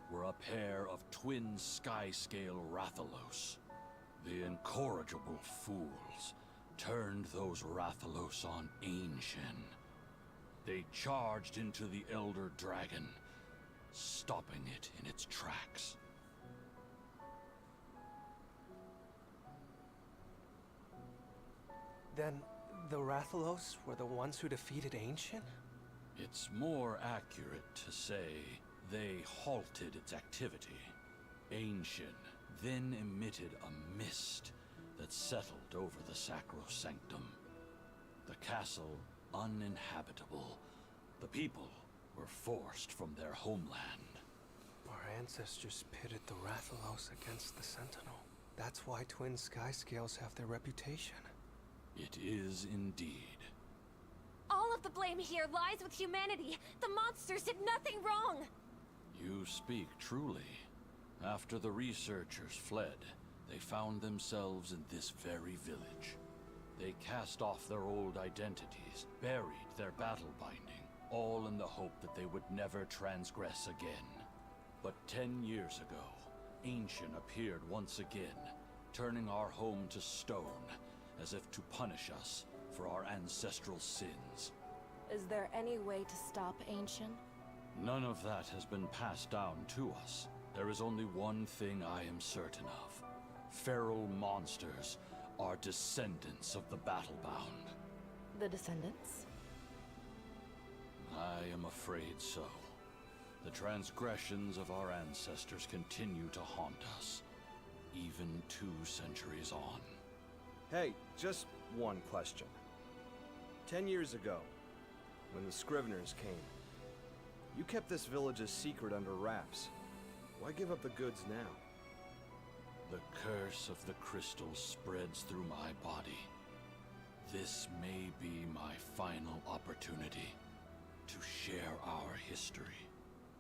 were a pair of twin Skyscale Rathalos. The incorrigible fools turned those Rathalos on Ancient. They charged into the Elder Dragon, stopping it in its tracks. Then the Rathalos were the ones who defeated Ancient? It's more accurate to say they halted its activity. Ancient then emitted a mist that settled over the sacrosanctum. The castle uninhabitable. The people were forced from their homeland. Our ancestors pitted the Rathalos against the Sentinel. That's why twin Skyscales have their reputation. It is indeed. All of the blame here lies with humanity. The monsters did nothing wrong. You speak truly. After the researchers fled, they found themselves in this very village. They cast off their old identities, buried their battle binding, all in the hope that they would never transgress again. But 10 years ago, Ancient appeared once again, turning our home to stone, as if to punish us for our ancestral sins. Is there any way to stop Ancient? None of that has been passed down to us. There is only one thing I am certain of. Feral monsters are descendants of the Battlebound. The descendants? I am afraid so. The transgressions of our ancestors continue to haunt us, even 2 centuries on. Hey, just one question. 10 years ago, when the Scriveners came, you kept this village's secret under wraps. Why give up the goods now? The curse of the crystal spreads through my body. This may be my final opportunity to share our history.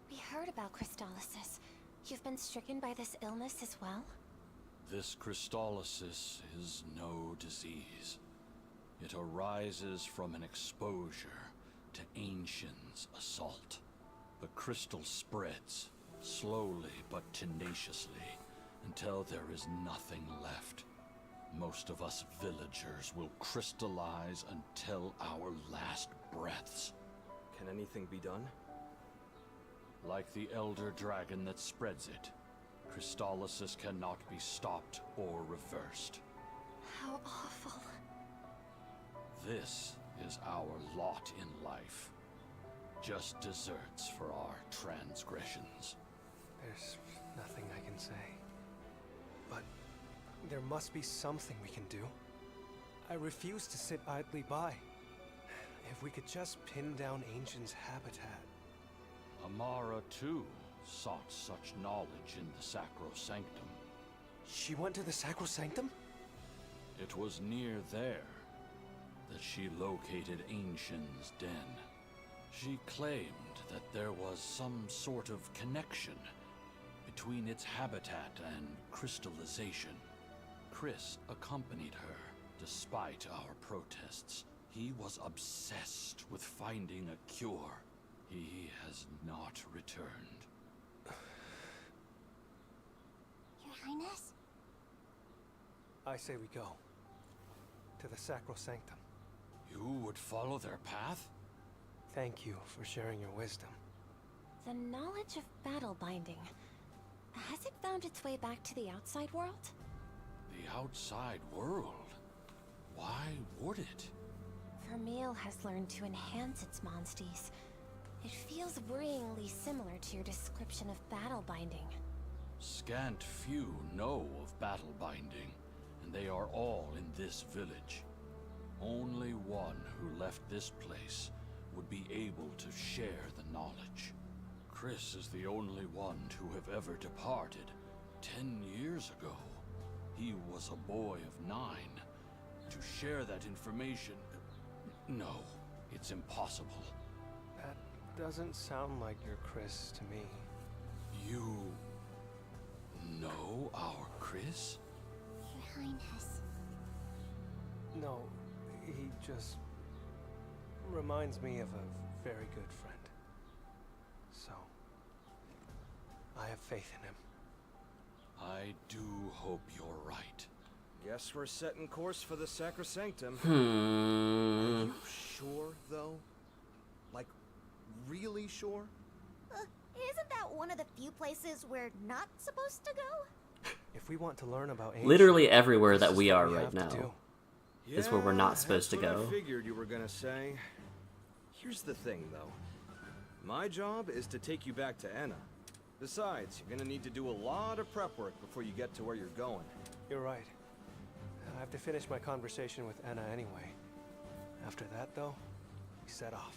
We heard about crystallysis. You've been stricken by this illness as well? This crystallysis is no disease. It arises from an exposure to Ancient's assault. The crystal spreads, slowly but tenaciously, until there is nothing left. Most of us villagers will crystallize until our last breaths. Can anything be done? Like the Elder Dragon that spreads it, crystallysis cannot be stopped or reversed. How awful. This is our lot in life. just deserts for our transgressions. There's nothing I can say. But there must be something we can do. I refuse to sit idly by. If we could just pin down Ancient's habitat. Amara, too, sought such knowledge in the Sacrosanctum. She went to the Sacrosanctum? It was near there that she located Ancient's den. She claimed that there was some sort of connection between its habitat and crystallization. Chris accompanied her, despite our protests. He was obsessed with finding a cure. He has not returned. Your Highness? I say we go. To the Sacrosanctum. You would follow their path? Thank you for sharing your wisdom. The knowledge of battle binding. Has it found its way back to the outside world? The outside world? Why would it? Vermeil has learned to enhance its monsties. It feels worryingly similar to your description of battle binding. Scant few know of battle binding, and they are all in this village. Only one who left this place would be able to share the knowledge. Chris is the only one to have ever departed 10 years ago. He was a boy of 9. To share that information... No, it's impossible. That doesn't sound like your Chris to me. You... know our Chris? Your Highness. No, he just reminds me of a very good friend. So, I have faith in him. I do hope you're right. Guess we're setting course for the Sacrosanctum. Hmm. Are you sure, though? Like, really sure? Isn't that one of the few places we're not supposed to go? If we want to learn about ancient, Literally everywhere this that is we what are we right have to now do. is where we're not supposed to That's what go. I figured you were gonna say. Here's the thing, though. My job is to take you back to Enna. Besides, you're gonna need to do a lot of prep work before you get to where you're going. You're right. I have to finish my conversation with Enna anyway. After that, though, we set off.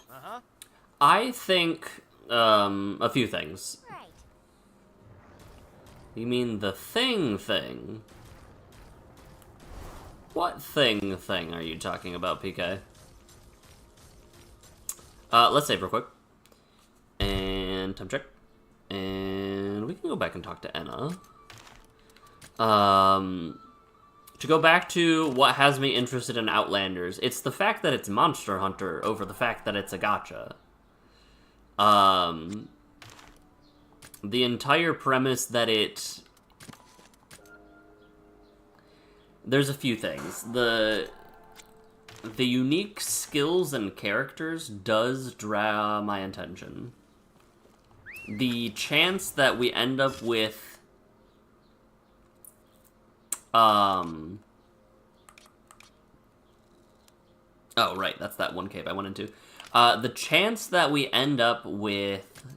Uh-huh. I think, a few things. Right. You mean the thing? What thing are you talking about, PK? Let's save real quick. And time check. And we can go back and talk to Enna. To go back to what has me interested in Outlanders, it's the fact that it's Monster Hunter over the fact that it's a gacha. The entire premise that it... There's a few things. The unique skills and characters does draw my attention. The chance that we end up with... Oh, right, that's that one cave I went into. The chance that we end up with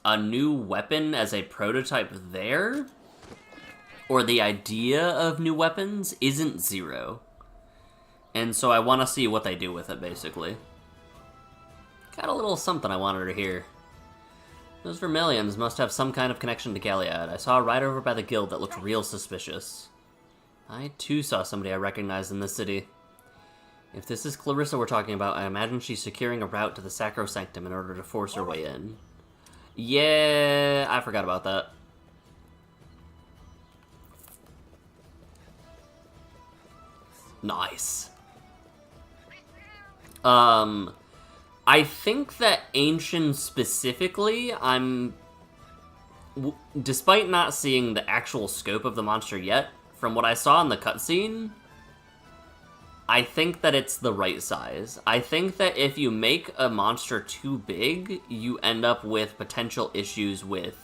a new weapon as a prototype there, or the idea of new weapons, isn't zero. And so I want to see what they do with it, basically. Got a little something I wanted to hear. Those Vermilions must have some kind of connection to Gilead. I saw a rider over by the guild that looked real suspicious. I too saw somebody I recognized in this city. If this is Clarissa we're talking about, I imagine she's securing a route to the Sacrosanctum in order to force her way in. Yeah, I forgot about that. Nice. I think that Ancient specifically, despite not seeing the actual scope of the monster yet, from what I saw in the cutscene, I think that it's the right size. I think that if you make a monster too big, you end up with potential issues with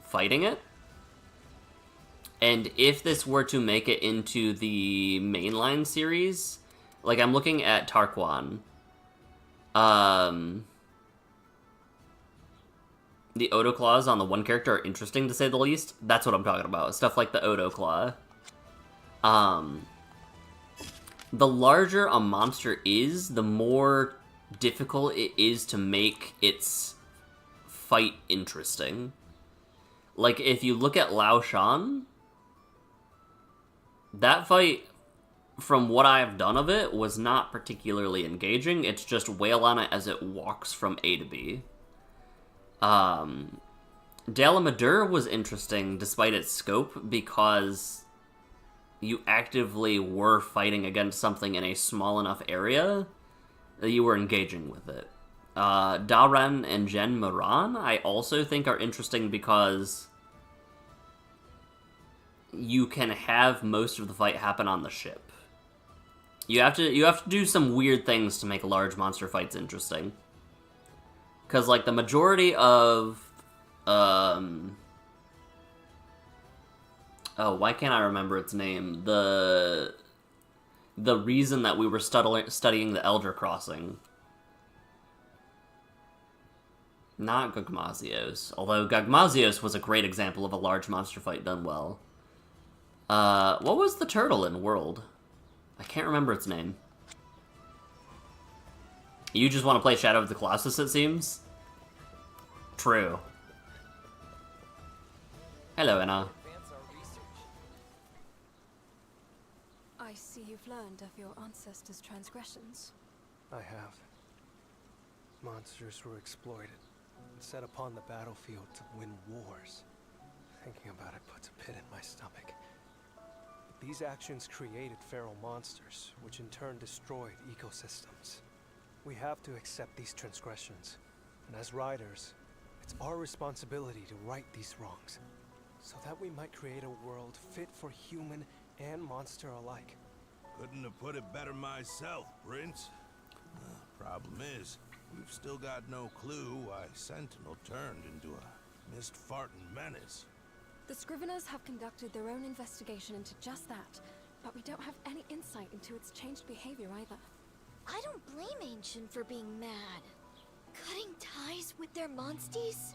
fighting it. And if this were to make it into the mainline series, like I'm looking at Tarquan, the Odo Claws on the one character are interesting to say the least. That's what I'm talking about. Stuff like the Odo Claw. The larger a monster is, the more difficult it is to make its fight interesting. Like, if you look at Lao Shan, that fight, from what I've done of it, was not particularly engaging. It's just wail on it as it walks from A to B. Dalamadur was interesting despite its scope because you actively were fighting against something in a small enough area that you were engaging with it. Daren and Jen Moran I also think are interesting because you can have most of the fight happen on the ship. You have to do some weird things to make large monster fights interesting. Because, like, the majority of, oh, why can't I remember its name? The reason that we were studying the Elder Crossing. Not Gagmazios. Although Gagmazios was a great example of a large monster fight done well. What was the turtle in World? I can't remember its name. You just want to play Shadow of the Colossus, it seems? True. Hello, Anna. I see you've learned of your ancestors' transgressions. I have. Monsters were exploited and set upon the battlefield to win wars. Thinking about it puts a pit in my stomach. These actions created feral monsters, which in turn destroyed ecosystems. We have to accept these transgressions, and as riders, it's our responsibility to right these wrongs, so that we might create a world fit for human and monster alike. Couldn't have put it better myself, Prince. Problem is, we've still got no clue why Sentinel turned into a mist-farting menace. The Scriveners have conducted their own investigation into just that, but we don't have any insight into its changed behavior either. I don't blame Ancient for being mad. Cutting ties with their monsties?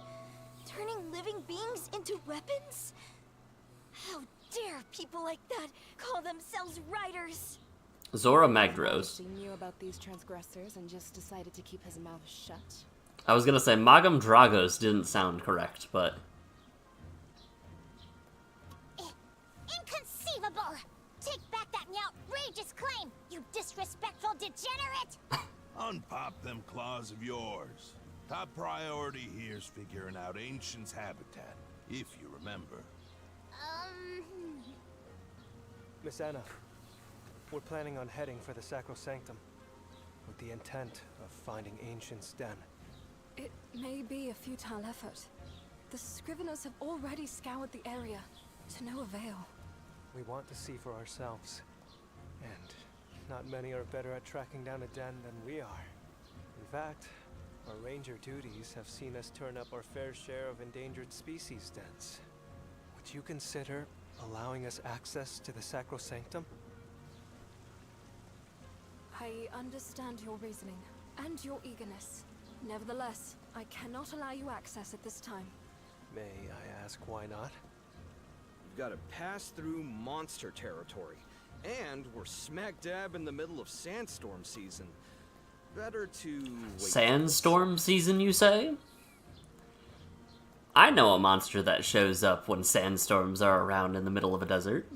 Turning living beings into weapons? How dare people like that call themselves riders? Zora Magdros. He knew about these transgressors and just decided to keep his mouth shut. I was gonna say Magam Dragos didn't sound correct, but... Inconceivable! Take back that outrageous claim, you disrespectful degenerate! Unpop them claws of yours. Top priority here's figuring out Ancient's habitat, if you remember. Miss Anna, we're planning on heading for the Sacrosanctum, with the intent of finding Ancient's den. It may be a futile effort. The Scriveners have already scoured the area, to no avail. We want to see for ourselves, and not many are better at tracking down a den than we are. In fact, our ranger duties have seen us turn up our fair share of endangered species dens. Would you consider allowing us access to the Sacrosanctum? I understand your reasoning, and your eagerness. Nevertheless, I cannot allow you access at this time. May I ask why not? We've got to pass through monster territory. And we're smack dab in the middle of sandstorm season. Better to wait. Sandstorm season, you say? I know a monster that shows up when sandstorms are around in the middle of a desert.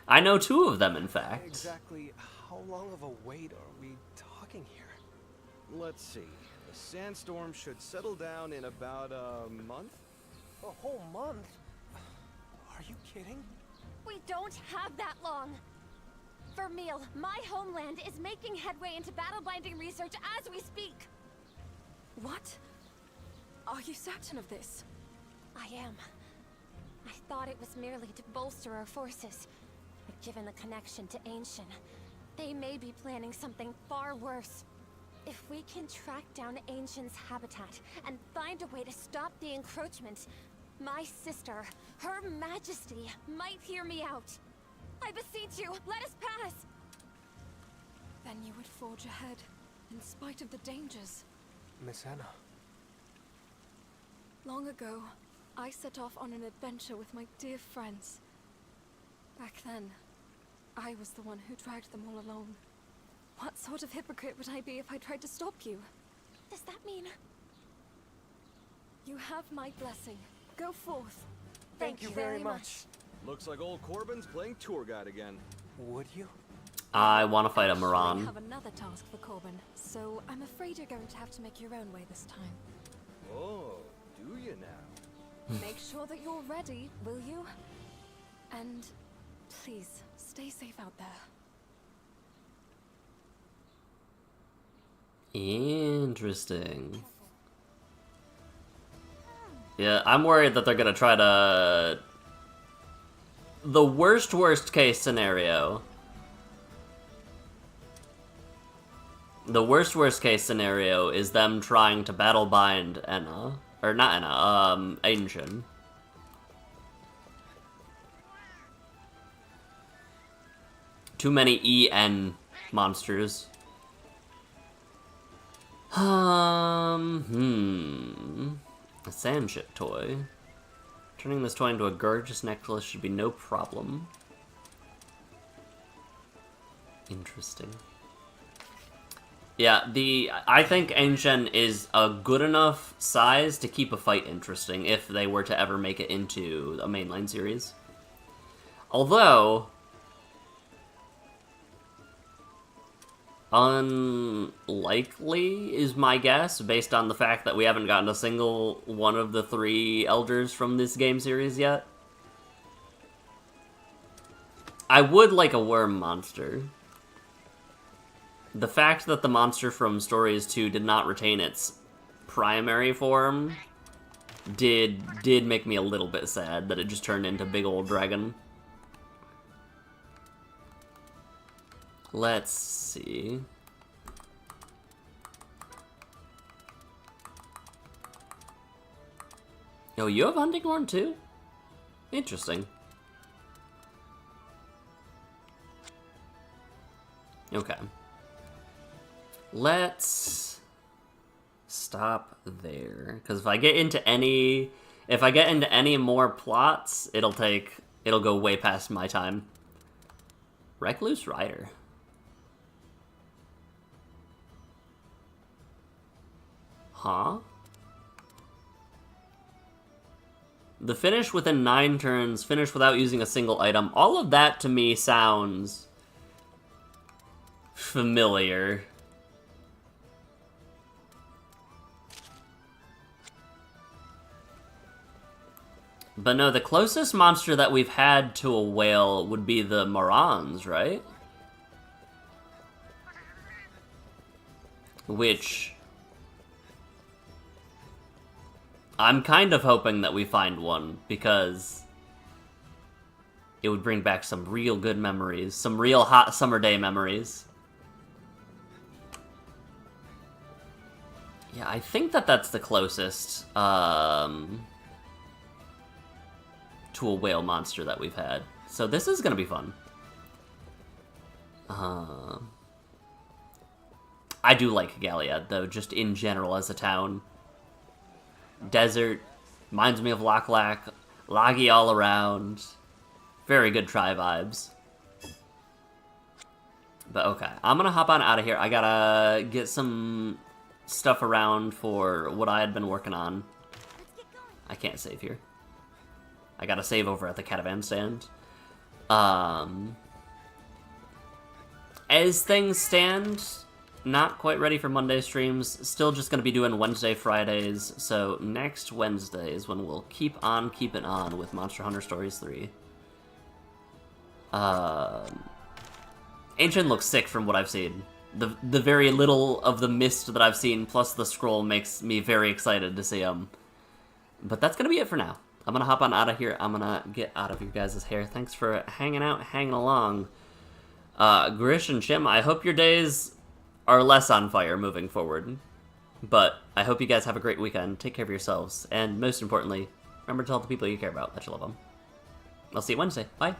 I know two of them, in fact. Exactly how long of a wait are we talking here? Let's see. The sandstorm should settle down in about a month? A whole month? Are you kidding? We don't have that long. Vermeil, my homeland, is making headway into battle-binding research as we speak. What? Are you certain of this? I am. I thought it was merely to bolster our forces. But given the connection to Ancient, they may be planning something far worse. If we can track down Ancient's habitat and find a way to stop the encroachment, My sister, Her Majesty, might hear me out. I beseech you, let us pass! Then you would forge ahead, in spite of the dangers. Miss Anna. Long ago, I set off on an adventure with my dear friends. Back then, I was the one who dragged them all along. What sort of hypocrite would I be if I tried to stop you? Does that mean... You have my blessing. Go forth. Thank you very much. Looks like old Corbin's playing tour guide again. Would you? I want to fight a I Moran. have another task for Corbin, so I'm afraid you're going to have to make your own way this time. Oh, do you now? Make sure that you're ready, will you? And please, stay safe out there. Interesting. Yeah, I'm worried that they're gonna try to... The worst case scenario. The worst case scenario is them trying to battle bind Enna. Or not Enna, Ancient. Too many EN monsters. A sandship toy. Turning this toy into a gorgeous necklace should be no problem. Interesting. Yeah, I think Ancient is a good enough size to keep a fight interesting if they were to ever make it into a mainline series. Although, unlikely is my guess, based on the fact that we haven't gotten a single one of the 3 elders from this game series yet. I would like a worm monster. The fact that the monster from Stories 2 did not retain its primary form did make me a little bit sad that it just turned into big old dragon. Let's see. Oh, you have Hunting Horn too? Interesting. Okay. Let's stop there, because if I get into any more plots, it'll go way past my time. Recluse Rider. Huh? The finish within 9 turns, finish without using a single item. All of that to me sounds familiar. But no, the closest monster that we've had to a whale would be the Morans, right? Which... I'm kind of hoping that we find one, because it would bring back some real good memories. Some real hot summer day memories. Yeah, I think that's the closest, to a whale monster that we've had. So this is gonna be fun. I do like Galiad, though, just in general as a town. Desert, reminds me of Loch Lac, loggy all around. Very good try vibes. But okay, I'm gonna hop on out of here. I gotta get some stuff around for what I had been working on. I can't save here. I gotta save over at the caravan stand. As things stand, not quite ready for Monday streams. Still just gonna be doing Wednesday, Fridays. So next Wednesday is when we'll keep on keeping on with Monster Hunter Stories 3. Ancient looks sick from what I've seen. The very little of the mist that I've seen, plus the scroll, makes me very excited to see him. But that's gonna be it for now. I'm gonna hop on out of here. I'm gonna get out of your guys' hair. Thanks for hanging out, hanging along. Grish and Chim, I hope your days are less on fire moving forward. But I hope you guys have a great weekend. Take care of yourselves. And most importantly, Remember to tell the people you care about that you love them. I'll see you Wednesday. Bye.